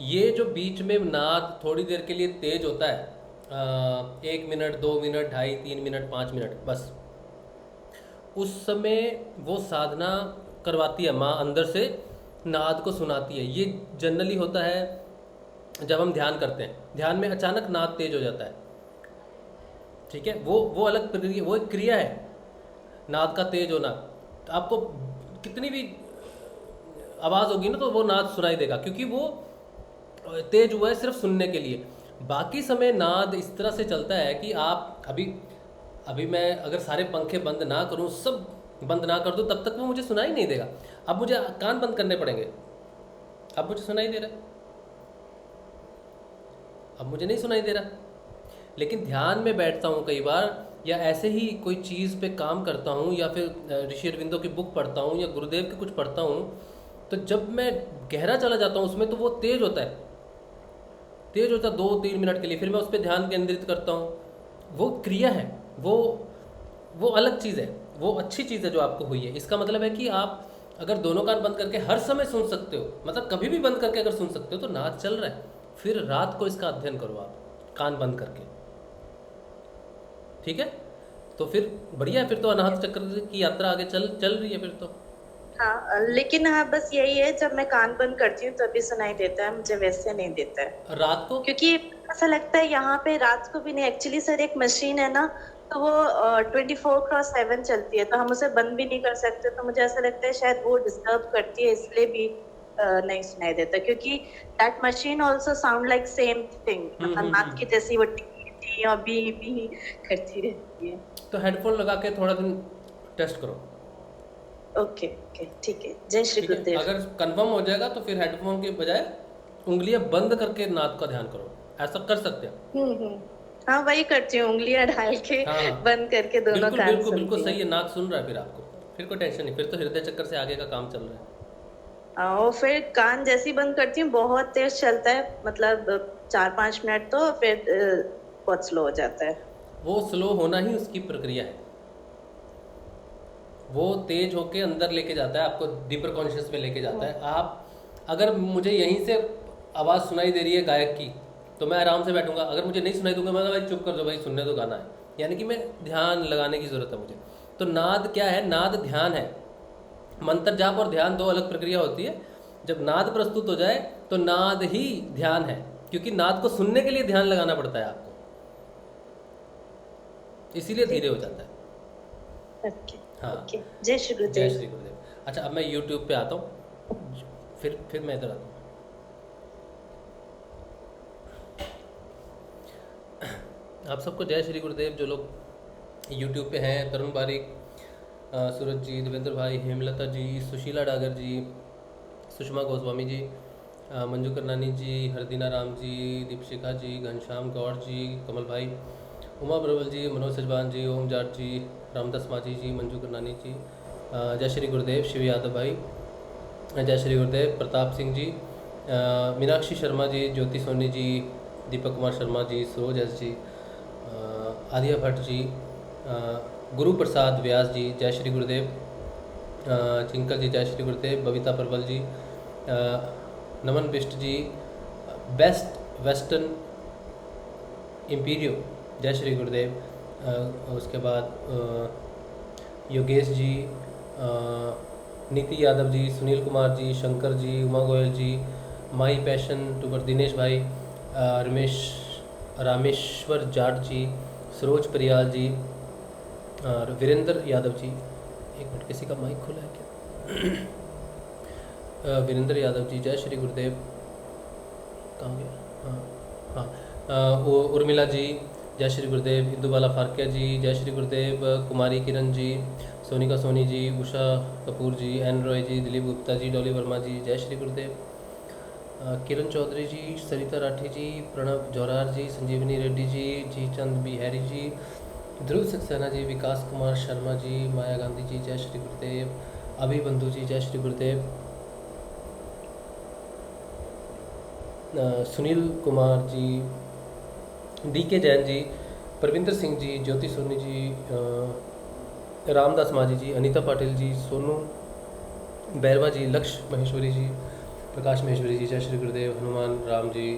ये जो बीच में नाद थोड़ी देर के लिए तेज होता है, 1 मिनट, 2 मिनट, 2.5, 3 मिनट, 5 मिनट, बस उस समय वो साधना करवाती है माँ, अंदर से नाद को सुनाती है। ये जनरली होता है जब हम ध्यान करते हैं, ध्यान में अचानक नाद तेज हो जाता है, ठीक है। वो अलग प्रक्रिया, वो एक क्रिया है नाद का तेज होना। तो आपको कितनी भी आवाज़ होगी ना, तो वो नाद सुनाई देगा, क्योंकि वो तेज हुआ है सिर्फ सुनने के लिए। बाकी समय नाद इस तरह से चलता है कि आप अभी मैं अगर सारे पंखे बंद ना करूं, सब बंद ना कर दूं, तब तक वो मुझे सुनाई नहीं देगा। अब मुझे कान बंद करने पड़ेंगे, अब मुझे सुनाई दे रहा है, अब मुझे नहीं सुनाई दे रहा। लेकिन ध्यान में बैठता हूँ कई बार, या ऐसे ही कोई चीज़ पे काम करता हूँ, या फिर ऋषि अरविंदो की बुक पढ़ता हूँ, या गुरुदेव के कुछ पढ़ता हूँ, तो जब मैं गहरा चला जाता हूँ उसमें, तो वो तेज होता है 2-3 मिनट के लिए। फिर मैं उस पर ध्यान केंद्रित करता हूँ। वो क्रिया है, वो अलग चीज़ है, वो अच्छी चीज़ है जो आपको हुई है। इसका मतलब है कि आप अगर दोनों कान बंद करके हर समय सुन सकते हो, मतलब कभी भी बंद करके अगर सुन सकते हो, तो नाद चल रहा है। फिर रात को इसका अध्ययन करो आप कान बंद करके, ठीक है। तो फिर बढ़िया है, फिर तो अनाहत चक्र की यात्रा आगे चल रही है फिर तो। हाँ, लेकिन हाँ बस यही है, जब मैं कान बंद करती हूँ तभी सुनाई देता है, मुझे वैसे नहीं देता है रात को। क्योंकि ऐसा लगता है यहाँ पे रात को भी नहीं। एक्चुअली सर एक मशीन है ना, तो वो 24/7 चलती है, तो हम उसे बंद भी नहीं कर सकते। तो मुझे ऐसा लगता है शायद वो डिस्टर्ब करती है, इसलिए भी नहीं सुनाई देता। क्योंकि that machine also sound like same thing, मतलब नाक की जैसी वो टी और बी करती रहती है। तो हेडफोन लगा के थोड़ा दिन टेस्ट करो, ओके ओके ठीक है। जय श्री ठीक है, गुरुदेव। अगर कंफर्म हो जाएगा तो फिर हेडफोन के बजाय उंगलियां बंद करके नाद का ध्यान करो, ऐसा कर सकते हैं। हाँ वही करती हूँ, उंगलियां डाल के हाँ। बंद करके दोनों बिल्कुल कान बिल्कुल बिल्कुल सुनती सही है, नाक सुन रहा है फिर आपको, फिर कोई टेंशन नहीं, फिर तो हृदय चक्कर से आगे का काम चल रहा है। और फिर कान जैसे ही बंद करती हूँ बहुत तेज चलता है, मतलब 4-5 मिनट, तो फिर बहुत स्लो हो जाता है। वो स्लो होना ही उसकी प्रक्रिया है, वो तेज होके अंदर लेके जाता है आपको, डीपर कॉन्शियस में लेके जाता है। आप अगर मुझे यहीं से आवाज़ सुनाई दे रही है गायक की तो मैं आराम से बैठूंगा, अगर मुझे नहीं सुनाई दूंगा मैं भाई चुप कर दो भाई, सुनने दो गाना है, यानी कि मैं ध्यान लगाने की ज़रूरत है मुझे। तो नाद क्या है? नाद ध्यान है। मंत्र जाप और ध्यान दो अलग प्रक्रिया होती है। जब नाद प्रस्तुत हो जाए तो नाद ही ध्यान है, क्योंकि नाद को सुनने के लिए ध्यान लगाना पड़ता है आपको, इसीलिए धीरे हो जाता है। हाँ, जय श्री गुरुदेव। जय श्री गुरुदेव। अच्छा, अब मैं YouTube पे आता हूँ, फिर मैं इधर आता हूँ। आप सबको जय श्री गुरुदेव। जो लोग YouTube पे हैं, तरुण बारिक, सूरज जी, देवेंद्र भाई, हेमलता जी, सुशीला डागर जी, सुषमा गोस्वामी जी, मंजू करनानी जी, हरदीना राम जी, दीपशिखा जी, घनश्याम गौड़ जी, कमल भाई, उमा ब्रवल जी, मनोज सजवान जी, ओम जाट जी, रामदास माझी जी, मंजू करनानी जी, जय श्री गुरुदेव, शिव यादव भाई, जय श्री गुरुदेव, प्रताप सिंह जी, मीनाक्षी शर्मा जी, ज्योति सोनी जी, दीपक कुमार शर्मा जी, सरोज एस जी, आदिया भट्ट जी, गुरु प्रसाद व्यास जी, जय श्री गुरुदेव, चिंकल जी, जय श्री गुरुदेव, बबीता परवल जी, नमन बिष्ट जी, बेस्ट वेस्टर्न इम्पीरियो, जय श्री गुरुदेव। उसके बाद योगेश जी, नीति यादव जी, सुनील कुमार जी, शंकर जी, उमा गोयल जी, माई पैशन टूबर, दिनेश भाई, रामेश्वर जाट जी, सरोज परियाल जी, और वीरेंद्र यादव जी। एक मिनट, किसी का माइक खुला है क्या? वीरेंद्र यादव जी, जय श्री गुरुदेव। कहाँ गया? हाँ, उर्मिला जी, जय श्री गुरुदेव, इंदुबाला फारकिया जी, जय श्री गुरुदेव, कुमारी किरण जी, सोनिका सोनी जी, उषा कपूर जी, एन रॉय जी, दिलीप गुप्ता जी, डॉली वर्मा जी, जय श्री गुरुदेव, किरण चौधरी जी, सरिता राठी जी, प्रणव जौहरार जी, संजीवनी रेड्डी जी, जी चंद बिहारी जी, ध्रुव सक्सेना जी, विकास कुमार शर्मा जी, माया गांधी जी, जय श्री गुरुदेव, अभी बंधु जी, जय श्री गुरुदेव, सुनील कुमार जी, डी के जैन जी, परविंदर सिंह जी, ज्योति सोनी जी, रामदास माझी जी, अनीता पाटिल जी, सोनू बैरवा जी, लक्ष्य महेश्वरी जी, प्रकाश महेश्वरी जी, जय श्री गुरुदेव, हनुमान राम जी,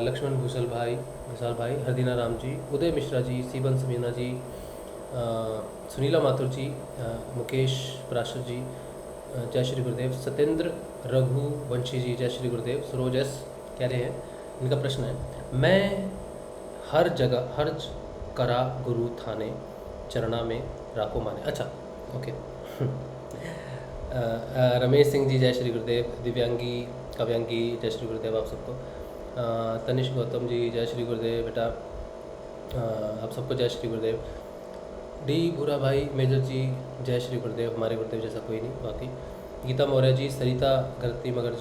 लक्ष्मण भूषल भाई, विशाल भाई, हरदीना राम जी, उदय मिश्रा जी, सीबन समीना जी, सुनीला माथुर जी, मुकेश पराशर जी, जय श्री गुरुदेव, सत्येंद्र रघु वंशी जी, जय श्री गुरुदेव, सरोज एस कह रहे हैं, इनका प्रश्न है, मैं हर जगह हर्ज करा गुरु थाने चरणा में राखो माने। अच्छा, ओके। रमेश सिंह जी, जय श्री गुरुदेव, दिव्यांगी काव्यांगी, जय श्री गुरुदेव आप सबको, तनिष गौतम जी, जय श्री गुरुदेव बेटा, आप सबको जय श्री गुरुदेव, डी भूरा भाई मेजर जी, जय श्री गुरुदेव, हमारे गुरुदेव जैसा कोई नहीं बाकी, गीता मौर्य जी, सरिता घरती मगर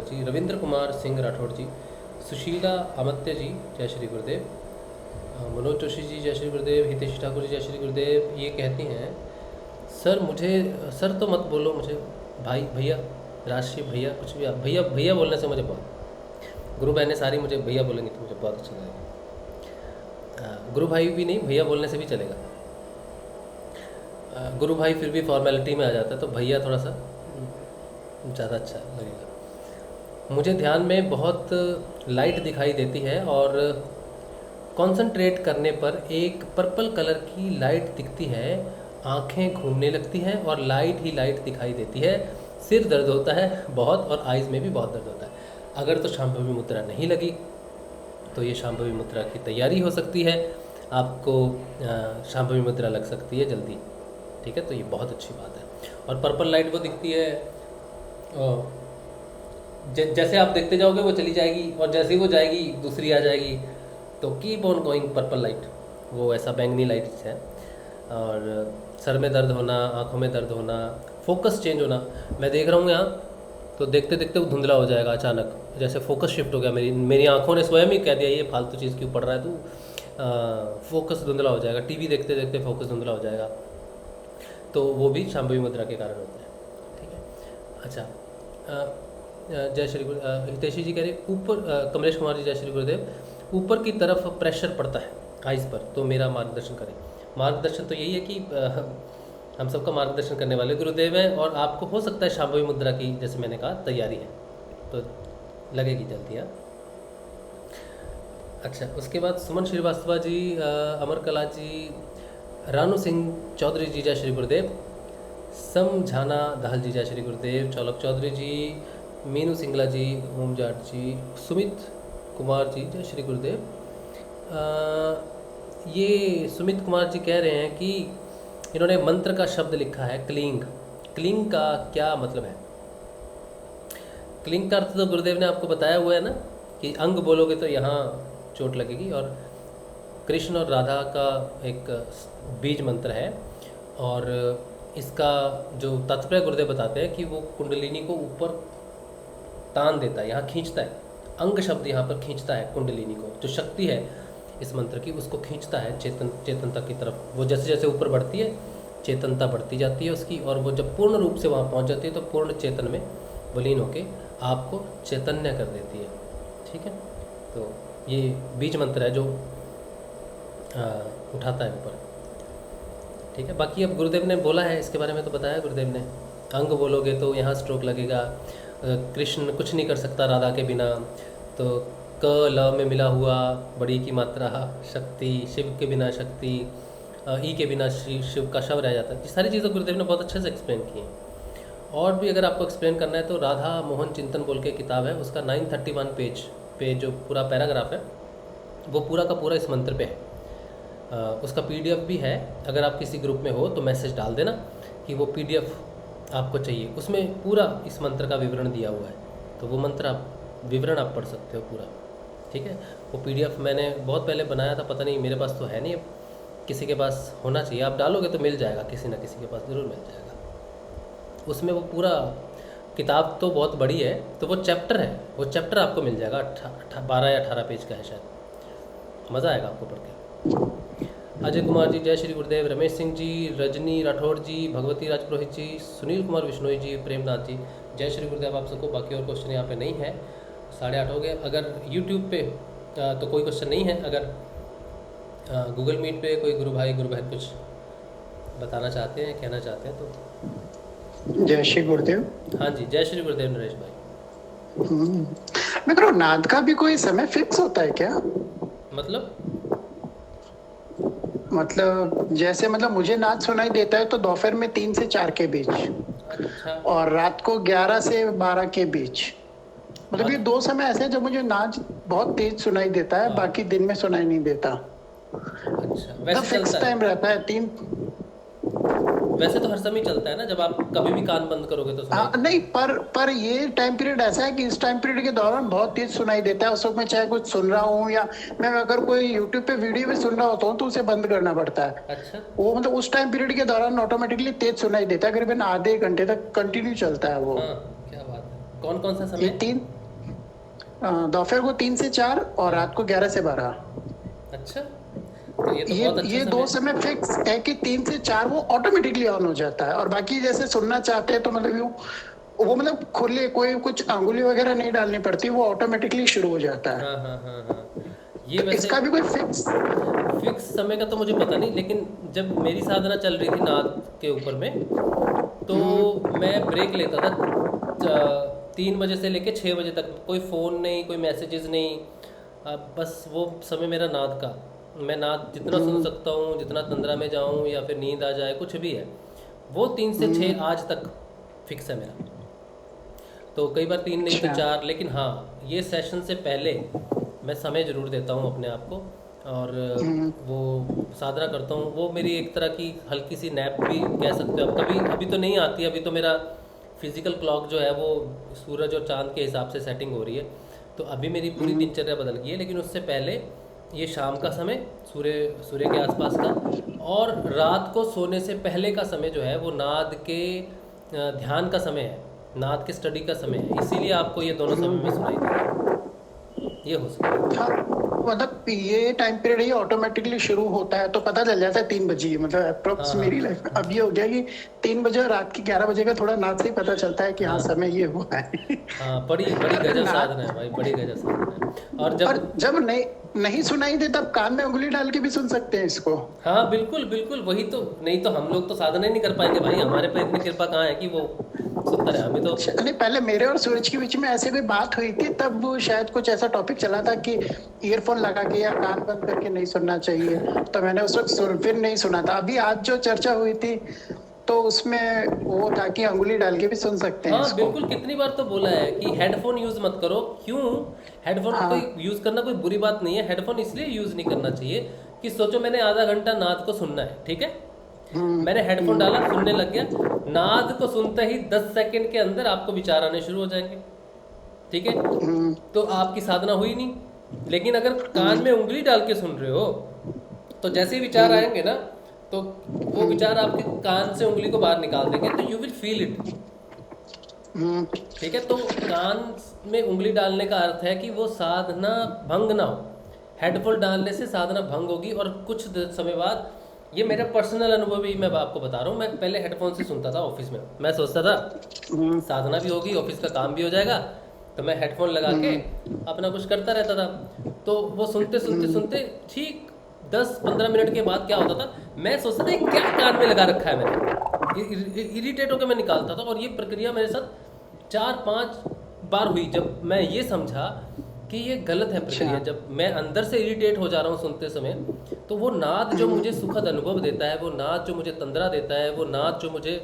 जी, रविंद्र कुमार सिंह राठौड़ जी, सुशीला अमत्य जी, जय श्री गुरुदेव, मनोज जोशी जी, जय श्री गुरुदेव, हितेश ठाकुर जी, जय श्री गुरुदेव। ये कहती हैं सर मुझे, सर तो मत बोलो मुझे, भाई भैया, राशि भैया, कुछ भी आप भैया भैया बोलने से मुझे बहुत, गुरु बहनें सारी मुझे भैया बोलेंगी तो मुझे बहुत अच्छा लगेगा। गुरु भाई भी नहीं, भैया बोलने से भी चलेगा, गुरु भाई फिर भी फॉर्मेलिटी में आ जाता है, तो भैया थोड़ा सा ज़्यादा अच्छा लगेगा। मुझे ध्यान में बहुत लाइट दिखाई देती है और कंसंट्रेट करने पर एक पर्पल कलर की लाइट दिखती है, आंखें घूमने लगती हैं और लाइट ही लाइट दिखाई देती है, सिर दर्द होता है बहुत और आइज़ में भी बहुत दर्द होता है। अगर तो शांभवी मुद्रा नहीं लगी तो ये शांभवी मुद्रा की तैयारी हो सकती है, आपको शांभवी मुद्रा लग सकती है जल्दी, ठीक है, तो ये बहुत अच्छी बात है। और पर्पल लाइट वो दिखती है, जैसे आप देखते जाओगे वो चली जाएगी और जैसे ही वो जाएगी दूसरी आ जाएगी, तो keep on going purple light, वो ऐसा बैंगनी लाइट है। और सर में दर्द होना, आँखों में दर्द होना, फोकस चेंज होना। मैं देख रहा हूँ यहाँ तो देखते देखते वो धुंधला हो जाएगा अचानक, जैसे फोकस शिफ्ट हो गया। मेरी आंखों ने स्वयं ही कह दिया ये फालतू चीज़ क्यों पढ़ रहा है तू, फोकस धुंधला हो जाएगा। टीवी देखते देखते फोकस धुंधला हो जाएगा, तो वो भी शांभवी मुद्रा के कारण होता है। ठीक है, अच्छा, जय श्री गुरु। हितेशी जी कह रहे ऊपर, कमलेश कुमार जी जय श्री गुरुदेव, ऊपर की तरफ प्रेशर पड़ता है आइज़ पर, तो मेरा मार्गदर्शन करें। मार्गदर्शन तो यही है कि हम सबका मार्गदर्शन करने वाले गुरुदेव हैं, और आपको हो सकता है शांभवी मुद्रा की, जैसे मैंने कहा, तैयारी है तो लगेगी जल्दी। हाँ, अच्छा, उसके बाद सुमन श्रीवास्तव जी, अमर कला जी, रानू सिंह चौधरी जी जय श्री गुरुदेव, समझाना दहल जी जय श्री गुरुदेव, चौलक चौधरी जी, मीनू सिंगला जी, ओम जाट जी, सुमित कुमार जी जय श्री गुरुदेव। ये सुमित कुमार जी कह रहे हैं कि इन्होंने मंत्र का शब्द लिखा है क्लींग। क्लींग का क्या मतलब है? क्लींग का अर्थ तो गुरुदेव ने आपको बताया हुआ है ना, कि अंग बोलोगे तो यहाँ चोट लगेगी, और कृष्ण और राधा का एक बीज मंत्र है, और इसका जो तात्पर्य गुरुदेव बताते हैं कि वो कुंडलिनी को ऊपर तान देता है, यहाँ खींचता है। अंग शब्द यहाँ पर खींचता है कुंडलिनी को, जो शक्ति है इस मंत्र की, उसको खींचता है चेतनता की तरफ। वो जैसे जैसे ऊपर बढ़ती है चेतनता बढ़ती जाती है उसकी, और वो जब पूर्ण रूप से वहाँ पहुँच जाती है तो पूर्ण चेतन में विलीन होकर आपको चैतन्य कर देती है। ठीक है, तो ये बीज मंत्र है जो उठाता है ऊपर। ठीक है, बाकी अब गुरुदेव ने बोला है इसके बारे में तो बताया गुरुदेव ने, अंग बोलोगे तो यहाँ स्ट्रोक लगेगा, कृष्ण कुछ नहीं कर सकता राधा के बिना, तो क ल में मिला हुआ बड़ी की मात्रा शक्ति, शिव के बिना शक्ति, ई के बिना शिव का शव रह जाता है। ये सारी चीज़ें गुरुदेव ने बहुत अच्छे से एक्सप्लेन की हैं। और भी अगर आपको एक्सप्लेन करना है तो राधा मोहन चिंतन बोल के किताब है, उसका 931 पेज पे जो पूरा पैराग्राफ है वो पूरा का पूरा इस मंत्र पे है। उसका PDF भी है, अगर आप किसी ग्रुप में हो तो मैसेज डाल देना कि वो PDF आपको चाहिए। उसमें पूरा इस मंत्र का विवरण दिया हुआ है, तो वो मंत्र विवरण आप पढ़ सकते हो पूरा। ठीक है, वो PDF मैंने बहुत पहले बनाया था, पता नहीं मेरे पास तो है नहीं, किसी के पास होना चाहिए। आप डालोगे तो मिल जाएगा, किसी ना किसी के पास ज़रूर मिल जाएगा। उसमें वो पूरा किताब तो बहुत बड़ी है, तो वो चैप्टर है, वो चैप्टर आपको मिल जाएगा। 12 या 18 पेज का है शायद, मज़ा आएगा आपको पढ़ के। अजय कुमार जी जय श्री गुरुदेव, रमेश सिंह जी, रजनी राठौड़ जी, भगवती राजपुरोहित जी, सुनील कुमार विश्नोई जी, प्रेमनाथ जी जय श्री गुरुदेव आप सबको। बाकी और क्वेश्चन यहाँ पे नहीं है, 8:30 हो गए। अगर यूट्यूब पे तो कोई क्वेश्चन नहीं है, अगर गूगल मीट पे कोई गुरु भाई गुरु बहन कुछ बताना चाहते हैं, कहना चाहते हैं तो। जय श्री गुरुदेव। हाँ जी, जय श्री गुरुदेव नरेश भाई। मित्रों, नाद का भी कोई समय फिक्स होता है क्या? मतलब जैसे मुझे नाद सुनाई देता है तो दोपहर में 3 से 4 के बीच, अच्छा, और रात को 11 से 12 के बीच। मतलब ये 2 समय ऐसे हैं जब मुझे नाच बहुत तेज सुनाई देता है, बाकी दिन में सुनाई नहीं देता। अच्छा, वैसे फिक्स टाइम रहता है 3। वैसे तो हर समय चलता है ना, जब आप कभी भी कान बंद करोगे तो सुनाई। नहीं, पर ये टाइम पीरियड ऐसा है कि इस टाइम पीरियड के दौरान बहुत तेज सुनाई देता है। उस वक्त मैं चाहे कुछ सुन रहा हूँ या मैं अगर कोई YouTube पे वीडियो भी सुन रहा होता हूँ तो उसे बंद करना पड़ता है। अच्छा, वो मतलब उस टाइम पीरियड के दौरान ऑटोमेटिकली तेज सुनाई देता है, करीबन आधे घंटे तक कंटिन्यू चलता है वो। क्या बात है। कौन कौन सा समय? 3 दोपहर को 3 से 4 और रात को 11 से 12। अच्छा, तो ये 2 समय फिक्स है कि 3 से 4 वो ऑटोमेटिकली ऑन हो जाता है, और बाकी जैसे सुनना चाहते हैं तो वो खुले कोई कुछ अंगुली वगैरह नहीं डालनी पड़ती, वो ऑटोमेटिकली शुरू हो जाता है। ये तो इसका भी कोई फिक्स समय का तो मुझे पता नहीं, लेकिन जब मेरी साधना चल रही थी नाद के ऊपर में तो मैं ब्रेक लेता था 3 बजे से लेके 6 बजे तक। कोई फ़ोन नहीं, कोई मैसेजेस नहीं, बस वो समय मेरा नाद का। मैं नाद जितना सुन सकता हूँ, जितना तंद्रा में जाऊँ या फिर नींद आ जाए, कुछ भी है, वो 3 से 6 आज तक फिक्स है मेरा। तो कई बार 3 नहीं तो 4, लेकिन हाँ, ये सेशन से पहले मैं समय ज़रूर देता हूँ अपने आप को, और वो साधना करता हूँ। वो मेरी एक तरह की हल्की सी नैप भी कह सकते हो। अभी तो नहीं आती, अभी तो मेरा फिजिकल क्लॉक जो है वो सूरज और चांद के हिसाब से सेटिंग हो रही है, तो अभी मेरी पूरी दिनचर्या बदल गई है। लेकिन उससे पहले ये शाम का समय सूर्य के आसपास का, और रात को सोने से पहले का समय जो है वो नाद के ध्यान का समय है, नाद के स्टडी का समय है, इसीलिए आपको ये दोनों समय में सुनाई दे रहा है। ये हो सकता है। हाँ, मतलब ये टाइम पीरियड ही ऑटोमेटिकली शुरू होता है तो पता चल जाता है 3 बजे, मतलब अप्रोक्स मेरी लाइफ में अब ये हो गया कि 3 बजे और रात के 11 बजे का थोड़ा नाद से ही पता चलता है कि हाँ समय ये हुआ है। हाँ, बड़ी गजब साधना है भाई, बड़ी गजब साधना है। और जब नहीं सुनाई दे तब कान में उंगली डाल के भी सुन सकते हैं इसको। हाँ बिल्कुल बिल्कुल, वही तो, नहीं तो हम लोग तो साधना ही नहीं कर पाएंगे भाई, हमारे पे इतनी कृपा कहाँ है कि वो सुनता रहे हमें तो। नहीं, पहले मेरे और सूरज के बीच में ऐसे कोई बात हुई थी, तब शायद कुछ ऐसा टॉपिक चला था कि ईयरफोन लगा के या कान बंद करके नहीं सुनना चाहिए, तो मैंने उस वक्त फिर नहीं सुना था। अभी आज जो चर्चा हुई थी तो उसमें वो था कि अंगुली डाल के भी सुन सकते हैं। हाँ बिल्कुल, कितनी बार तो बोला है कि हेडफोन यूज मत करो। क्यों? हेडफोन कोई यूज करना कोई बुरी बात नहीं है, हेडफोन इसलिए यूज नहीं करना चाहिए कि सोचो मैंने आधा घंटा नाद को सुनना है, ठीक है, मैंने हेडफोन डाला, सुनने लग गया, नाद को सुनते ही 10 सेकंड के अंदर आपको विचार आने शुरू हो जाएंगे, ठीक है, तो आपकी साधना हुई नहीं। लेकिन अगर कान में उंगली डाल के सुन रहे हो तो जैसे ही विचार आएंगे ना तो वो विचार आपके कान से उंगली को बाहर निकाल देंगे, तो यू विल फील इट, ठीक है। तो कान में उंगली डालने का अर्थ है कि वो साधना भंग ना हो। हेडफोन डालने से साधना भंग होगी, और कुछ समय बाद, ये मेरा पर्सनल अनुभव ही मैं आपको बता रहा हूँ, मैं पहले हेडफोन से सुनता था ऑफिस में, मैं सोचता था साधना भी होगी, ऑफिस का काम भी हो जाएगा, तो मैं हेडफोन लगा के अपना कुछ करता रहता था। तो वो सुनते सुनते सुनते ठीक 10-15 मिनट के बाद क्या होता था, मैं सोचता था क्या कान में लगा रखा है मैंने, इरिटेट होकर मैं निकालता था। और ये प्रक्रिया मेरे साथ 4-5 बार हुई, जब मैं ये समझा कि ये गलत है प्रक्रिया। जब मैं अंदर से इरिटेट हो जा रहा हूँ सुनते समय, तो वो नाद जो मुझे सुखद अनुभव देता है, वो नाद जो मुझे तंद्रा देता है, वो नाद जो मुझे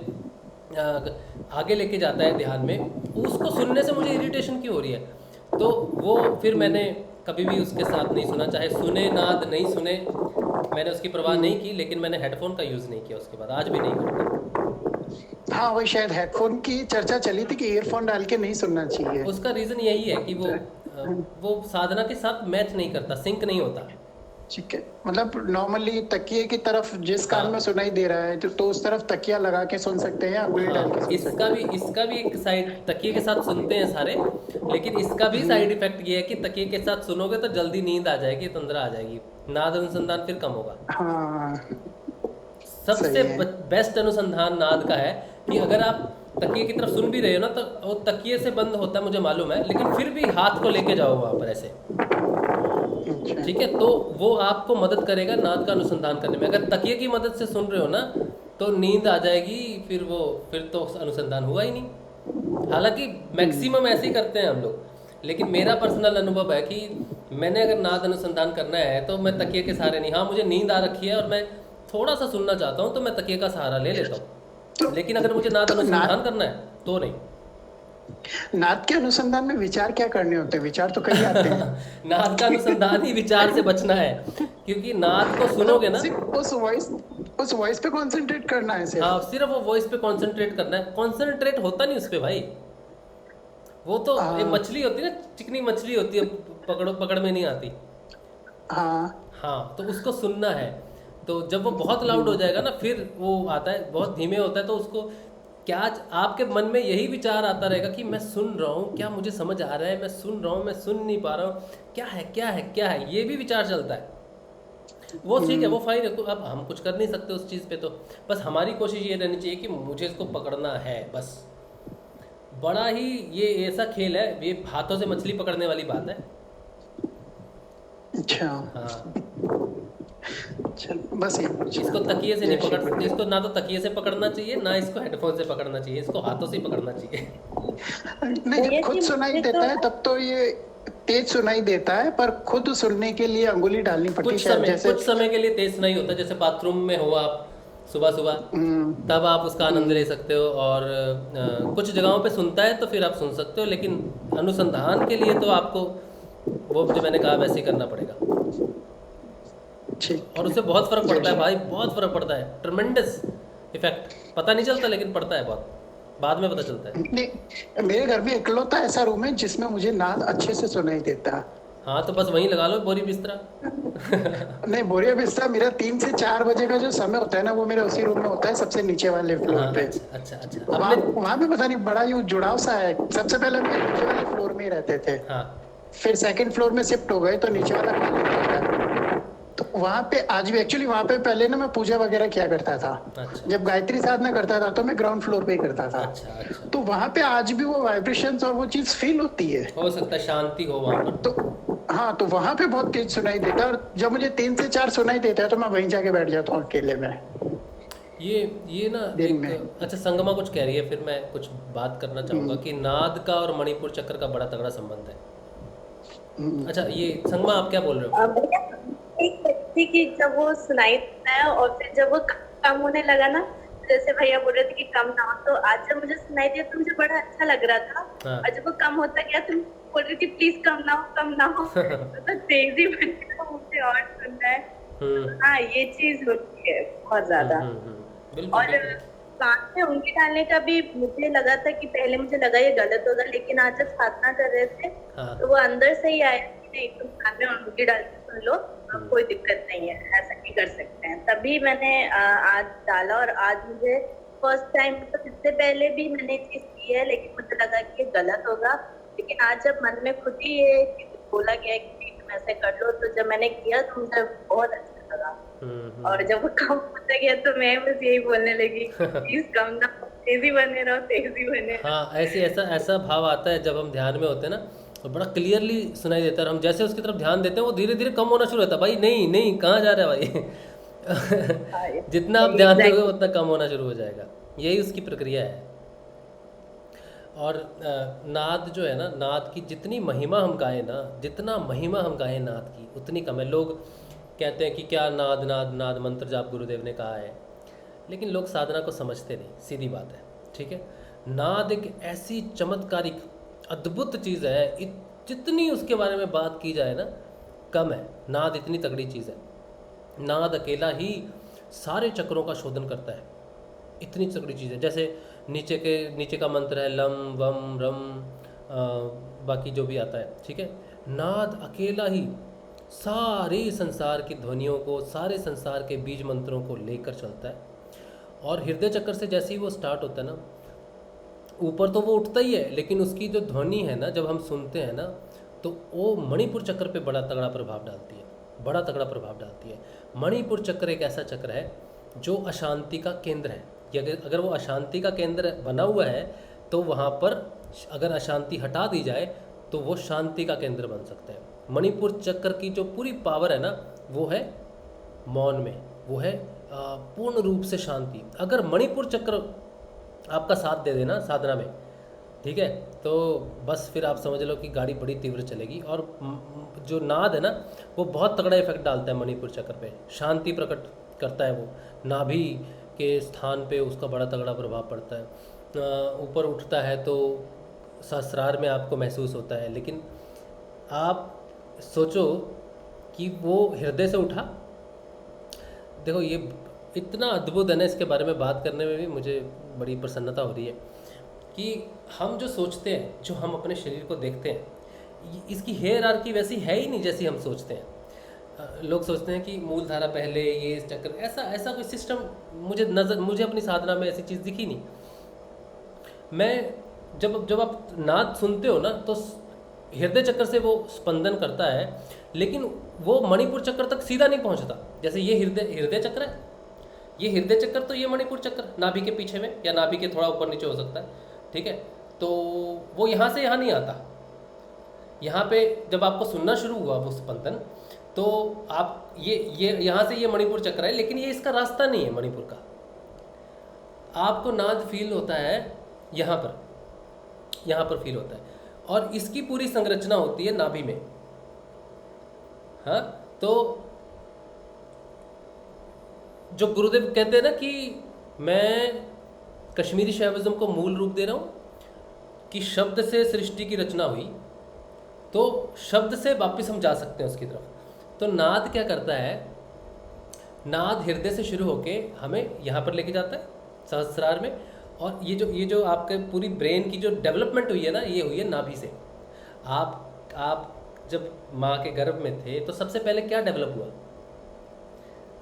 आगे लेके जाता है ध्यान में, उसको सुनने से मुझे इरिटेशन क्यों हो रही है। तो वो फिर मैंने कभी भी उसके साथ नहीं सुना, चाहे सुने नाद नहीं सुने, मैंने उसकी परवाह नहीं की, लेकिन मैंने हेडफोन का यूज़ नहीं किया उसके बाद, आज भी नहीं करता। हाँ, वही शायद हेडफोन की चर्चा चली थी कि ईयरफोन डाल के नहीं सुनना चाहिए। उसका रीज़न यही है कि वो साधना के साथ मैच नहीं करता, सिंक नहीं होता। ठीक है, मतलब नॉर्मली तकिए की तरफ जिस कान में सुनाई दे रहा है तो उस तरफ तकिया लगा के सुन सकते हैं, उंगली डाल के सुन सकते हैं। इसका भी एक साइड, तकिए के साथ सुनते हैं सारे, लेकिन इसका भी साइड इफेक्ट ये है कि तकिए के साथ सुनोगे तो जल्दी नींद आ जाएगी, तंद्रा आ जाएगी, नाद अनुसंधान फिर कम होगा। हाँ, सबसे बेस्ट अनुसंधान नाद का है कि अगर आप तकिए की तरफ सुन भी रहे हो ना, तो वो तकिए से बंद होता है मुझे मालूम है, लेकिन फिर भी हाथ को लेके जाओ वहाँ पर ऐसे, ठीक है, तो वो आपको मदद करेगा नाद का अनुसंधान करने में। अगर तकिए की मदद से सुन रहे हो ना तो नींद आ जाएगी, फिर तो अनुसंधान हुआ ही नहीं। हालांकि मैक्सिमम ऐसे ही करते हैं हम लोग, लेकिन मेरा पर्सनल अनुभव है कि मैंने अगर नाद अनुसंधान करना है तो मैं तकिए के सहारे नहीं, हाँ मुझे नींद आ रखी है और मैं थोड़ा सा सुनना चाहता हूँ तो मैं तकिए का सहारा ले लेता हूँ, लेकिन अगर मुझे नाद अनुसंधान करना है तो नहीं। नाद के अनुसंधान में विचार क्या करने होते हैं? विचार तो कहीं आते हैं। नाद का अनुसंधान ही विचार से बचना है, क्योंकि नाद को सुनोगे ना, उस वॉइस पे कंसंट्रेट करना है सिर्फ। हाँ, सिर्फ वो वॉइस पे कंसंट्रेट करना है। कंसंट्रेट होता नहीं उस पे भाई, वो तो एक मछली होती है ना, चिकनी मछली होती है, पकड़ में नहीं आती। हाँ, तो उसको सुनना है। तो जब वो बहुत लाउड हो जाएगा ना, फिर वो आता है, बहुत धीमे होता है, तो उसको क्या आपके मन में यही विचार आता रहेगा कि मैं सुन रहा हूँ, क्या मुझे समझ आ रहा है, मैं सुन रहा हूँ, मैं सुन नहीं पा रहा हूँ, क्या है क्या है क्या है, ये भी विचार चलता है। वो ठीक है, वो फाइन है, अब हम कुछ कर नहीं सकते उस चीज़ पे, तो बस हमारी कोशिश ये रहनी चाहिए कि मुझे इसको पकड़ना है बस। बड़ा ही ये ऐसा खेल है, ये हाथों से मछली पकड़ने वाली बात है। अच्छा, हाँ, बस इसको तकिए से नहीं पकड़ सकते, इसको ना तो तकिए से पकड़ना चाहिए, ना इसको हेडफोन से पकड़ना चाहिए, इसको हाथों से ही पकड़ना चाहिए। नहीं, जब खुद सुनाई देता है तब तो ये तेज सुनाई देता है, पर खुद सुनने के लिए अंगुली डालनी पड़ती है। कुछ समय के लिए तेज सुनाई होता है, जैसे बाथरूम में हो आप सुबह तब आप उसका आनंद ले सकते हो, और कुछ जगहों पे सुनता है तो फिर आप सुन सकते हो, लेकिन अनुसंधान के लिए तो आपको वो जो मैंने कहा वैसे ही करना पड़ेगा। और उससे बहुत फर्क पड़ता है भाई, बहुत फर्क पड़ता है, ट्रेमेंडस इफेक्ट। पता नहीं चलता लेकिन पड़ता है, बहुत बाद में पता चलता है। नहीं, मेरे घर में इकलौता ऐसा रूम है जिसमें मुझे नाद अच्छे से सुनाई देता है। हाँ तो बस वहीं लगा लो बोरी बिस्तरा। नहीं, बोरिया बिस्तर मेरा 3 से 4 बजे का जो समय होता है ना, वो मेरे उसी रूम में होता है, सबसे नीचे वाले फ्लोर पे। अच्छा वहाँ पे पता नहीं बड़ा यूं जुड़ाव सा है। सबसे पहले हम नीचे वाले फ्लोर में ही रहते थे, फिर सेकंड फ्लोर में शिफ्ट हो गए तो नीचे वाला खाली हो गया। तो वहाँ पे आज भी एक्चुअली वहाँ पे पहले ना मैं पूजा वगैरह किया करता था। जब गायत्री साधना करता था तो मैं ग्राउंड फ्लोर पे ही करता था। तो वहाँ पे आज भी वो वाइब्रेशंस और वो चीज फील होती है। हो सकता है शांति हो वहाँ पर। तो हाँ, तो वहाँ पे बहुत तेज सुनाई देता है, और जब मुझे 3 से 4 सुनाई देता है तो मैं वहीं जाके बैठ जाता हूँ अकेले में। ये ना अच्छा, संगमा कुछ कह रही है, फिर मैं कुछ बात करना चाहूंगा कि नाद का और मणिपुर चक्र का बड़ा तगड़ा संबंध है। अच्छा, ये संगमा आप क्या बोल रहे हो? एक व्यक्ति की जब वो सुनाई देता है और फिर जब वो कम होने लगा ना, जैसे भैया बोल रहे थे कि कम ना हो, तो आज जब मुझे सुनाई दिया तो मुझे बड़ा अच्छा लग रहा था। और जब वो कम होता गया तो बोल रही थी प्लीज कम ना हो तो तेजी बनी, मुझे और सुनना है। हाँ, ये चीज होती है बहुत ज्यादा। और कान में उंगली डालने का भी मुझे लगा था कि पहले मुझे लगा ये गलत होगा, लेकिन आज जब साधना कर रहे थे तो वो अंदर से ही आया कि नहीं, तुम कान में उंगली डाल के सुन लो, कोई दिक्कत नहीं है, ऐसा भी कर सकते हैं। तभी मैंने आज डाला, और आज मुझे फर्स्ट टाइम, तो इससे पहले भी मैंने चीज की है लेकिन मुझे लगा कि ये गलत होगा, लेकिन आज जब मन में खुद ही ये बोला गया कि तुम ऐसे कर लो, तो जब मैंने किया तो मुझे बहुत अच्छा लगा। और जब वो कम होता गया तो मैं बस यही बोलने लगी प्लीज कम ना, तेजी बने रहो, तेजी बने। हाँ, ऐसा भाव आता है जब हम ध्यान में होते हैं ना, तो बड़ा क्लियरली सुनाई देता है। हम जैसे उसकी तरफ ध्यान देते हैं वो धीरे धीरे कम होना शुरू होता है। भाई नहीं कहाँ जा रहा है भाई जितना आप ध्यान दोगे उतना कम होना शुरू हो जाएगा। यही उसकी प्रक्रिया है। और नाद जो है ना, नाद की जितनी महिमा हम गाएं ना, जितना महिमा हम गाएं नाद की उतनी कम है। लोग कहते हैं कि क्या नाद मंत्र जाप गुरुदेव ने कहा है, लेकिन लोग साधना को समझते नहीं, सीधी बात है। ठीक है, नाद एक ऐसी चमत्कारिक अद्भुत चीज़ है, जितनी उसके बारे में बात की जाए ना कम है। नाद इतनी तगड़ी चीज़ है, नाद अकेला ही सारे चक्रों का शोधन करता है, इतनी तगड़ी चीज़ है। जैसे नीचे का मंत्र है लम वम रम, बाकी जो भी आता है, ठीक है, नाद अकेला ही सारे संसार की ध्वनियों को, सारे संसार के बीज मंत्रों को लेकर चलता है। और हृदय चक्र से जैसे ही वो स्टार्ट होता है ना, ऊपर तो वो उठता ही है, लेकिन उसकी जो ध्वनि है ना, जब हम सुनते हैं ना, तो वो मणिपुर चक्र पे बड़ा तगड़ा प्रभाव डालती है, बड़ा तगड़ा प्रभाव डालती है। मणिपुर चक्र एक ऐसा चक्र है जो अशांति का केंद्र है। अगर वो अशांति का केंद्र बना हुआ है तो वहाँ पर अगर अशांति हटा दी जाए तो वो शांति का केंद्र बन सकता है। मणिपुर चक्र की जो पूरी पावर है ना, वो है मौन में, वो है पूर्ण रूप से शांति। अगर मणिपुर चक्र आपका साथ दे देना साधना में, ठीक है, तो बस फिर आप समझ लो कि गाड़ी बड़ी तीव्र चलेगी। और जो नाद है ना, वो बहुत तगड़ा इफेक्ट डालता है मणिपुर चक्र पे, शांति प्रकट करता है। वो नाभि के स्थान पे उसका बड़ा तगड़ा प्रभाव पड़ता है। ऊपर उठता है तो सहस्रार में आपको महसूस होता है, लेकिन आप सोचो कि वो हृदय से उठा। देखो ये इतना अद्भुत है ना, इसके बारे में बात करने में भी मुझे बड़ी प्रसन्नता हो रही है कि हम जो सोचते हैं, जो हम अपने शरीर को देखते हैं, इसकी हायरार्की वैसी है ही नहीं जैसी हम सोचते हैं। लोग सोचते हैं कि मूलधारा पहले, ये चक्र, ऐसा कोई सिस्टम मुझे अपनी साधना में ऐसी चीज़ दिखी नहीं। मैं जब आप नाद सुनते हो ना, तो हृदय चक्र से वो स्पंदन करता है, लेकिन वो मणिपुर चक्र तक सीधा नहीं पहुंचता। जैसे ये हृदय चक्र है, ये हृदय चक्र, तो ये मणिपुर चक्र नाभि के पीछे में या नाभि के थोड़ा ऊपर नीचे हो सकता है, ठीक है, तो वो यहाँ से यहाँ नहीं आता। यहाँ पे जब आपको सुनना शुरू हुआ वो स्पंदन, तो आप ये यहाँ से ये मणिपुर चक्र है, लेकिन ये इसका रास्ता नहीं है मणिपुर का। आपको नाद फील होता है यहाँ पर फील होता है, और इसकी पूरी संरचना होती है नाभि में। हाँ, तो जो गुरुदेव कहते हैं ना कि मैं कश्मीरी शैविज्म को मूल रूप दे रहा हूँ, कि शब्द से सृष्टि की रचना हुई, तो शब्द से वापस हम जा सकते हैं उसकी तरफ। तो नाद क्या करता है, नाद हृदय से शुरू होके हमें यहाँ पर लेके जाता है सहस्रार में। और ये जो आपके पूरी ब्रेन की जो डेवलपमेंट हुई है ना, ये हुई है नाभि से। आप जब माँ के गर्भ में थे तो सबसे पहले क्या डेवलप हुआ?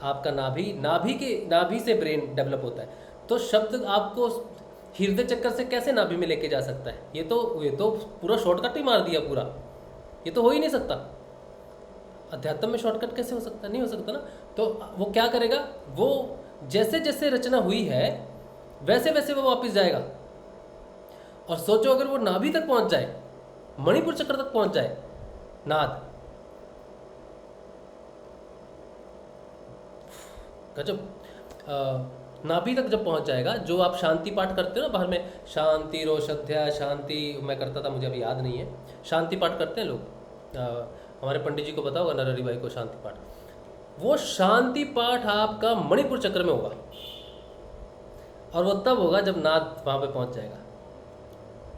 आपका नाभि से ब्रेन डेवलप होता है। तो शब्द आपको हृदय चक्र से कैसे नाभि में लेके जा सकता है? ये तो पूरा शॉर्टकट ही मार दिया पूरा, ये तो हो ही नहीं सकता। अध्यात्म में शॉर्टकट कैसे हो सकता? नहीं हो सकता ना। तो वो क्या करेगा, वो जैसे जैसे रचना हुई है वैसे वैसे वो वापस जाएगा। और सोचो अगर वो नाभि तक पहुंच जाए, मणिपुर चक्र तक पहुंच जाए नाद, गजब। नाभि तक जब पहुंच जाएगा, जो आप शांति पाठ करते हो ना बाहर में, शांति रोषध्या शांति, मैं करता था, मुझे अभी याद नहीं है, शांति पाठ करते हैं लोग, हमारे पंडित जी को पता होगा, नरहरि भाई को, शांति पाठ। वो शांति पाठ आपका मणिपुर चक्र में होगा, और वो तब होगा जब नाद वहाँ पे पहुँच जाएगा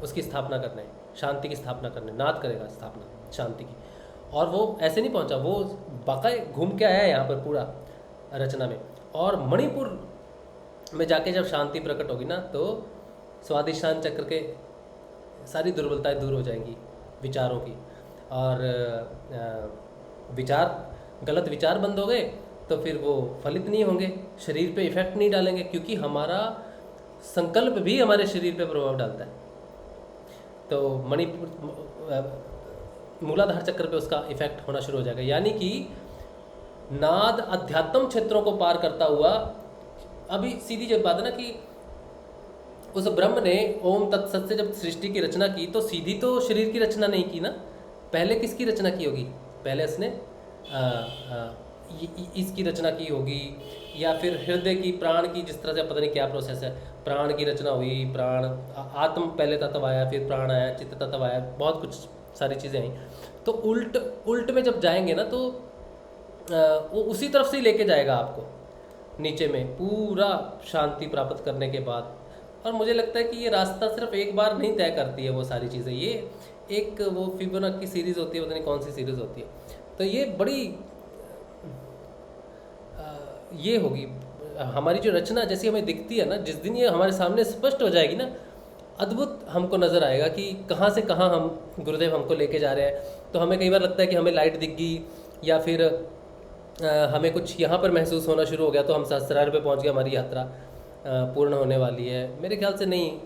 उसकी स्थापना करने, शांति की स्थापना करने, नाद करेगा स्थापना शांति की। और वो ऐसे नहीं पहुँचा, वो बाकायदा घूम के आया है यहाँ पर पूरा रचना में। और मणिपुर में जाके जब शांति प्रकट होगी ना, तो स्वादिष्टान चक्र के सारी दुर्बलताएं दूर हो जाएंगी विचारों की, और गलत विचार बंद हो गए तो फिर वो फलित नहीं होंगे, शरीर पे इफेक्ट नहीं डालेंगे, क्योंकि हमारा संकल्प भी हमारे शरीर पे प्रभाव डालता है। तो मणिपुर मूलाधार चक्र पे उसका इफेक्ट होना शुरू हो जाएगा। यानी कि नाद अध्यात्म क्षेत्रों को पार करता हुआ, अभी सीधी जब बात है ना कि उस ब्रह्म ने ओम तत्सत से जब सृष्टि की रचना की, तो सीधी तो शरीर की रचना नहीं की ना, पहले किसकी रचना की होगी? पहले उसने इसकी रचना की होगी, या फिर हृदय की, प्राण की, जिस तरह से पता नहीं क्या प्रोसेस है, प्राण की रचना हुई, प्राण आत्म पहले तत्व आया, फिर प्राण आया, चित्त तत्व आया, बहुत कुछ सारी चीज़ें आई। तो उल्ट में जब जाएंगे ना, तो वो उसी तरफ से ही लेके जाएगा आपको नीचे में, पूरा शांति प्राप्त करने के बाद। और मुझे लगता है कि ये रास्ता सिर्फ एक बार नहीं तय करती है वो सारी चीज़ें, ये एक वो फिबोनाची की सीरीज़ होती है, पता नहीं कौन सी सीरीज़ होती है, तो ये बड़ी ये होगी हमारी जो रचना जैसी हमें दिखती है ना, जिस दिन ये हमारे सामने स्पष्ट हो जाएगी ना, अद्भुत हमको नज़र आएगा कि कहाँ से कहाँ हम गुरुदेव हमको लेके जा रहे हैं। तो हमें कई बार लगता है कि हमें लाइट दिख गई, या फिर हमें कुछ यहाँ पर महसूस होना शुरू हो गया, तो हम सहस्रार पे पहुँच गए, हमारी यात्रा पूर्ण होने वाली है। मेरे ख्याल से नहीं,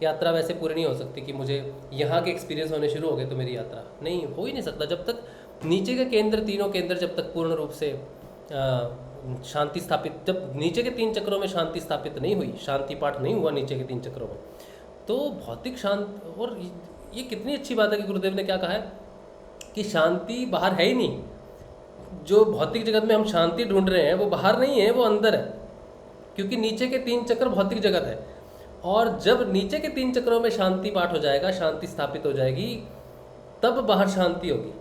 यात्रा वैसे पूरी नहीं हो सकती कि मुझे यहाँ के एक्सपीरियंस होने शुरू हो गए तो मेरी यात्रा नहीं हो ही नहीं सकता। जब तक नीचे के केंद्र, तीनों केंद्र जब तक पूर्ण रूप से शांति स्थापित, जब नीचे के 3 चक्रों में शांति स्थापित नहीं हुई, शांति पाठ नहीं हुआ नीचे के 3 चक्रों में, तो भौतिक शांति। और ये कितनी अच्छी बात है कि गुरुदेव ने क्या कहा है कि शांति बाहर है ही नहीं। जो भौतिक जगत में हम शांति ढूंढ रहे हैं वो बाहर नहीं है, वो अंदर है, क्योंकि नीचे के 3 चक्र भौतिक जगत है। और जब नीचे के 3 चक्रों में शांति पाठ हो जाएगा, शांति स्थापित हो जाएगी, तब बाहर शांति होगी।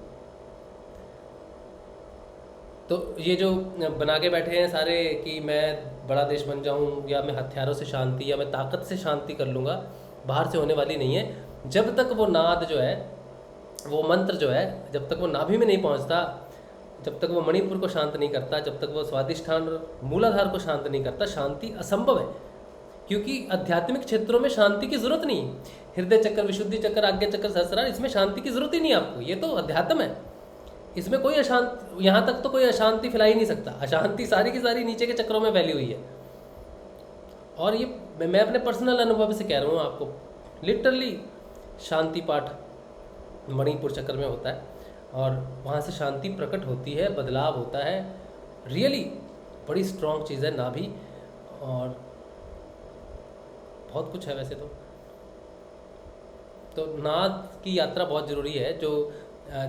तो ये जो बना के बैठे हैं सारे कि मैं बड़ा देश बन जाऊं, या मैं हथियारों से शांति, या मैं ताकत से शांति कर लूँगा, बाहर से होने वाली नहीं है। जब तक वो नाद जो है, वो मंत्र जो है, जब तक वो नाभि में नहीं पहुंचता, जब तक वो मणिपुर को शांत नहीं करता, जब तक वो स्वादिष्ठान मूलाधार को शांत नहीं करता, शांति असंभव है। क्योंकि आध्यात्मिक क्षेत्रों में शांति की जरूरत नहीं है। हृदय चक्र, विशुद्धि चक्र, आज्ञा चक्र, सहस्रार, इसमें शांति की जरूरत ही नहीं है आपको। ये तो अध्यात्म है, इसमें कोई अशांति, यहाँ तक तो कोई अशांति फैला ही नहीं सकता। अशांति सारी की सारी नीचे के चक्रों में फैली हुई है। और ये मैं अपने पर्सनल अनुभव से कह रहा हूँ आपको, लिटरली शांति पाठ मणिपुर चक्र में होता है, और वहाँ से शांति प्रकट होती है, बदलाव होता है। रियली बड़ी स्ट्रॉन्ग चीज़ है नाभि, और बहुत कुछ है वैसे तो नाद की यात्रा बहुत ज़रूरी है। जो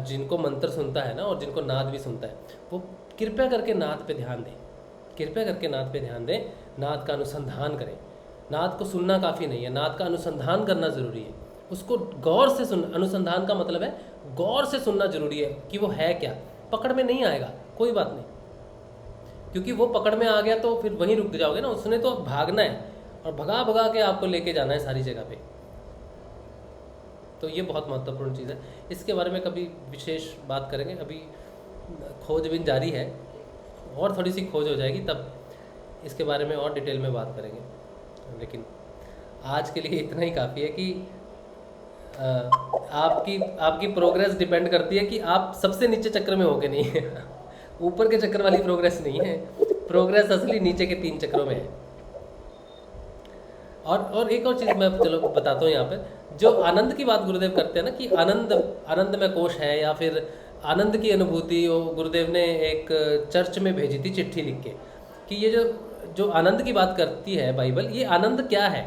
जिनको मंत्र सुनता है ना, और जिनको नाद भी सुनता है, वो कृपया करके नाद पे ध्यान दें, कृपया करके नाद पे ध्यान दें, नाद का अनुसंधान करें। नाद को सुनना काफ़ी नहीं है, नाद का अनुसंधान करना ज़रूरी है। उसको गौर से सुन, अनुसंधान का मतलब है गौर से सुनना जरूरी है कि वो है क्या। पकड़ में नहीं आएगा, कोई बात नहीं, क्योंकि वो पकड़ में आ गया तो फिर वहीं रुक जाओगे ना। उसने तो भागना है, और भगा भगा के आपको लेके जाना है सारी जगह पे। तो ये बहुत महत्वपूर्ण चीज़ है, इसके बारे में कभी विशेष बात करेंगे। अभी खोजबीन जारी है, और थोड़ी सी खोज हो जाएगी तब इसके बारे में और डिटेल में बात करेंगे। लेकिन आज के लिए इतना ही काफ़ी है कि आपकी प्रोग्रेस डिपेंड करती है कि आप सबसे नीचे चक्र में हो के नहीं है। ऊपर के चक्र वाली प्रोग्रेस नहीं है, प्रोग्रेस असली नीचे के 3 चक्रों में है। और एक और चीज़ मैं चलो बताता हूँ यहाँ पे, जो आनंद की बात गुरुदेव करते हैं ना कि आनंद में कोश है, या फिर आनंद की अनुभूति, वो गुरुदेव ने एक चर्च में भेजी थी चिट्ठी लिख के कि ये जो आनंद की बात करती है बाइबल, ये आनंद क्या है।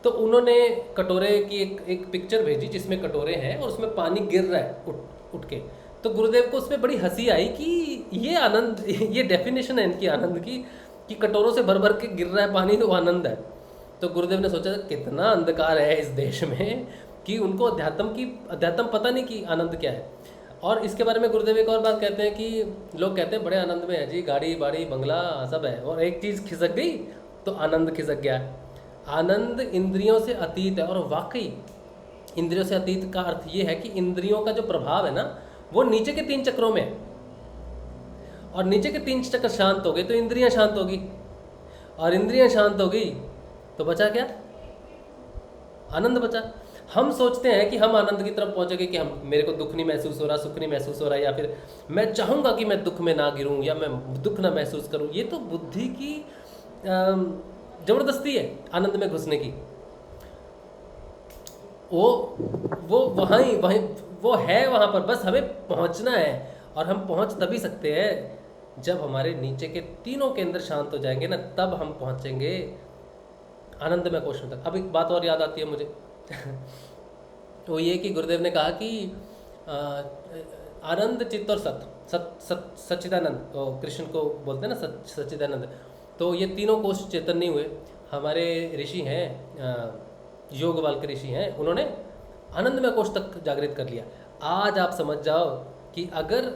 तो उन्होंने कटोरे की एक पिक्चर भेजी जिसमें कटोरे हैं और उसमें पानी गिर रहा है उठ के। तो गुरुदेव को उसमें बड़ी हंसी आई कि ये आनंद, ये डेफिनेशन है इनकी आनंद की कि कटोरों से भर भर के गिर रहा है पानी, तो आनंद है। तो गुरुदेव ने सोचा कितना अंधकार है इस देश में कि उनको अध्यात्म पता नहीं कि आनंद क्या है। और इसके बारे में गुरुदेव एक और बात कहते हैं कि लोग कहते हैं बड़े आनंद में है जी, गाड़ी बाड़ी बंगला सब है, और एक चीज़ खिसक गई तो आनंद खिसक गया। आनंद इंद्रियों से अतीत है, और वाकई इंद्रियों से अतीत का अर्थ ये है कि इंद्रियों का जो प्रभाव है ना वो नीचे के 3 चक्रों में है, और नीचे के 3 चक्र शांत हो गए तो इंद्रियां शांत होगी, और इंद्रियां शांत हो गई तो बचा क्या? आनंद बचा। हम सोचते हैं कि हम आनंद की तरफ पहुंचेंगे कि हम, मेरे को दुख नहीं महसूस हो रहा, सुख नहीं महसूस हो रहा, या फिर मैं चाहूँगा कि मैं दुख में ना गिरूँ या मैं दुख ना महसूस करूँ। ये तो बुद्धि की ज़बरदस्ती है आनंद में घुसने की। वो वहीं वो है वहाँ पर, बस हमें पहुँचना है। और हम पहुँच तभी सकते हैं जब हमारे नीचे के तीनों केंद्र शांत हो जाएंगे ना, तब हम पहुँचेंगे आनंद में कोश तक। अब एक बात और याद आती है मुझे वो ये कि गुरुदेव ने कहा कि आनंद, चित्त और सच्चिदानंद, तो कृष्ण को बोलते हैं ना सच्चिदानंद, तो ये तीनों कोश चेतन नहीं हुए। हमारे ऋषि हैं, योगवाल के ऋषि हैं, उन्होंने आनंदमय कोश तक जागृत कर लिया। आज आप समझ जाओ कि अगर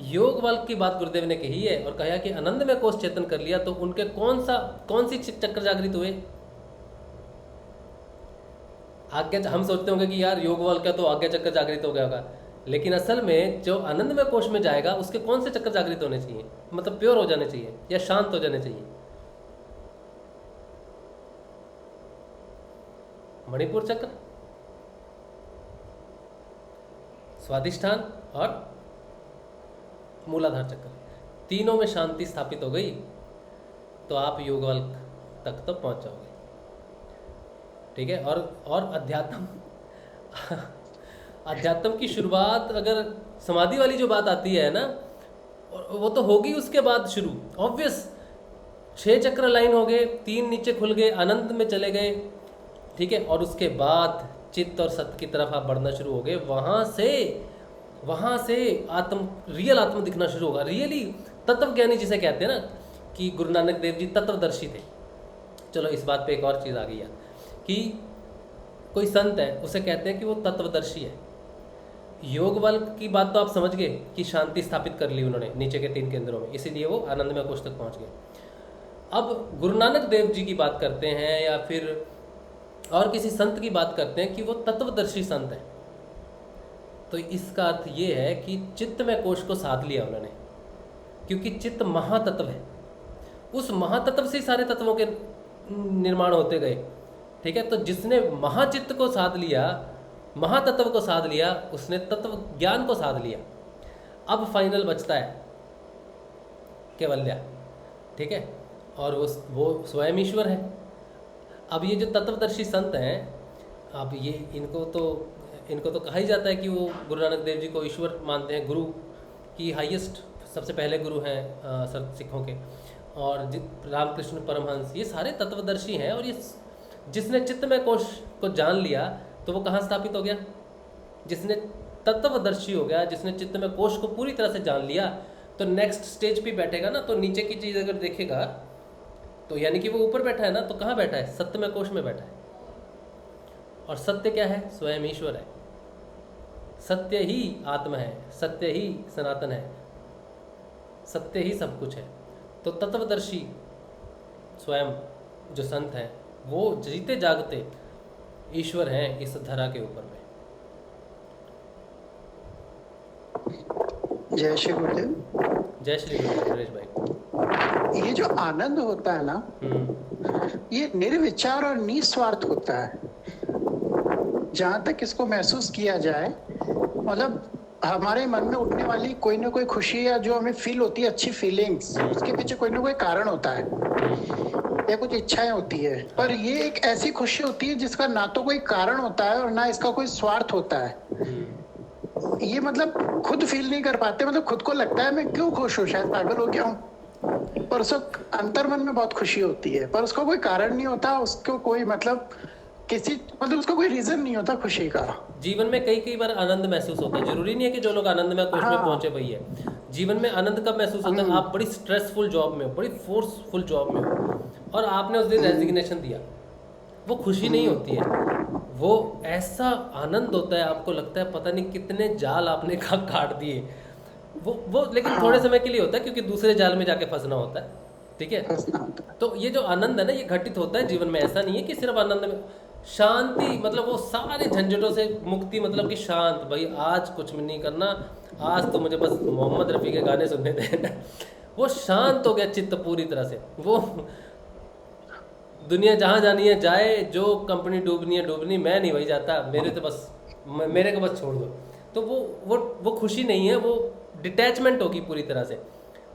योगवाल की बात गुरुदेव ने कही है और कहा कि आनंदमय कोश चेतन कर लिया, तो उनके कौन सी चक्र जागृत हुए? आज्ञा। हम सोचते होंगे कि यार योगवाल का तो आज्ञा चक्र जागृत हो गया होगा, लेकिन असल में जो आनंदमय कोश में जाएगा उसके कौन से चक्र जागृत होने चाहिए? मतलब प्योर हो जाने चाहिए या शांत हो जाने चाहिए? मणिपुर चक्र, स्वादिष्ठान और मूलाधार चक्र, तीनों में शांति स्थापित हो गई तो आप योगवाल तक तो पहुंच जाओगे। ठीक है। और अध्यात्म की शुरुआत, अगर समाधि वाली जो बात आती है ना, वो तो होगी उसके बाद शुरू, ऑब्वियस। 6 चक्र लाइन हो गए, 3 नीचे खुल गए, आनंद में चले गए। ठीक है। और उसके बाद चित्त और सत्य की तरफ आप बढ़ना शुरू हो गए। वहाँ से रियल आत्म दिखना शुरू होगा। रियली तत्वज्ञानी जिसे कहते हैं ना, कि गुरु नानक देव जी तत्वदर्शी थे। चलो इस बात पे एक और चीज़ आ गई है कि कोई संत है, उसे कहते हैं कि वो तत्वदर्शी है। योग बल की बात तो आप समझ गए कि शांति स्थापित कर ली उन्होंने नीचे के 3 केंद्रों में, इसीलिए वो आनंदमय कोश तक पहुंच गए। अब गुरु नानक देव जी की बात करते हैं या फिर और किसी संत की बात करते हैं कि वो तत्वदर्शी संत है, तो इसका अर्थ ये है कि चित्तमय कोश को साध लिया उन्होंने, क्योंकि चित्त महातत्व है। उस महातत्व से सारे तत्वों के निर्माण होते गए। ठीक है। तो जिसने महाचित्त को साध लिया, महातत्व को साध लिया, उसने तत्व ज्ञान को साध लिया। अब फाइनल बचता है केवल्या। ठीक है। और वो स्वयं ईश्वर है। अब ये जो तत्वदर्शी संत हैं, अब ये इनको तो कहा ही जाता है कि वो गुरु नानक देव जी को ईश्वर मानते हैं, गुरु की हाईएस्ट सबसे पहले गुरु हैं सिखों के, और रामकृष्ण परमहंस, ये सारे तत्वदर्शी हैं। और ये जिसने चित्तमय कोश को जान लिया तो वो कहाँ स्थापित हो गया? जिसने तत्वदर्शी हो गया, जिसने चित्तमय कोश को पूरी तरह से जान लिया, तो नेक्स्ट स्टेज पे बैठेगा ना, तो नीचे की चीज़ अगर देखेगा तो यानी कि वो ऊपर बैठा है ना, तो कहाँ बैठा है? सत्यमय कोश में बैठा है। और सत्य क्या है? स्वयं ईश्वर है। सत्य ही आत्मा है, सत्य ही सनातन है, सत्य ही सब कुछ है। तो तत्वदर्शी स्वयं जो संत हैं, वो जीते जागते ईश्वर हैं इस धरा के ऊपर में। जय श्री गुरुदेव। जय श्री गुरुदेव सुरेश भाई। ये जो आनंद होता है ना, ये निर्विचार और निस्वार्थ होता है। जहाँ तक इसको महसूस किया जाए, मतलब हमारे मन में उठने वाली कोई ना कोई खुशी या जो हमें फील होती है अच्छी फीलिंग्स, उसके पीछे कोई ना कोई कारण होता है या कुछ इच्छाएं होती है। पर ये एक ऐसी खुशी होती है जिसका ना तो कोई कारण होता है और ना इसका कोई स्वार्थ होता है। ये मतलब खुद फील नहीं कर पाते, मतलब खुद को लगता है मैं क्यों खुश हूँ, शायद पागल हो गया हूँ, पर उसको अंतर मन में बहुत खुशी होती है, पर उसका कोई कारण नहीं होता, उसको कोई मतलब किसी मतलब उसका कोई रीजन नहीं होता खुशी का। जीवन में कई बार आनंद महसूस होता है, जरूरी नहीं है कि जो लोग आनंद में कोष में पहुंचे वही है। जीवन में आनंद कब महसूस होता है? आप बड़ी स्ट्रेसफुल जॉब में हो, बड़ी फोर्सफुल जॉब में हो और आपने उस दिन रेजिग्नेशन दिया, वो खुशी नहीं होती है, वो ऐसा आनंद होता है, आपको लगता है पता नहीं कितने जाल आपने काट दिए। वो लेकिन थोड़े समय के लिए होता है क्योंकि दूसरे जाल में जाके फंसना होता है, ठीक है। तो ये जो आनंद है ना, ये घटित होता है जीवन में। ऐसा नहीं है कि सिर्फ आनंद में शांति, मतलब वो सारे झंझटों से मुक्ति, मतलब कि शांत, भाई आज कुछ नहीं करना, आज तो मुझे बस मोहम्मद रफ़ी के गाने सुनने थे। वो शांत हो गया चित्त पूरी तरह से। वो दुनिया जहाँ जानी है जाए, जो कंपनी डूबनी है डूबनी, मैं नहीं वही जाता, मेरे को बस छोड़ दो। तो वो खुशी नहीं है, वो डिटैचमेंट होगी पूरी तरह से,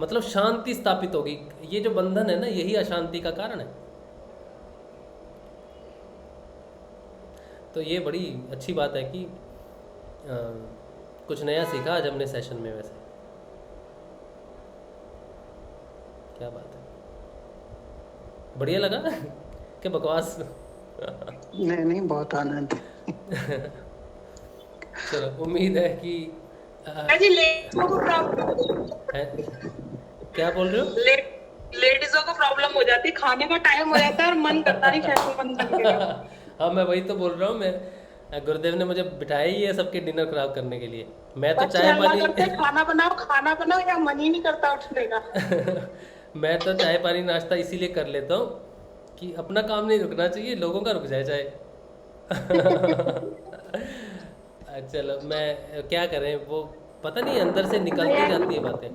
मतलब शांति स्थापित होगी। ये जो बंधन है ना, यही अशांति का कारण है। तो ये बड़ी अच्छी बात है कि कुछ नया सीखा आज हमने सेशन में। वैसे क्या बात है, बढ़िया लगा कि बकवास? नहीं बहुत आनंद। चलो, उम्मीद है कि क्या बोल रहे हो? लेडीजों को प्रॉब्लम हो जाती है, खाने का टाइम हो जाता है और मन करता नहीं शायद बंद करके। हाँ, मैं वही तो बोल रहा हूँ। मैं गुरुदेव ने मुझे बिठाया ही है सबके डिनर खराब करने के लिए। मैं तो चाय पानी खाना बनाओ या मन ही नहीं करता उठने का। मैं तो चाय पानी नाश्ता इसीलिए कर लेता हूँ कि अपना काम नहीं रुकना चाहिए, लोगों का रुक जाए चाहे। चलो, मैं क्या करें, वो पता नहीं अंदर से निकलती जाती है बातें।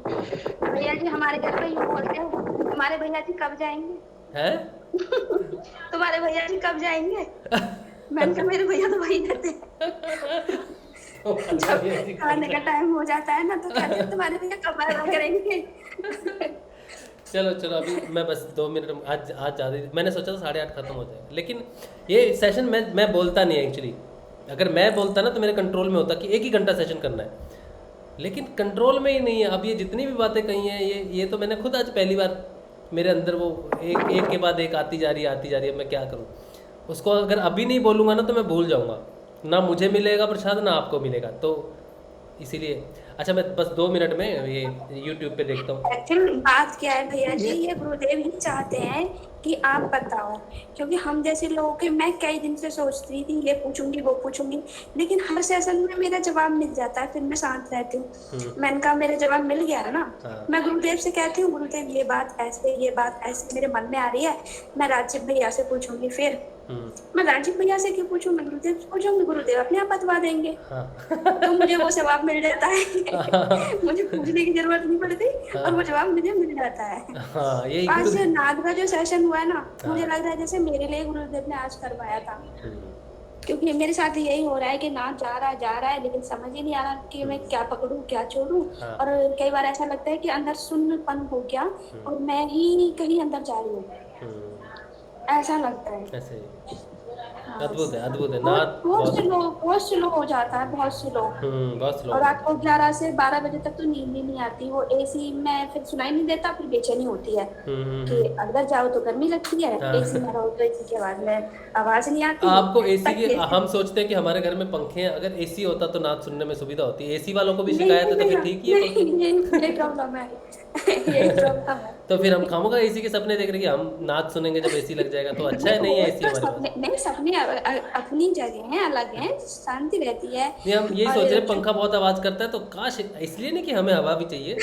भैया जी हमारे घर पे यूँ बोलते हैं, तुम्हारे भैया जी कब जाएंगे? हैं? तुम्हारे भैया जी कब जाएंगे? मैंने कहा मेरे भैया तो वही रहते हैं। जब खाने का टाइम हो जाता है ना तो कहते हैं तुम्हारे भैया कब आया करेंगे। चलो अभी मैं बस 2 मिनट, आज ज़्यादा, मैंने सोचा था 8:30 खत्म हो जाएगा, लेकिन ये सेशन मैं बोलता नहीं है एक्चुअली। अगर मैं बोलता ना तो मेरे कंट्रोल में होता कि 1 ही घंटा सेशन करना है, लेकिन कंट्रोल में ही नहीं है। अब ये जितनी भी बातें कही हैं, ये तो मैंने खुद आज पहली बार, मेरे अंदर वो एक के बाद एक आती जा रही है। मैं क्या करूँ उसको? अगर अभी नहीं बोलूँगा ना तो मैं भूल जाऊँगा, ना मुझे मिलेगा प्रसाद ना आपको मिलेगा। तो इसीलिए अच्छा, मैं बस 2 मिनट में ये YouTube पे देखता हूँ। एक्चुअली बात क्या है भैया जी, ये गुरुदेव ही चाहते हैं कि आप बताओ, क्योंकि हम जैसे लोगों के, मैं कई दिन से सोच रही थी ये पूछूंगी वो पूछूंगी, लेकिन हर सेशन में मेरा जवाब मिल जाता है, फिर मैं शांत रहती हूँ। मैंने कहा मेरा जवाब मिल गया है ना। मैं गुरुदेव से कहती हूँ, गुरुदेव ये बात ऐसे मेरे मन में आ रही है, मैं राजीव भैया से पूछूंगी। फिर मैं राजीव भैया से क्यों पूछूं, मैं गुरुदेव से पूछूंगी, गुरुदेव अपने आप बतवा देंगे। तो मुझे वो जवाब मिल जाता है। मुझे पूछने की जरूरत नहीं पड़ती और वो जवाब मुझे मिल जाता है। आज नाग का जो सेशन हुआ है ना, मुझे लग रहा है जैसे मेरे लिए गुरुदेव ने आज करवाया था, क्योंकि मेरे साथ यही हो रहा है कि नाग जा रहा है लेकिन समझ ही नहीं आ रहा कि मैं क्या पकड़ूं क्या छोड़ूं। और कई बार ऐसा लगता है कि अंदर सुन्नपन हो गया और मैं ही कहीं अंदर जा रही हूँ, ऐसा लगता है। ऐसे अद्भुत है बहुत स्लो हो जाता है, बहुत स्लो। और रात को 11 से 12 बजे तक तो नींद ही नहीं आती। वो एसी में फिर सुनाई नहीं देता, फिर बेचैनी होती है कि अंदर जाओ तो गर्मी लगती है, एसी में रहो तो एसी के आवाज में आवाज नहीं आती। आपको एसी की, हम सोचते हैं कि हमारे घर में पंखे हैं, अगर एसी होता तो नाच सुनने में सुविधा होती है। एसी वालों को भी शिकायत है तो फिर ठीक ही है। यही प्रॉब्लम है। तो फिर हम खामोगा एसी के सपने देख रहे हैं कि हम नाच सुनेंगे जब एसी लग जाएगा, तो अच्छा है नहीं है एसी हमारे पास। नहीं, सपने अपनी जगह हैं, अलग हैं, शांति रहती है। नहीं, हम यही सोच रहे हैं पंखा बहुत आवाज करता है, तो काश, इसलिए नहीं कि हमें हवा भी चाहिए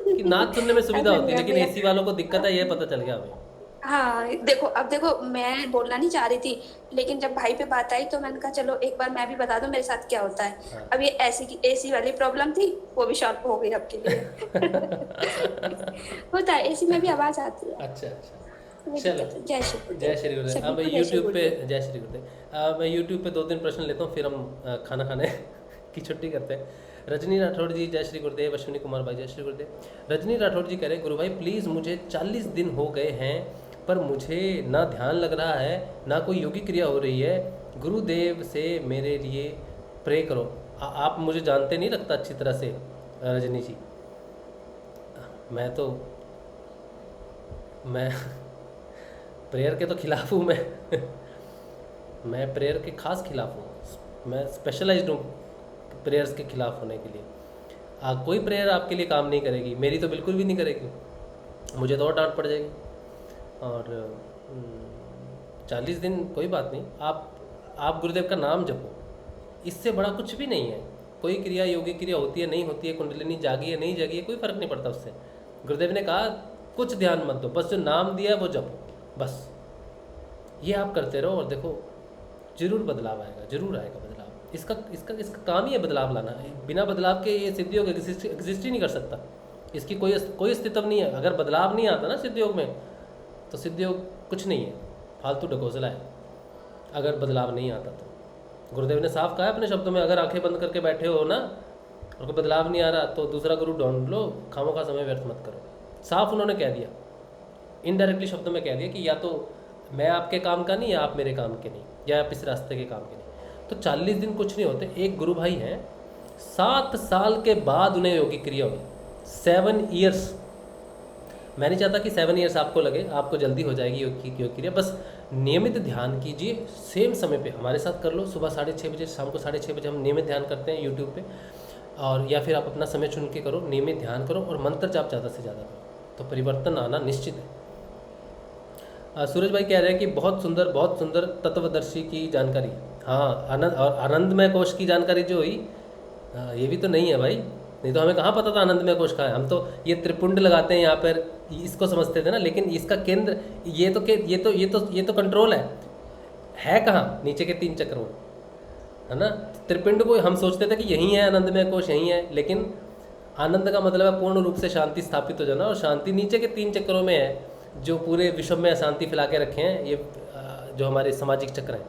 कि नाच सुनने में सुविधा होती है, लेकिन एसी वालों को दिक्कत है, ये पता चल गया हमें। हाँ देखो मैं बोलना नहीं चाह रही थी, लेकिन जब भाई पे बात आई तो मैंने कहा चलो एक बार मैं भी बता दूं मेरे साथ क्या होता है। अब ये एसी वाली प्रॉब्लम थी, वो भी सॉल्व हो गई आपके लिए। होता है, एसी में भी आवाज आती है। अच्छा, चलो जय श्री जय श्री गुरुदेव। अब मैं यूट्यूब पे जय श्री गुरुदेव मैं यूट्यूब पे 2-3 प्रश्न लेता हूँ, फिर हम खाना खाने की छुट्टी करते हैं। रजनी राठौड़ जी जय श्री गुरुदेव। अश्विनी कुमार भाई जय श्री गुरुदेव। रजनी राठौड़ जी कह रहे हैं गुरु भाई प्लीज़ मुझे 40 दिन हो गए हैं पर मुझे ना ध्यान लग रहा है ना कोई योगी क्रिया हो रही है, गुरुदेव से मेरे लिए प्रे करो। आप मुझे जानते नहीं लगता अच्छी तरह से रजनी जी, मैं प्रेयर के तो खिलाफ हूँ। मैं प्रेयर के खास खिलाफ हूँ, मैं स्पेशलाइज्ड हूँ प्रेयर्स के खिलाफ होने के लिए। कोई प्रेयर आपके लिए काम नहीं करेगी, मेरी तो बिल्कुल भी नहीं करेगी, मुझे तो और डांट पड़ जाएगी। और 40 दिन कोई बात नहीं, आप गुरुदेव का नाम जपो, इससे बड़ा कुछ भी नहीं है। कोई क्रिया योगी क्रिया होती है नहीं होती है, कुंडलिनी जागी है नहीं जागी है, कोई फ़र्क नहीं पड़ता उससे। गुरुदेव ने कहा कुछ ध्यान मत दो, बस जो नाम दिया है वो जपो, बस ये आप करते रहो और देखो जरूर बदलाव आएगा, जरूर आएगा बदलाव। इसका काम ही है बदलाव लाना। बिना बदलाव के ये सिद्ध योग एग्जिस्ट ही नहीं कर सकता, इसकी कोई अस्तित्व नहीं है। अगर बदलाव नहीं आता ना सिद्ध योग में तो सिद्ध योग कुछ नहीं है, फालतू ढकोसला है अगर बदलाव नहीं आता तो। गुरुदेव ने साफ कहा है अपने शब्दों में, अगर आंखें बंद करके बैठे हो ना और कोई बदलाव नहीं आ रहा तो दूसरा गुरु ढूंढ लो, खामों का समय व्यर्थ मत करो। साफ उन्होंने कह दिया, इनडायरेक्टली शब्दों में कह दिया कि या तो मैं आपके काम का नहीं या आप मेरे काम के नहीं, या आप इस रास्ते के काम के नहीं। तो 40 दिन कुछ नहीं होते। एक गुरु भाई हैं 7 साल के बाद उन्हें योगी क्रिया हुई, 7 ईयर्स। मैं नहीं चाहता कि 7 ईयर्स आपको लगे, आपको जल्दी हो जाएगी योग क्रिया। बस नियमित ध्यान कीजिए, सेम समय पे हमारे साथ कर लो, सुबह 6:30 बजे, शाम को 6:30 बजे हम नियमित ध्यान करते हैं यूट्यूब पे, और या फिर आप अपना समय चुन के करो, नियमित ध्यान करो और मंत्र जाप ज़्यादा से ज़्यादा करो, तो परिवर्तन आना निश्चित है। सूरज भाई कह रहे हैं कि बहुत सुंदर तत्वदर्शी की जानकारी। हाँ, आनंदमय कोश की जानकारी जो हुई, ये भी तो नहीं है भाई, नहीं तो हमें कहाँ पता था आनंदमय कोश कहाँ है। हम तो ये त्रिपुंड लगाते हैं यहाँ पर, इसको समझते थे ना, लेकिन इसका केंद्र ये तो कंट्रोल है कहाँ, नीचे के 3 चक्रों, है ना। त्रिपिंड को हम सोचते थे कि यही है आनंदमय कोश, यही है, लेकिन आनंद का मतलब है पूर्ण रूप से शांति स्थापित हो जाना, और शांति नीचे के 3 चक्रों में है जो पूरे विश्व में अशांति फैला के रखे हैं, ये जो हमारे सामाजिक चक्र हैं।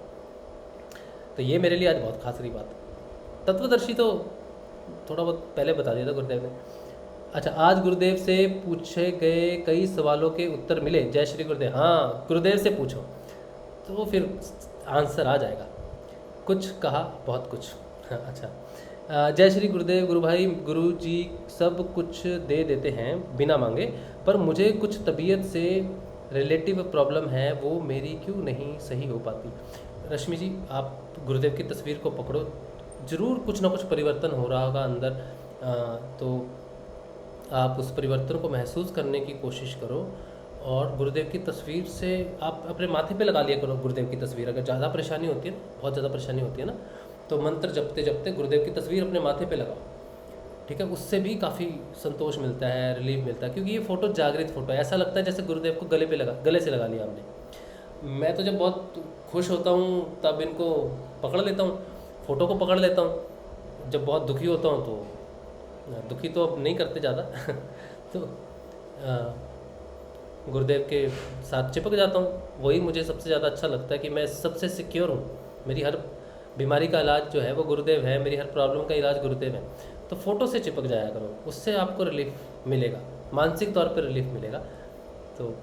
तो ये मेरे लिए आज बहुत खास रही बात। तत्वदर्शी तो थोड़ा बहुत पहले बता दिया था गुरुदेव ने। अच्छा, आज गुरुदेव से पूछे गए कई सवालों के उत्तर मिले। जय श्री गुरुदेव। हाँ, गुरुदेव से पूछो तो फिर आंसर आ जाएगा। कुछ कहा बहुत कुछ। हाँ, अच्छा, जय श्री गुरुदेव। गुरु भाई, गुरु जी सब कुछ दे देते हैं बिना मांगे, पर मुझे कुछ तबीयत से रिलेटिव प्रॉब्लम है, वो मेरी क्यों नहीं सही हो पाती। रश्मि जी, आप गुरुदेव की तस्वीर को पकड़ो, ज़रूर कुछ ना कुछ परिवर्तन हो रहा होगा अंदर, तो आप उस परिवर्तन को महसूस करने की कोशिश करो। और गुरुदेव की तस्वीर से आप अपने माथे पे लगा लिया करो गुरुदेव की तस्वीर। अगर ज़्यादा परेशानी होती है, बहुत ज़्यादा परेशानी होती है ना, तो मंत्र जपते जपते गुरुदेव की तस्वीर अपने माथे पे लगाओ, ठीक है। उससे भी काफ़ी संतोष मिलता है, रिलीफ मिलता है, क्योंकि ये फ़ोटो जागृत फ़ोटो है। ऐसा लगता है जैसे गुरुदेव को गले से लगा लिया हमने। मैं तो जब बहुत खुश होता हूँ तब इनको पकड़ लेता हूँ, फ़ोटो को पकड़ लेता हूँ। जब बहुत दुखी होता हूँ तो, दुखी तो अब नहीं करते ज़्यादा तो गुरुदेव के साथ चिपक जाता हूँ। वही मुझे सबसे ज़्यादा अच्छा लगता है कि मैं सबसे सिक्योर हूँ। मेरी हर बीमारी का इलाज जो है वो गुरुदेव है, मेरी हर प्रॉब्लम का इलाज गुरुदेव है। तो फ़ोटो से चिपक जाया करो, उससे आपको रिलीफ मिलेगा, मानसिक तौर पर रिलीफ मिलेगा। तो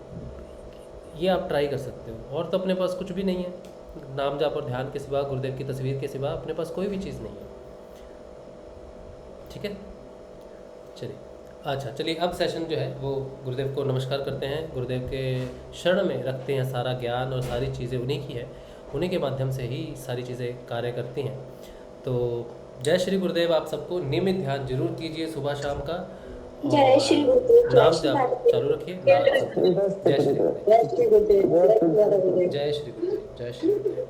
ये आप ट्राई कर सकते हो। और तो अपने पास कुछ भी नहीं है, नाम जाप और ध्यान के सिवा, गुरुदेव की तस्वीर के सिवा अपने पास कोई भी चीज़ नहीं है, ठीक है। चलिए, अच्छा चलिए, अब सेशन जो है वो गुरुदेव को नमस्कार करते हैं, गुरुदेव के शरण में रखते हैं सारा ज्ञान, और सारी चीज़ें उन्हीं की है, उन्हीं के माध्यम से ही सारी चीज़ें कार्य करती हैं। तो जय श्री गुरुदेव। आप सबको नियमित ध्यान जरूर कीजिए सुबह शाम का, जय श्री गुरुदेव। नाम जाप चालू रखिए। जय श्री गुरुदेव, जय श्री गुरुदेव, जय श्री गुरुदेव, जय श्री गुरुदेव, जय श्री गुरुदेव,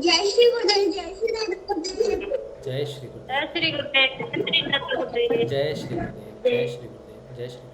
जय श्री गुरुदेव, जय श्री गुरुदेव, जय श्री गुरुदेव, जय श्री गुरुदेव, जय श्री गुरुदेव, जय श्री गुरुदेव, जय श्री गुरुदेव, जय श्री